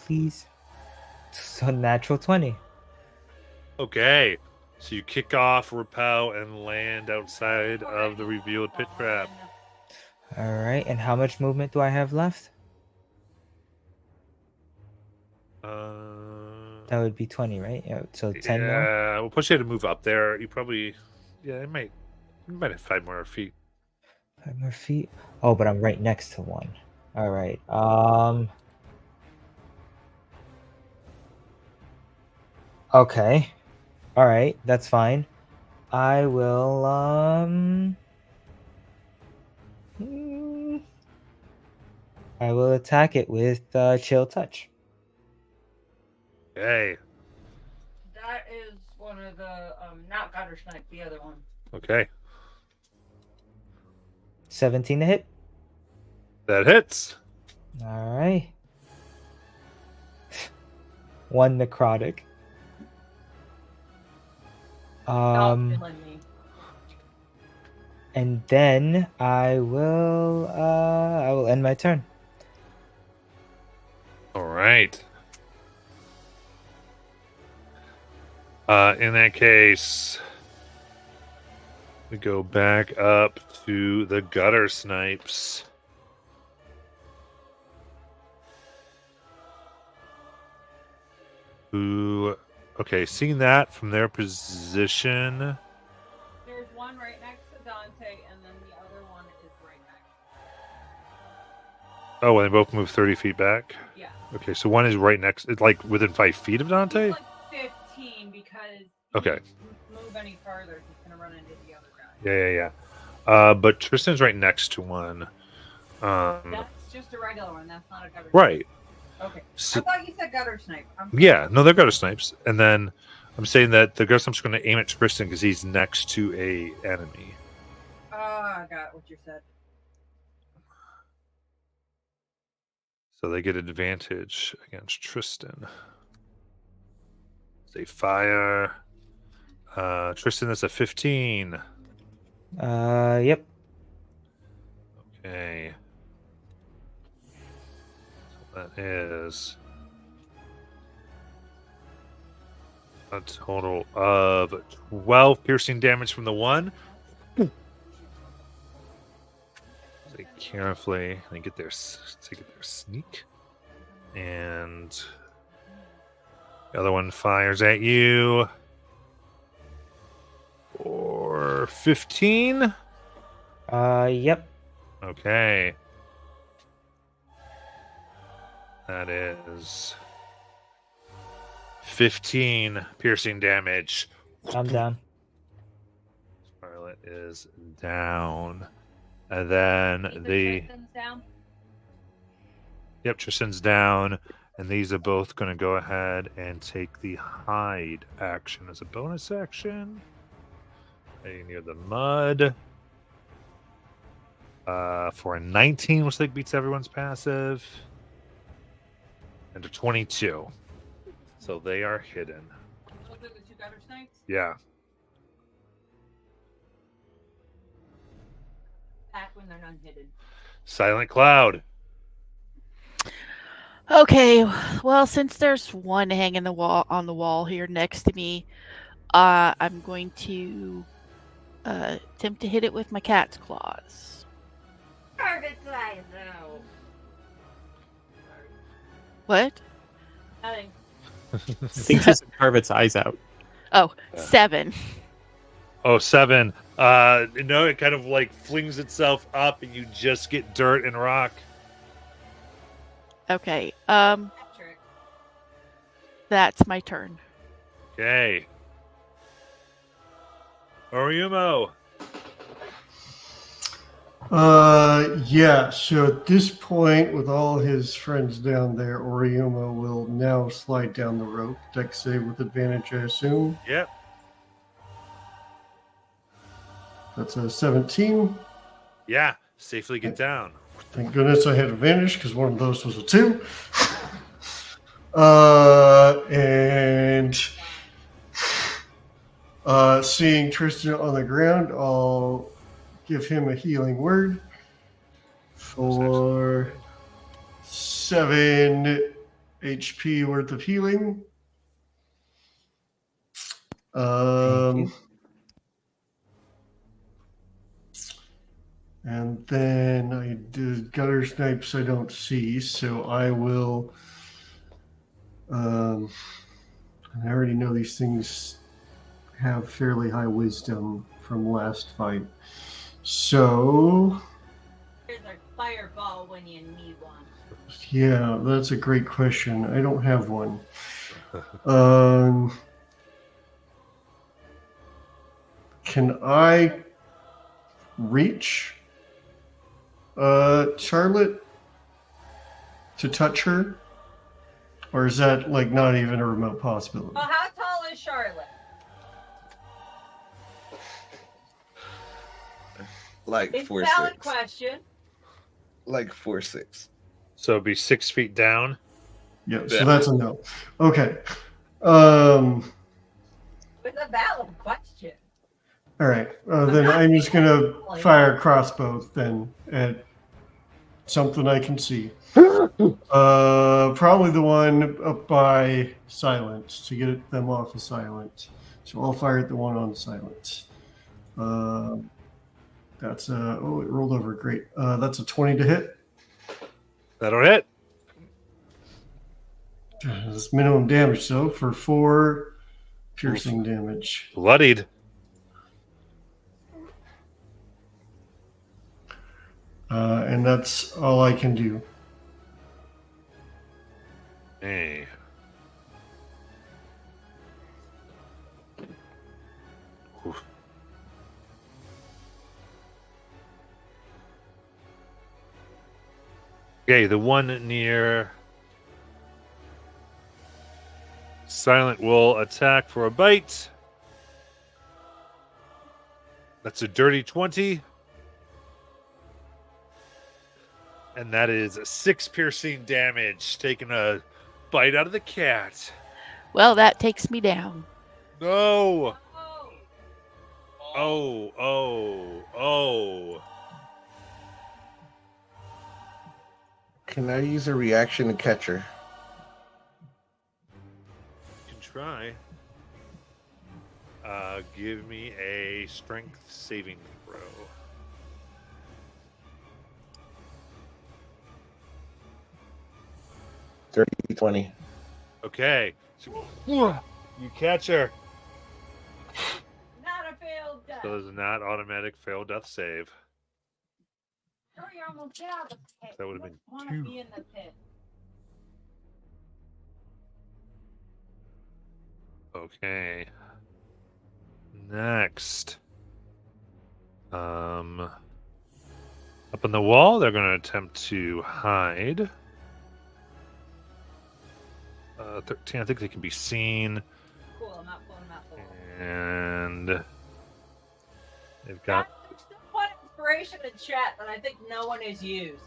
Please. So natural 20. Okay, so you kick off, repel, and land outside of the revealed pit trap. All right. And how much movement do I have left? That would be 20, right? Yeah, so 10 more. Yeah, we'll push you to move up there. You probably, you might have 5 more feet. 5 more feet. Oh, but I'm right next to one. All right. Okay. All right. That's fine. I will. I will attack it with Chill Touch. Okay. That is one of the not gutter snipe, the other one. Okay. 17 to hit. That hits. All right. 1 necrotic. Stop killing me. And then I will end my turn. All right. In that case, we go back up to the gutter snipes. Who, okay, seeing that from their position. There's one right next to Dante, and then the other one is right next. Oh, well, they both move 30 feet back? Yeah. Okay, so one is right next, it's like within 5 feet of Dante? He's like 15 because Okay. if you move any farther, he's going to run into the other guy. Yeah. But Tristan's right next to one. That's just a regular one. That's not a gutter Right. snipe. Okay. So, I thought you said gutter snipe. yeah, no, they're gutter snipes. And then I'm saying that the gutter snipes are going to aim at Tristan because he's next to a enemy. I got what you said. So they get advantage against Tristan. They fire. Tristan, that's a 15. Yep. Okay. So that is a total of 12 piercing damage from the one. They carefully they get their sneak, and the other one fires at you for 15. Yep. Okay. That is 15 piercing damage. I'm down. Scarlet is down. And then Tristan's down? Yep, Tristan's down. And these are both going to go ahead and take the hide action as a bonus action. near the mud. For a 19, which I think beats everyone's passive. And a 22. So they are hidden. Those are the two gutter snakes? Yeah. Back when they're unhidden. Silent Cloud. Okay, well, since there's one hanging on the wall here next to me, I'm going to attempt to hit it with my cat's claws. Perfect size, though. What? Nothing. I think she said carve its eyes out. Oh, 7. Oh, 7. No, it kind of like flings itself up and you just get dirt and rock. Okay, Patrick. that's my turn. Okay. Oriumo. Yeah, so at this point, with all his friends down there, Oriuma will now slide down the rope. Dex save with advantage, I assume. Yep. That's a 17. Yeah. Safely get down. Thank goodness I had advantage because one of those was a 2. And seeing Tristan on the ground, I'll give him a healing word for 7 HP worth of healing. Thank you. And then I did gutter snipes I don't see, so I will. I already know these things have fairly high wisdom from last fight. So, Here's a fireball when you need one. yeah, that's a great question. I don't have one. Can I reach Charlotte to touch her? Or is that like not even a remote possibility? Well, how tall is Charlotte? Like It's a 4'6". valid question. Like 4'6". So it'd be 6 feet down. Yeah, so Yeah. that's a no. Okay. It's a valid question. All right. Then I'm just gonna fire a crossbow then at something I can see. Probably the one up by Silent to get them off of Silent. So I'll fire at the one on Silent. That's it rolled over. Great. That's a 20 to hit. That'll hit. That's minimum damage though for 4 piercing damage. Bloodied. And that's all I can do. Hey. Oof. Okay, the one near Silent will attack for a bite. That's a dirty 20. And that is 6 piercing damage, taking a bite out of the cat. Well, that takes me down. No! Oh. Oh. Can I use a reaction to catch her? You can try. Give me a strength saving throw. Dirty 20. Okay. You catch her. Not a failed death. So there's not automatic fail death save. Oh, you're almost out of the pit. That would've been I want 2. to be in the pit. Okay. Next. Up on the wall, they're going to attempt to hide. 13, I think they can be seen. Cool, I'm not pulling them out. And They've got. There's still one inspiration in chat that I think no one has used.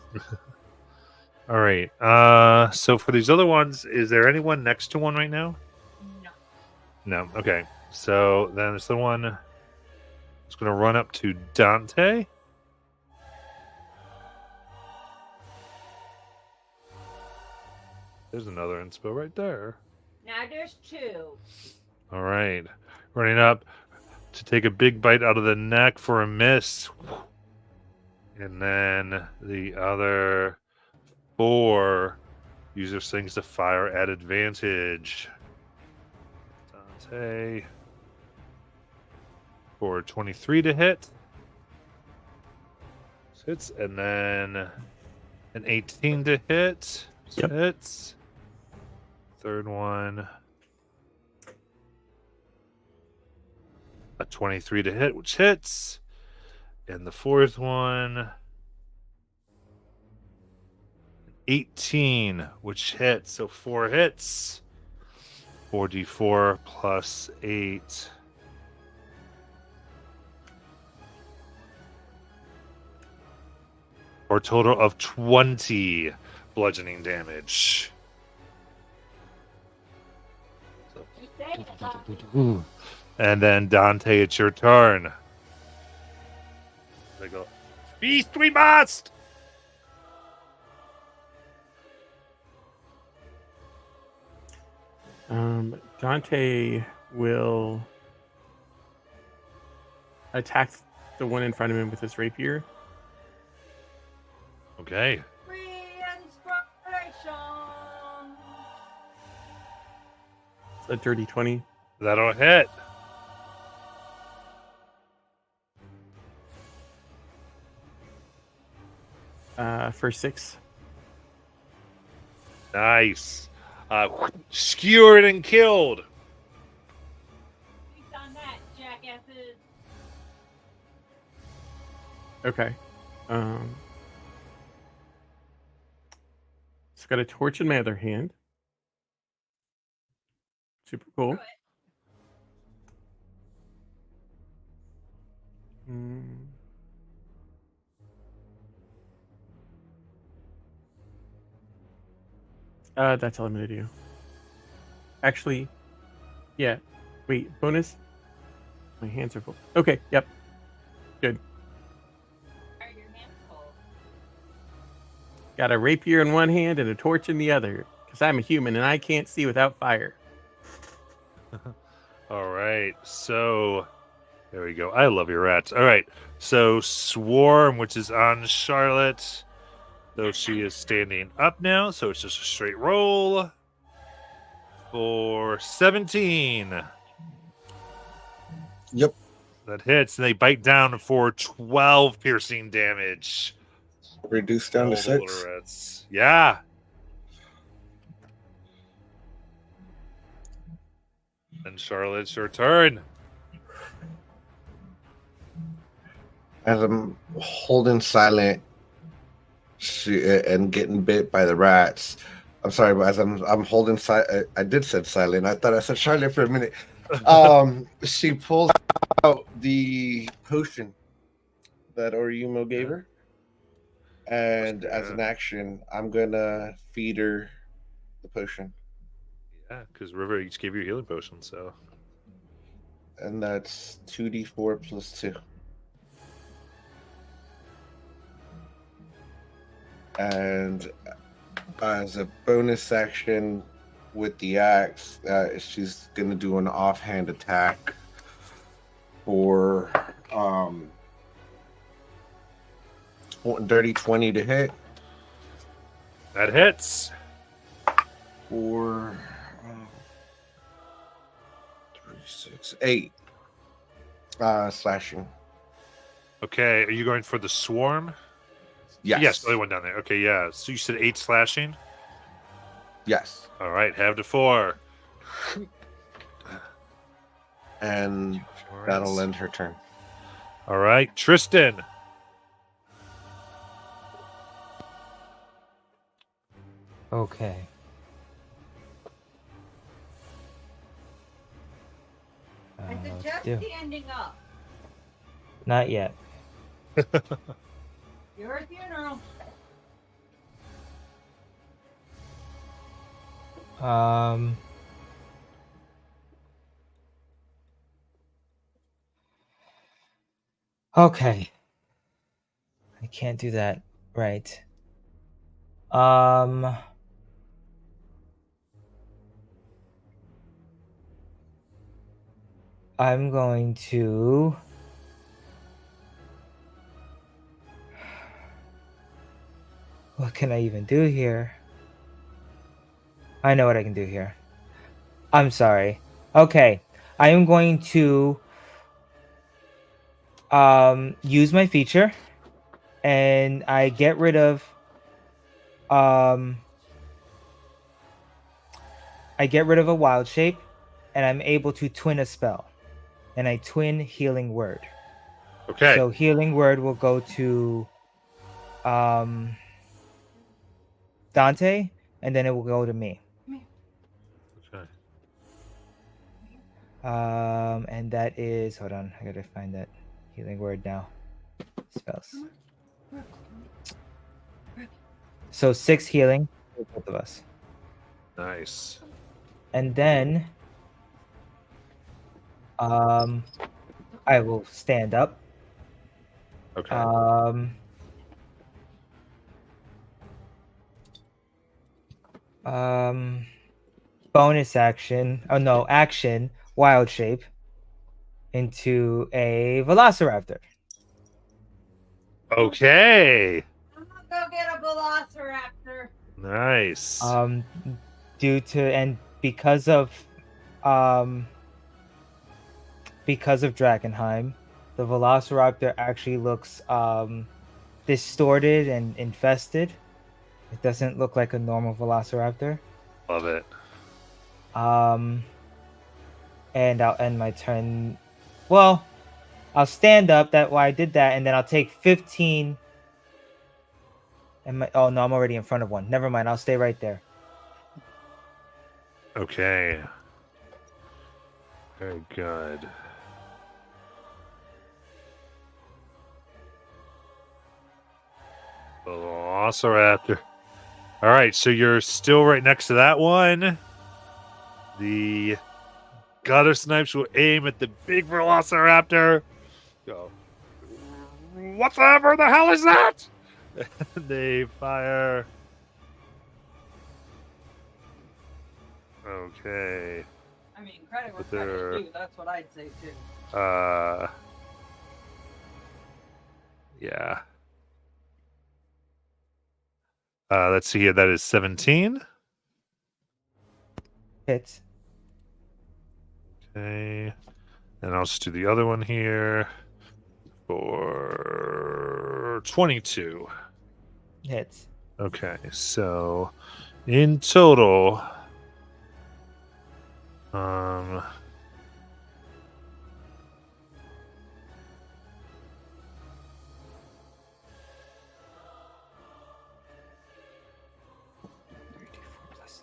All right. So for these other ones, is there anyone next to one right now? No. No. Okay. So then there's the one that's going to run up to Dante. There's another inspo right there. Now there's two. All right. Running up to take a big bite out of the neck for a miss. And then the other 4 use their slings to fire at advantage. Dante for 23 to hit. Hits, and then an 18 to hit. Yep. Hits. Third one. A 23 to hit, which hits. And the fourth one. 18, which hits. So 4 hits. 4d4 plus 8. For a total of 20 bludgeoning damage. And then Dante, it's your turn. They go, feast we must! Dante will attack the one in front of him with his rapier. Okay. Re-inspiration. It's a dirty 20. That'll hit. For 6. Nice. Skewered and killed. We've done that, jackasses. Okay. It's got a torch in my other hand. Super cool. That's all I'm gonna do. Actually, yeah. Wait, bonus. My hands are full. Okay, yep. Good. Are your hands full? Got a rapier in one hand and a torch in the other. Because I'm a human and I can't see without fire. All right. So there we go. I love your rats. All right. So Swarm, which is on Charlotte, though she is standing up now, so it's just a straight roll for 17. Yep. That hits, and they bite down for 12 piercing damage. Reduced down to All the little 6. rats. Yeah. And Charlotte, it's your turn. As I'm holding silent and getting bit by the rats. I'm sorry, but as I'm holding silent, I did said silent. I thought I said Charlotte for a minute. She pulls out the potion that Oriumo gave her, and as an action, I'm gonna feed her the potion. Yeah, because River each gave you a healing potion, so. And that's 2d4 plus 2. And as a bonus action with the axe, she's going to do an offhand attack for dirty 20 to hit. That hits. For 3, 6, 8 slashing. Okay, are you going for the swarm? Yes, the other one down there. Okay, yeah. So you said 8 slashing? Yes. All right, have to 4. And that'll end her turn. All right, Tristan. Okay. I suggest do. standing up. Not yet. Your funeral. Okay. I can't do that. Right. I'm going to. What can I even do here? I know what I can do here. I'm sorry. Okay. I am going to use my feature, and I get rid of a wild shape, and I'm able to twin a spell. And I twin healing word. Okay. So healing word will go to Dante, and then it will go to me. Okay. And that is, hold on, I gotta find that healing word now. Spells. So 6 healing for both of us. Nice. And then I will stand up. Okay. Bonus action. Oh no, action, wild shape into a velociraptor. Okay. I'm gonna go get a velociraptor. Nice. Due to and because of Drakkenheim, the velociraptor actually looks distorted and infested. It doesn't look like a normal velociraptor. Love it. And I'll end my turn. Well, I'll stand up. That why I did that, and then I'll take 15. Oh no, I'm already in front of one. Never mind. I'll stay right there. Okay. Very good. Velociraptor. All right, so you're still right next to that one. The gutter snipes will aim at the big velociraptor. Go. Whatever the hell is that? They fire. Okay. I mean, credit where But they're- credit's due. That's what I'd say too. Yeah. Let's see here. That is 17. Hits. Okay. And I'll just do the other one here for 22. Hits. Okay, so in total, Plus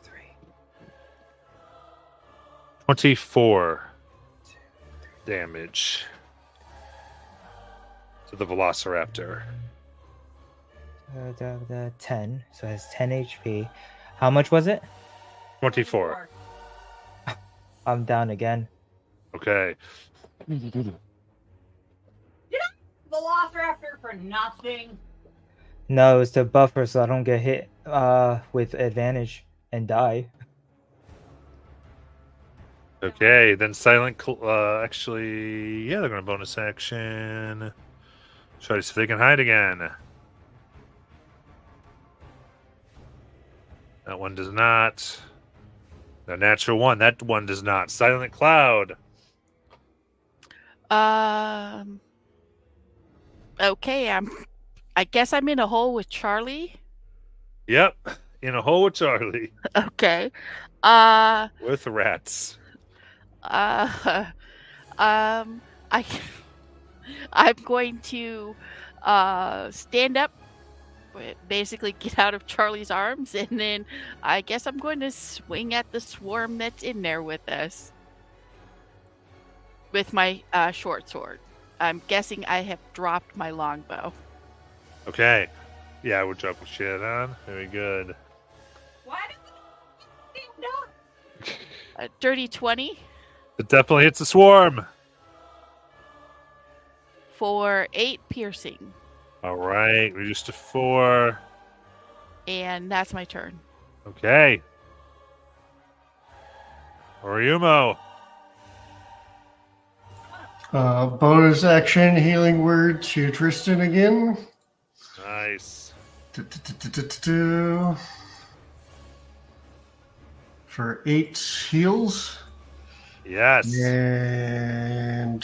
3. 24 damage to the Velociraptor. The 10. So it has 10 HP. How much was it? 24. I'm down again. Okay. Velociraptor for nothing. No, it's the buffer so I don't get hit with advantage and die. Okay, then actually, yeah, they're going to bonus action. Try to see if they can hide again. That one does not. The natural one. That one does not. Silent Cloud. Okay, I guess I'm in a hole with Charlie. Yep, in a hole with Charlie. Okay. With rats. I'm going to stand up, basically get out of Charlie's arms, and then I guess I'm going to swing at the swarm that's in there with us with my short sword. I'm guessing I have dropped my longbow. Okay. Yeah, we'll drop the shit on. Very good. Why did you A dirty 20 It definitely hits the swarm. for 8 piercing. All right, reduced to 4. And that's my turn. Okay. Oriumo. Bonus action healing word to Tristan again. Nice. For 8 heals. Yes. And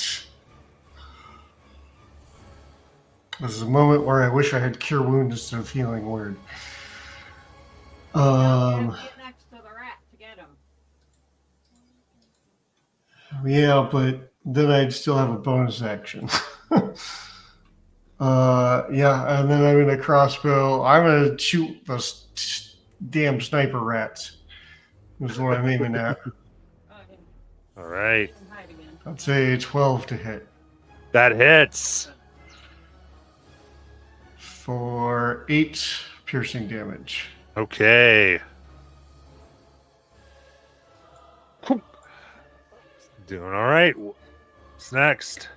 this is a moment where I wish I had cure wound instead of healing word. get next to the rat to get him? Yeah, but then I'd still have a bonus action. Yeah, and then I'm gonna crossbow. I'm gonna shoot those damn sniper rats. Is what I'm aiming at. All right. I'd say 12 to hit That hits. for 8 piercing damage. Okay. Doing all right. What's next?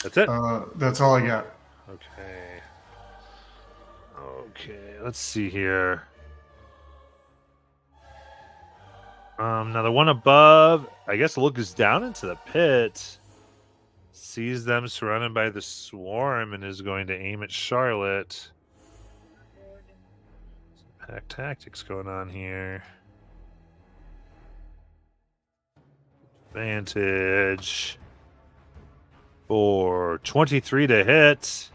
That's it. That's all I got. Okay. Okay, let's see here. Now the one above, I guess, looks down into the pit, sees them surrounded by the swarm, and is going to aim at Charlotte. Some pack tactics going on here. Advantage for 23 to hit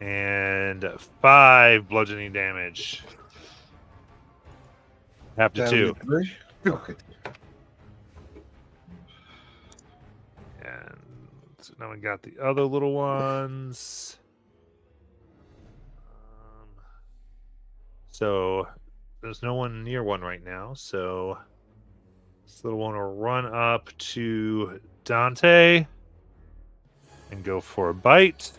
and 5 bludgeoning damage. Half to 2. Okay. And so now we got the other little ones. So there's no one near one right now. So this little one will run up to Dante and go for a bite.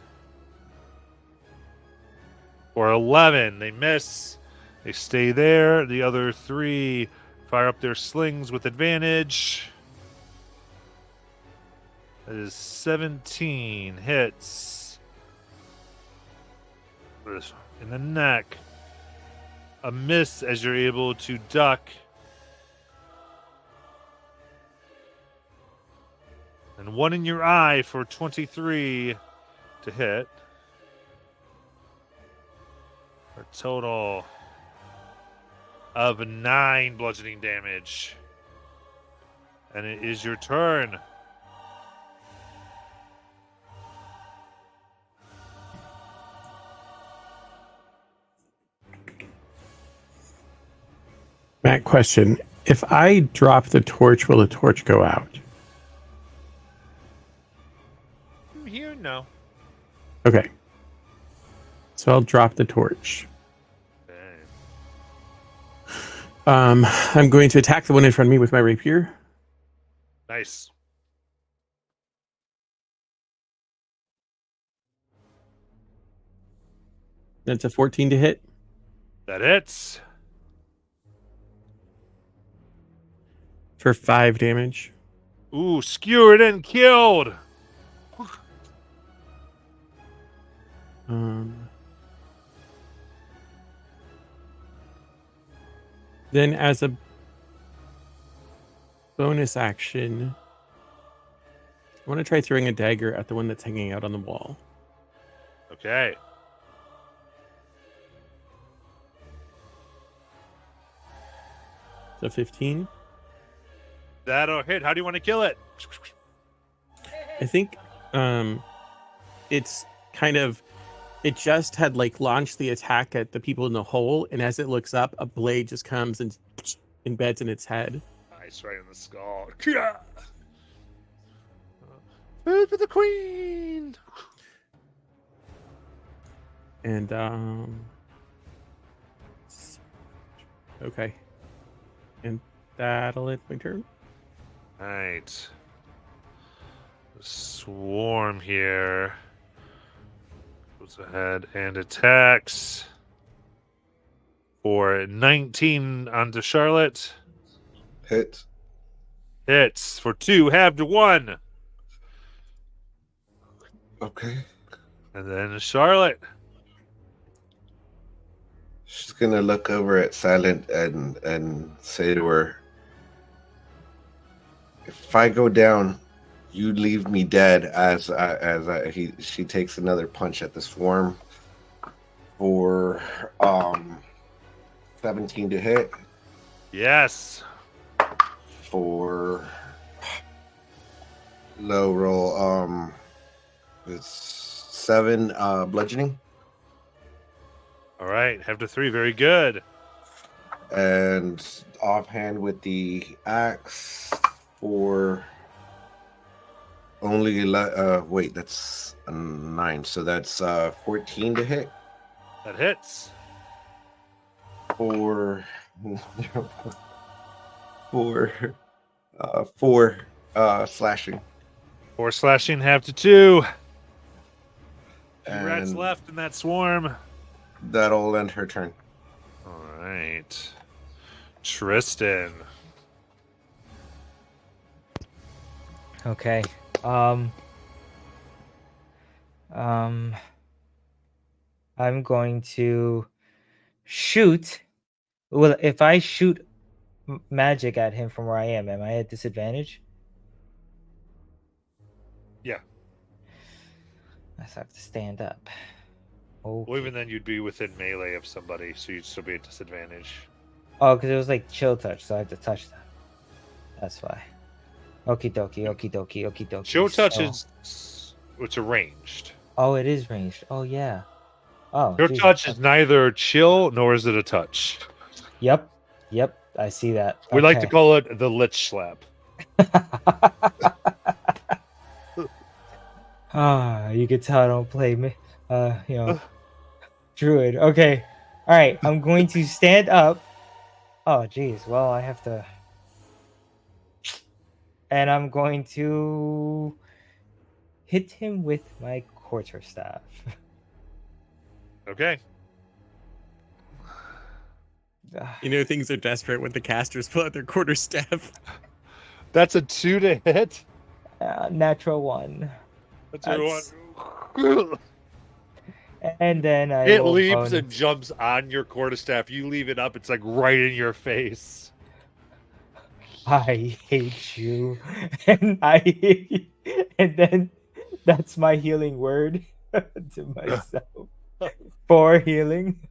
For 11, they miss. They stay there. The other 3 fire up their slings with advantage. That is 17 hits. In the neck. A miss as you're able to duck. And 1 in your eye for 23 to hit. For a total of 9 bludgeoning damage. And it is your turn. Matt, question. If I drop the torch, will the torch go out? Here, no. Okay. So I'll drop the torch. Okay. I'm going to attack the one in front of me with my rapier. Nice. That's a 14 to hit. That hits. For 5 damage. Ooh, skewered and killed. Then as a bonus action, I want to try throwing a dagger at the one that's hanging out on the wall. Okay. So 15. That'll hit. How do you want to kill it? I think it's kind of, it just had like launched the attack at the people in the hole, and as it looks up, a blade just comes and embeds in its head. Nice, right in the skull. Food for the queen. And okay. And that'll end my turn. Right. The swarm here goes ahead and attacks for 19 onto Charlotte. Hit. Hits for 2, half to 1. Okay. And then Charlotte. She's gonna look over at Silent and say to her, "If I go down, you leave me dead." She takes another punch at the swarm for 17 to hit Yes. for low roll. It's 7 bludgeoning. All right, half to 3. Very good. And offhand with the axe for only wait, that's a 9, so that's 14 to hit That hits. for four slashing. 4 slashing, half to 2. 2 And rats left in that swarm. that'll end her turn. All right. Tristan. Okay. I'm going to shoot. Well, if I shoot magic at him from where I am I at disadvantage? Yeah. I have to stand up. Okay. Well, even then, you'd be within melee of somebody, so you'd still be at disadvantage. Oh, because it was like chill touch, so I have to touch them. That's why. Okie dokie, okie dokie, okie dokie. Chill touch So- is it's ranged. Oh, it is ranged. Oh, yeah. Oh, Chill Jesus. touch is neither chill nor is it a touch. Yep. Yep. I see that. We like to Okay. call it the lich slap. Ah, you can tell I don't play me. Druid. Okay. All right. I'm going to stand up. Oh, geez. Well, I have to. And I'm going to hit him with my quarterstaff. Okay. You know, things are desperate when the casters pull out their quarterstaff. That's a 2 to hit. Natural 1. That's That's- everyone. And then I It will leaps bonus- and jumps on your quarterstaff. You leave it up, it's like right in your face. I hate you. And and then that's my healing word to myself for healing.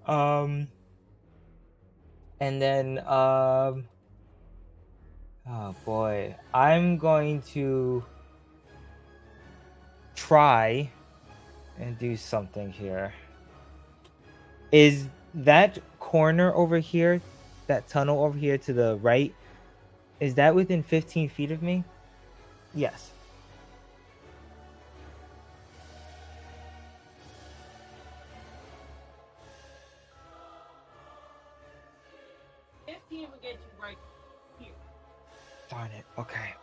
And then oh boy, I'm going to try and do something here. Is that corner over here, that tunnel over here to the right, is that within 15 feet of me? Yes. Darn it. Okay.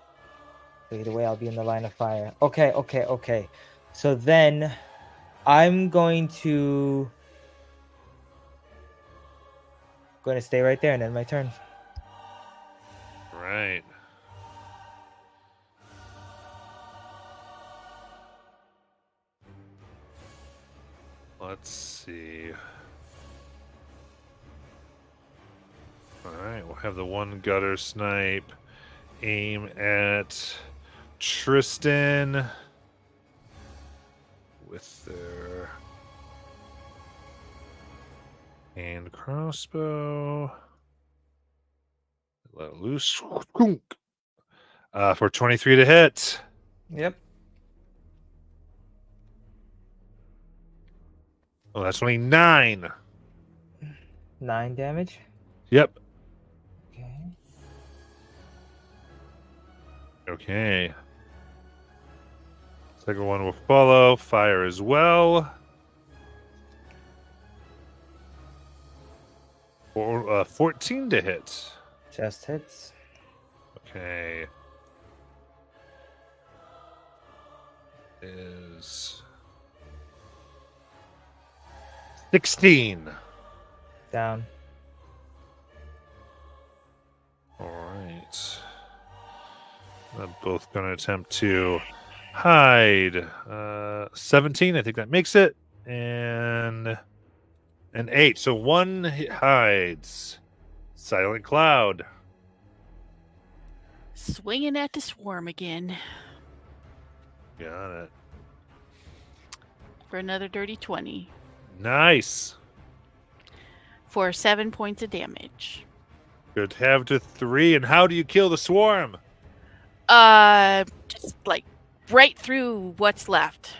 So either way, I'll be in the line of fire. Okay. So then I'm going to stay right there and end my turn. Right. Let's see. Alright, we'll have the one gutter snipe aim at Tristan with their hand crossbow. Let it loose. For 23 to hit. Yep. Oh, that's only 9. 9 damage. Yep. Okay. Okay. Second one will follow. Fire as well. 14 to hit. Just hits. Okay. Is 16. Down. All right. I'm both going to attempt to hide. 17, I think that makes it. And an 8. So one hides. Silent Cloud. Swinging at the swarm again Got it. for another dirty 20 Nice. for 7 points of damage. Good to have to 3. And how do you kill the swarm? Just like right through what's left.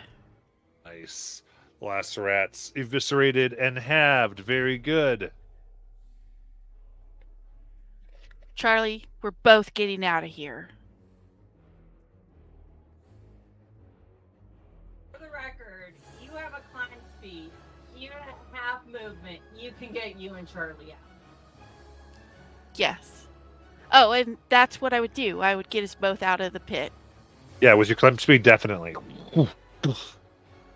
Nice. Last rats eviscerated and halved. Very good. Charlie, we're both getting out of here. For the record, you have a climb speed. You have half movement. You can get you and Charlie out. Yes. Oh, and that's what I would do. I would get us both out of the pit. Yeah, with your climb speed, definitely. Get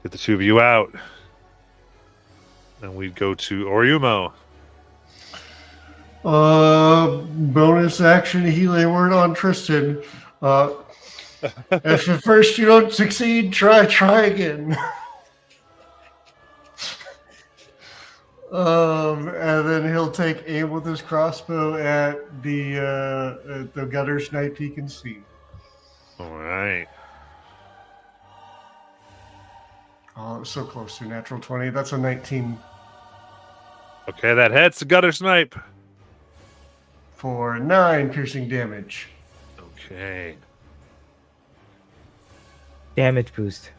the two of you out. And we'd go to Oriumo. Bonus action healing word on Tristan. If at first you don't succeed, try again. And then he'll take aim with his crossbow at the gutter snipe he can see. All right. Oh, it was so close to natural 20. That's a 19 Okay, that hits the gutter snipe. for 9 piercing damage. Okay. Damage boost.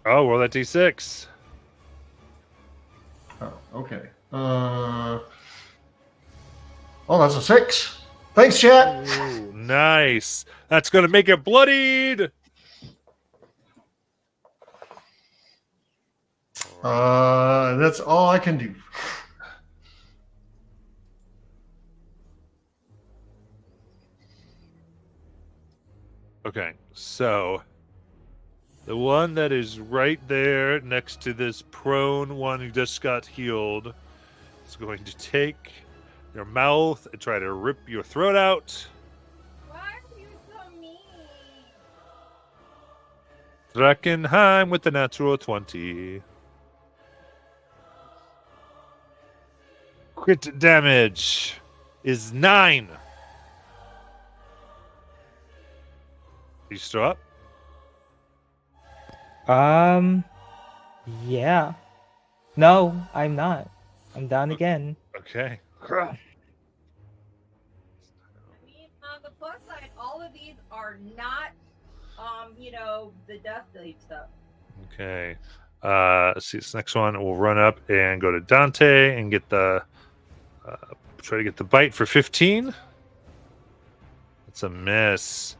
Oh, roll that d6. Oh, okay. Oh, that's a 6. Thanks, chat. Ooh, nice. That's going to make it bloodied. That's all I can do. Okay, so the one that is right there next to this prone one who just got healed is going to take your mouth and try to rip your throat out. Why are you so mean? Drakkenheim with the natural 20. Crit damage is 9. You still up? Yeah. No, I'm not. I'm down again. Okay. I mean, on the plus side, all of these are not, the death blade stuff. Okay. Let's see. This next one, we'll run up and go to Dante and get the try to get the bite for 15. That's a miss.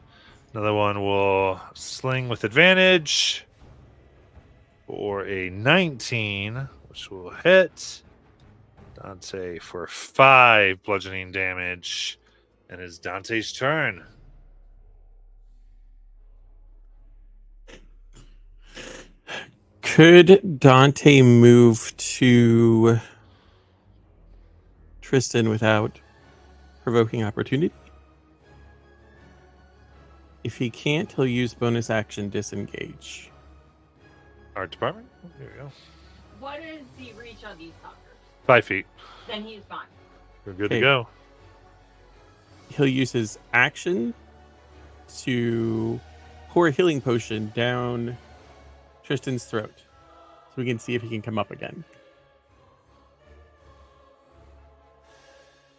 Another one will sling with advantage for a 19, which will hit Dante for 5 bludgeoning damage. And it's Dante's turn. Could Dante move to Tristan without provoking opportunity? If he can't, he'll use bonus action disengage. Art department? There you go. What is the reach on these suckers? 5 feet. Then he's fine. You're good Okay. to go. He'll use his action to pour a healing potion down Tristan's throat so we can see if he can come up again.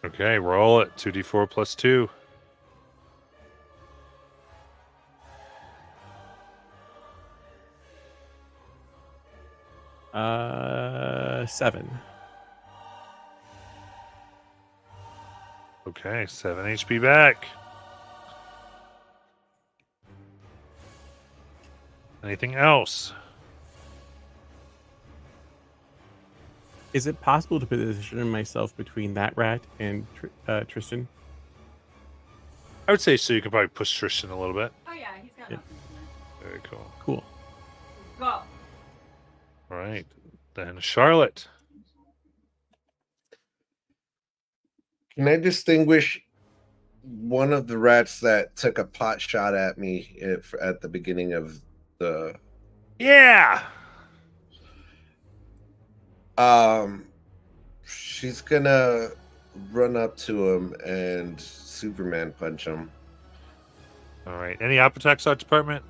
Okay, roll it. 2d4 plus 2. Seven. Okay, 7 HP back. Anything else? Is it possible to position myself between that rat and Tristan? I would say so. You can probably push Tristan a little bit. Oh yeah, he's got Yeah. nothing in Very cool. Cool. there. Go. All right. Then Charlotte. Can I distinguish one of the rats that took a pot shot at me at the beginning of the? Yeah. She's gonna run up to him and Superman punch him. All right. Any appetite search department?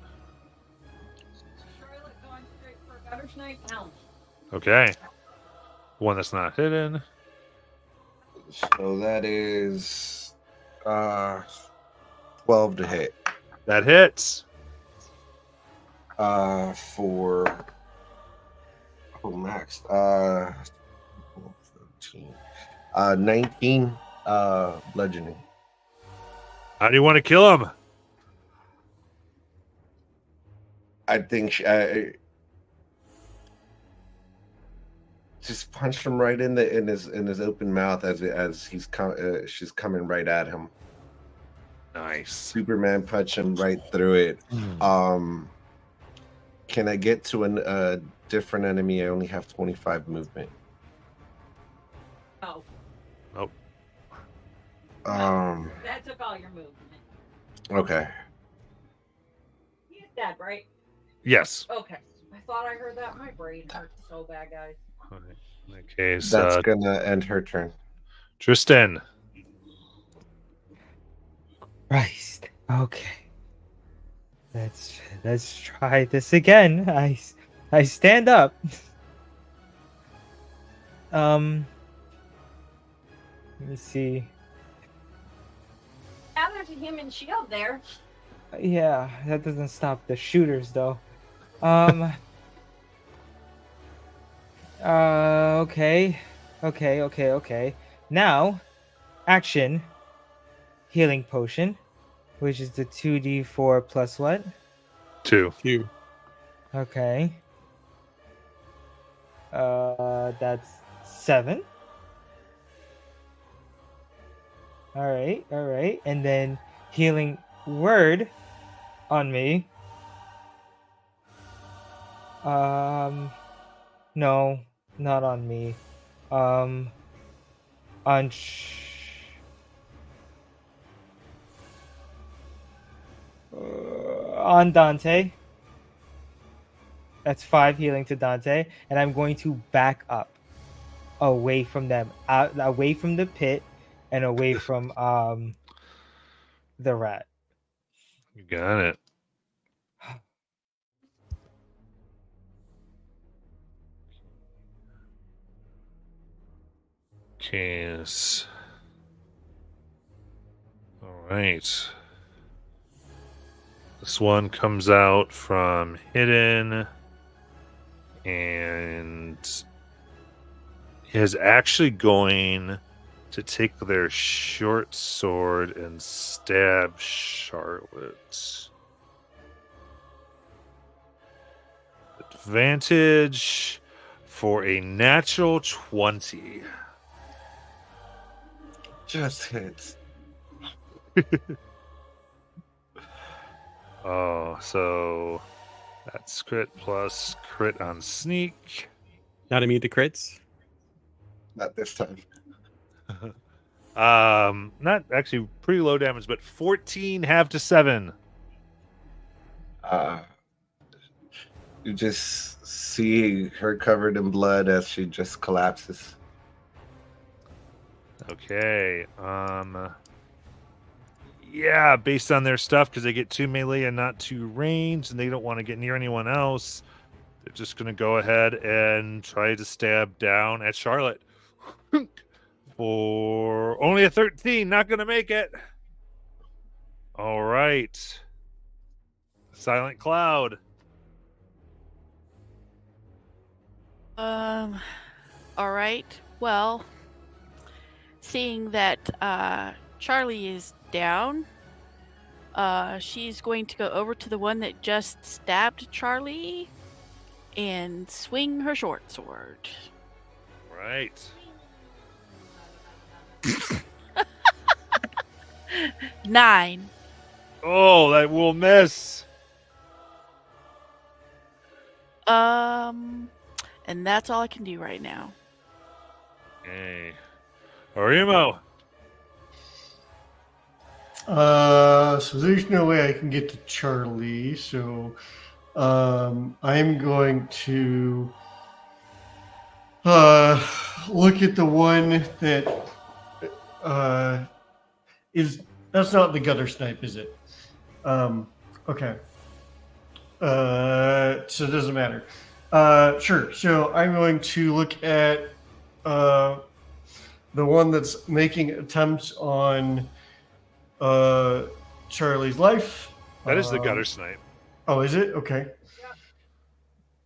Charlotte going straight for a gutter snipe. Now. Okay. One that's not hidden. So that is 12 to hit. That hits. For max 13. 19 bludgeoning. How do you want to kill him? I think just punched him right in his open mouth as she's coming right at him. Nice. Superman punch him right through it. Can I get to a different enemy? I only have 25 movement. Oh, that took all your movement. Okay. He's dead, right? Yes. Okay. I thought I heard that. My brain hurts so bad, guys. All right. In that case, That's gonna end her turn. Tristan. Christ. Okay. Let's try this again. I stand up. Let me see. Now there's a human shield there. Yeah, that doesn't stop the shooters though. Okay. Now, action. Healing potion, which is the 2d4 plus what? 2. 2. Okay. That's 7. All right. And then healing word on me. No, not on me. On Dante. That's 5 healing to Dante, and I'm going to back up away from them, away from the pit, and away from the rat. You got it. Case. All right. This one comes out from hidden and is actually going to take their short sword and stab Charlotte. Advantage for a natural 20. Just hits. Oh, so that's crit plus crit on sneak. Not immune to crits. Not this time. Not actually pretty low damage, but 14 half to 7. You just see her covered in blood as she just collapses. Okay. Yeah, based on their stuff, because they get 2 melee and not 2 range, and they don't want to get near anyone else, they're just going to go ahead and try to stab down at Charlotte. For only a 13, not going to make it. All right. Silent Cloud. All right. Well, seeing that Charlie is down, she's going to go over to the one that just stabbed Charlie and swing her short sword. Right. 9. Oh, that will miss. And that's all I can do right now. Okay. Orimo. So there's no way I can get to Charlie. So I'm going to look at the one that that's not the gutter snipe, is it? Okay. So it doesn't matter. Sure. So I'm going to look at the one that's making attempts on Charlie's life. That is the gutter snipe. Oh, is it? Okay.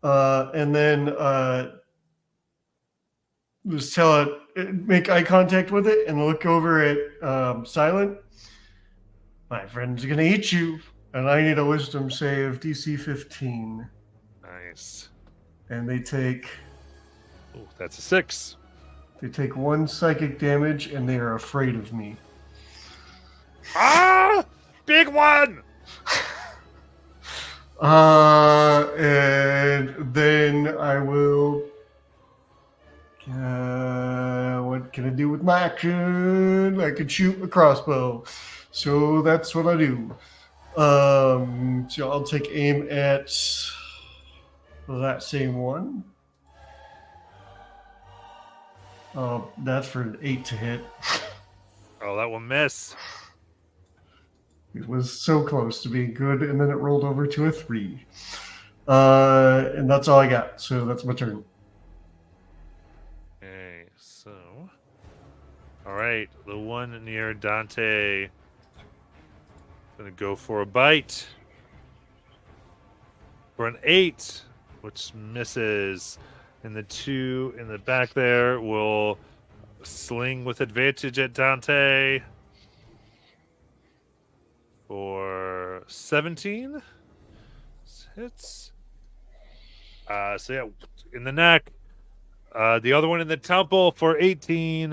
And then just tell it, make eye contact with it, and look over at Silent. My friend's gonna eat you, and I need a wisdom save DC 15. Nice. And they take Oh, that's a 6. 1 psychic damage, and they are afraid of me. Ah! Big one! And then I will. What can I do with my action? I could shoot a crossbow, so that's what I do. So I'll take aim at that same one. Oh, that's for an 8 to hit. Oh, that will miss. It was so close to being good, and then it rolled over to a 3. And that's all I got. So that's my turn. Okay, so. Alright, the one near Dante. Gonna go for a bite. For an 8, which misses. And the 2 in the back there will sling with advantage at Dante. For 17. Hits. So yeah, in the neck. The other one in the temple for 18.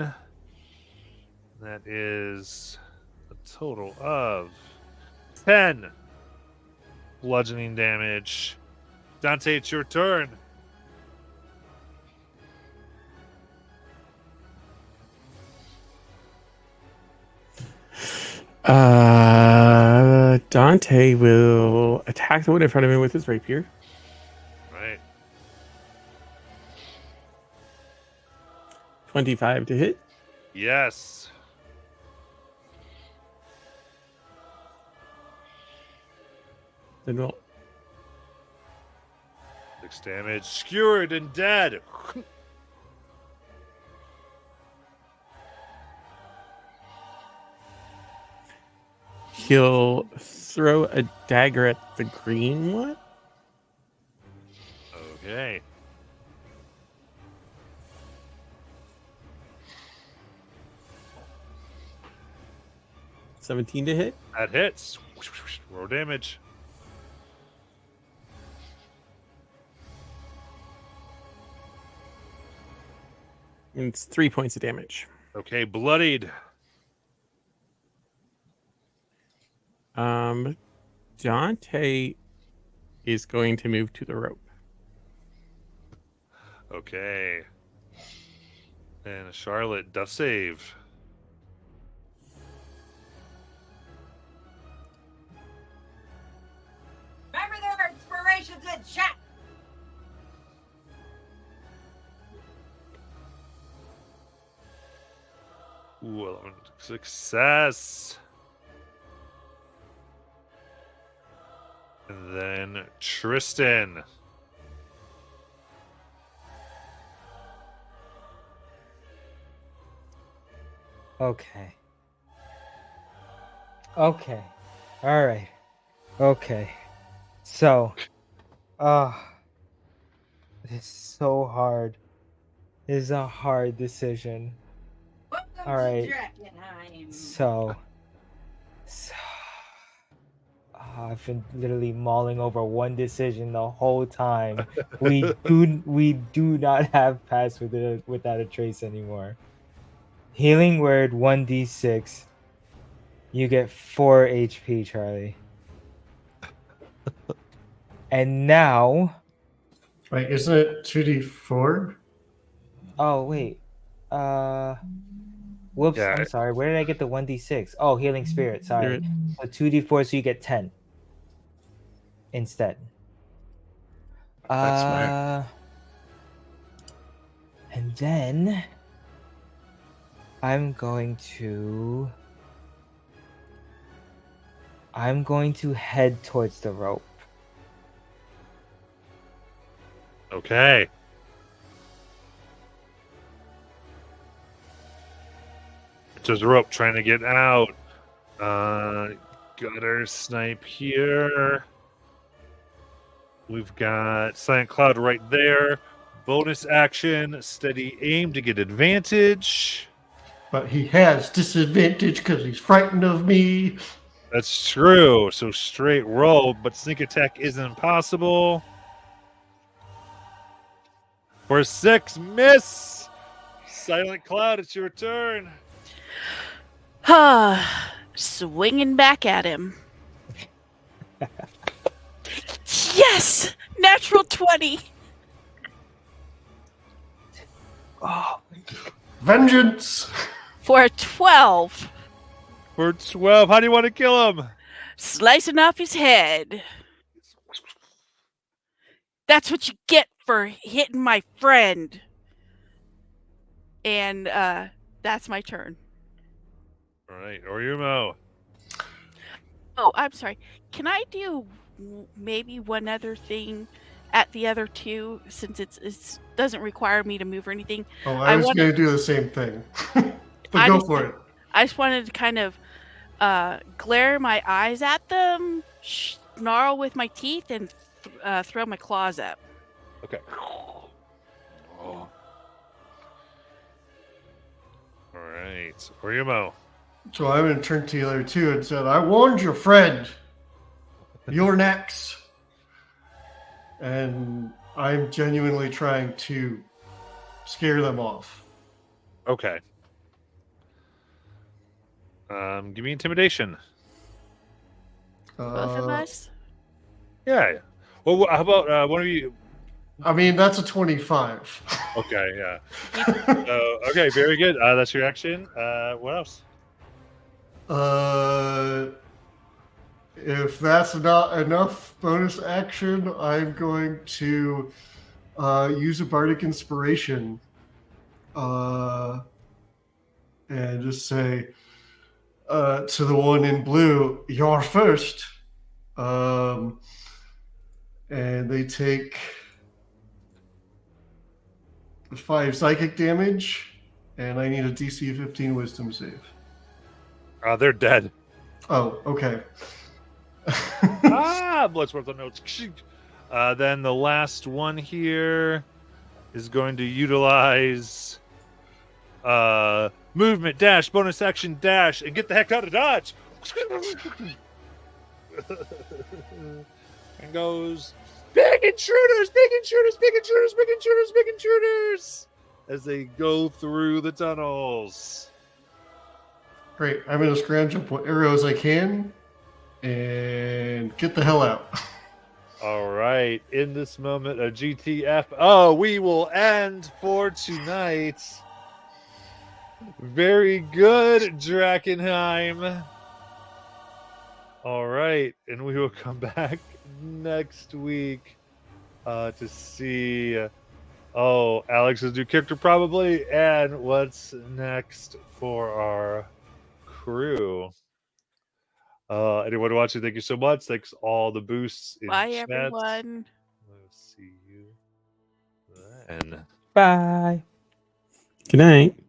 That is a total of 10 bludgeoning damage. Dante, it's your turn. Dante will attack the one in front of him with his rapier. Right. 25 to hit. Yes. Then we'll 6 damage. Skewered and dead. he'll throw a dagger at the green one. Okay. $17 to hit. That hits. Roll damage. And it's 3 points of damage. Okay, bloodied. Dante is going to move to the rope. Okay. And Charlotte, death save. Remember their inspirations in chat. Ooh, 11. Success. And then Tristan. Okay. Okay. All right. Okay. So, it's so hard. It's a hard decision. Welcome All right. to Drakkenheim. So I've been literally mulling over one decision the whole time. We do not have pass without a trace anymore. Healing word 1d6 You get 4 HP, Charlie. And now, Wait, isn't it 2d4? oh wait, whoops, Yeah. I'm sorry. Where did I get the 1d6? Oh, healing spirit. Sorry. Spirit. So 2d4, so you get 10 instead. That's smart. And then I'm going to head towards the rope. Okay. There's a rope trying to get out. Gutter snipe here. We've got Silent Cloud right there. Bonus action, steady aim to get advantage. But he has disadvantage because he's frightened of me. That's true. So straight roll, but sneak attack isn't possible. For 6, miss. Silent Cloud, it's your turn. Swinging back at him. Yes! Natural 20! Oh, Vengeance! For a 12. For 12, how do you want to kill him? Slicing off his head. That's what you get for hitting my friend. And that's my turn. All right, Oyumo. Oh, I'm sorry. Can I do maybe one other thing at the other two, since it doesn't require me to move or anything? Oh, I was wanted- going to do the same thing. But I go just- for it. I just wanted to kind of glare my eyes at them, snarl with my teeth, and throw my claws up. Okay. Oh. All right, Oyumo. So I'm going to turn to the other two and said, I warned your friend. You're next. And I'm genuinely trying to scare them off. Okay. Give me intimidation. Both of us? Yeah. Well, how about one of you? I mean, that's a 25. Okay, yeah. Okay, very good. That's your action. What else? If that's not enough bonus action, I'm going to use a bardic inspiration and just say to the one in blue, "You're first." And they take 5 psychic damage, and I need a DC 15 Wisdom save. They're dead. Oh, okay. Bloodsport on notes. Then the last one here is going to utilize movement dash, bonus action dash, and get the heck out of dodge. And goes big intruders, big intruders, big intruders, big intruders, big intruders as they go through the tunnels. Great. I'm going to scrounge up what arrows I can and get the hell out. All right. In this moment of GTFO, we will end for tonight. Very good, Drakkenheim. All right. And we will come back next week to see. Alex's new character probably, and what's next for our crew. Anyone watching, thank you so much. Thanks all the boosts in Bye, chat. everyone. We'll see you then. bye. Good night.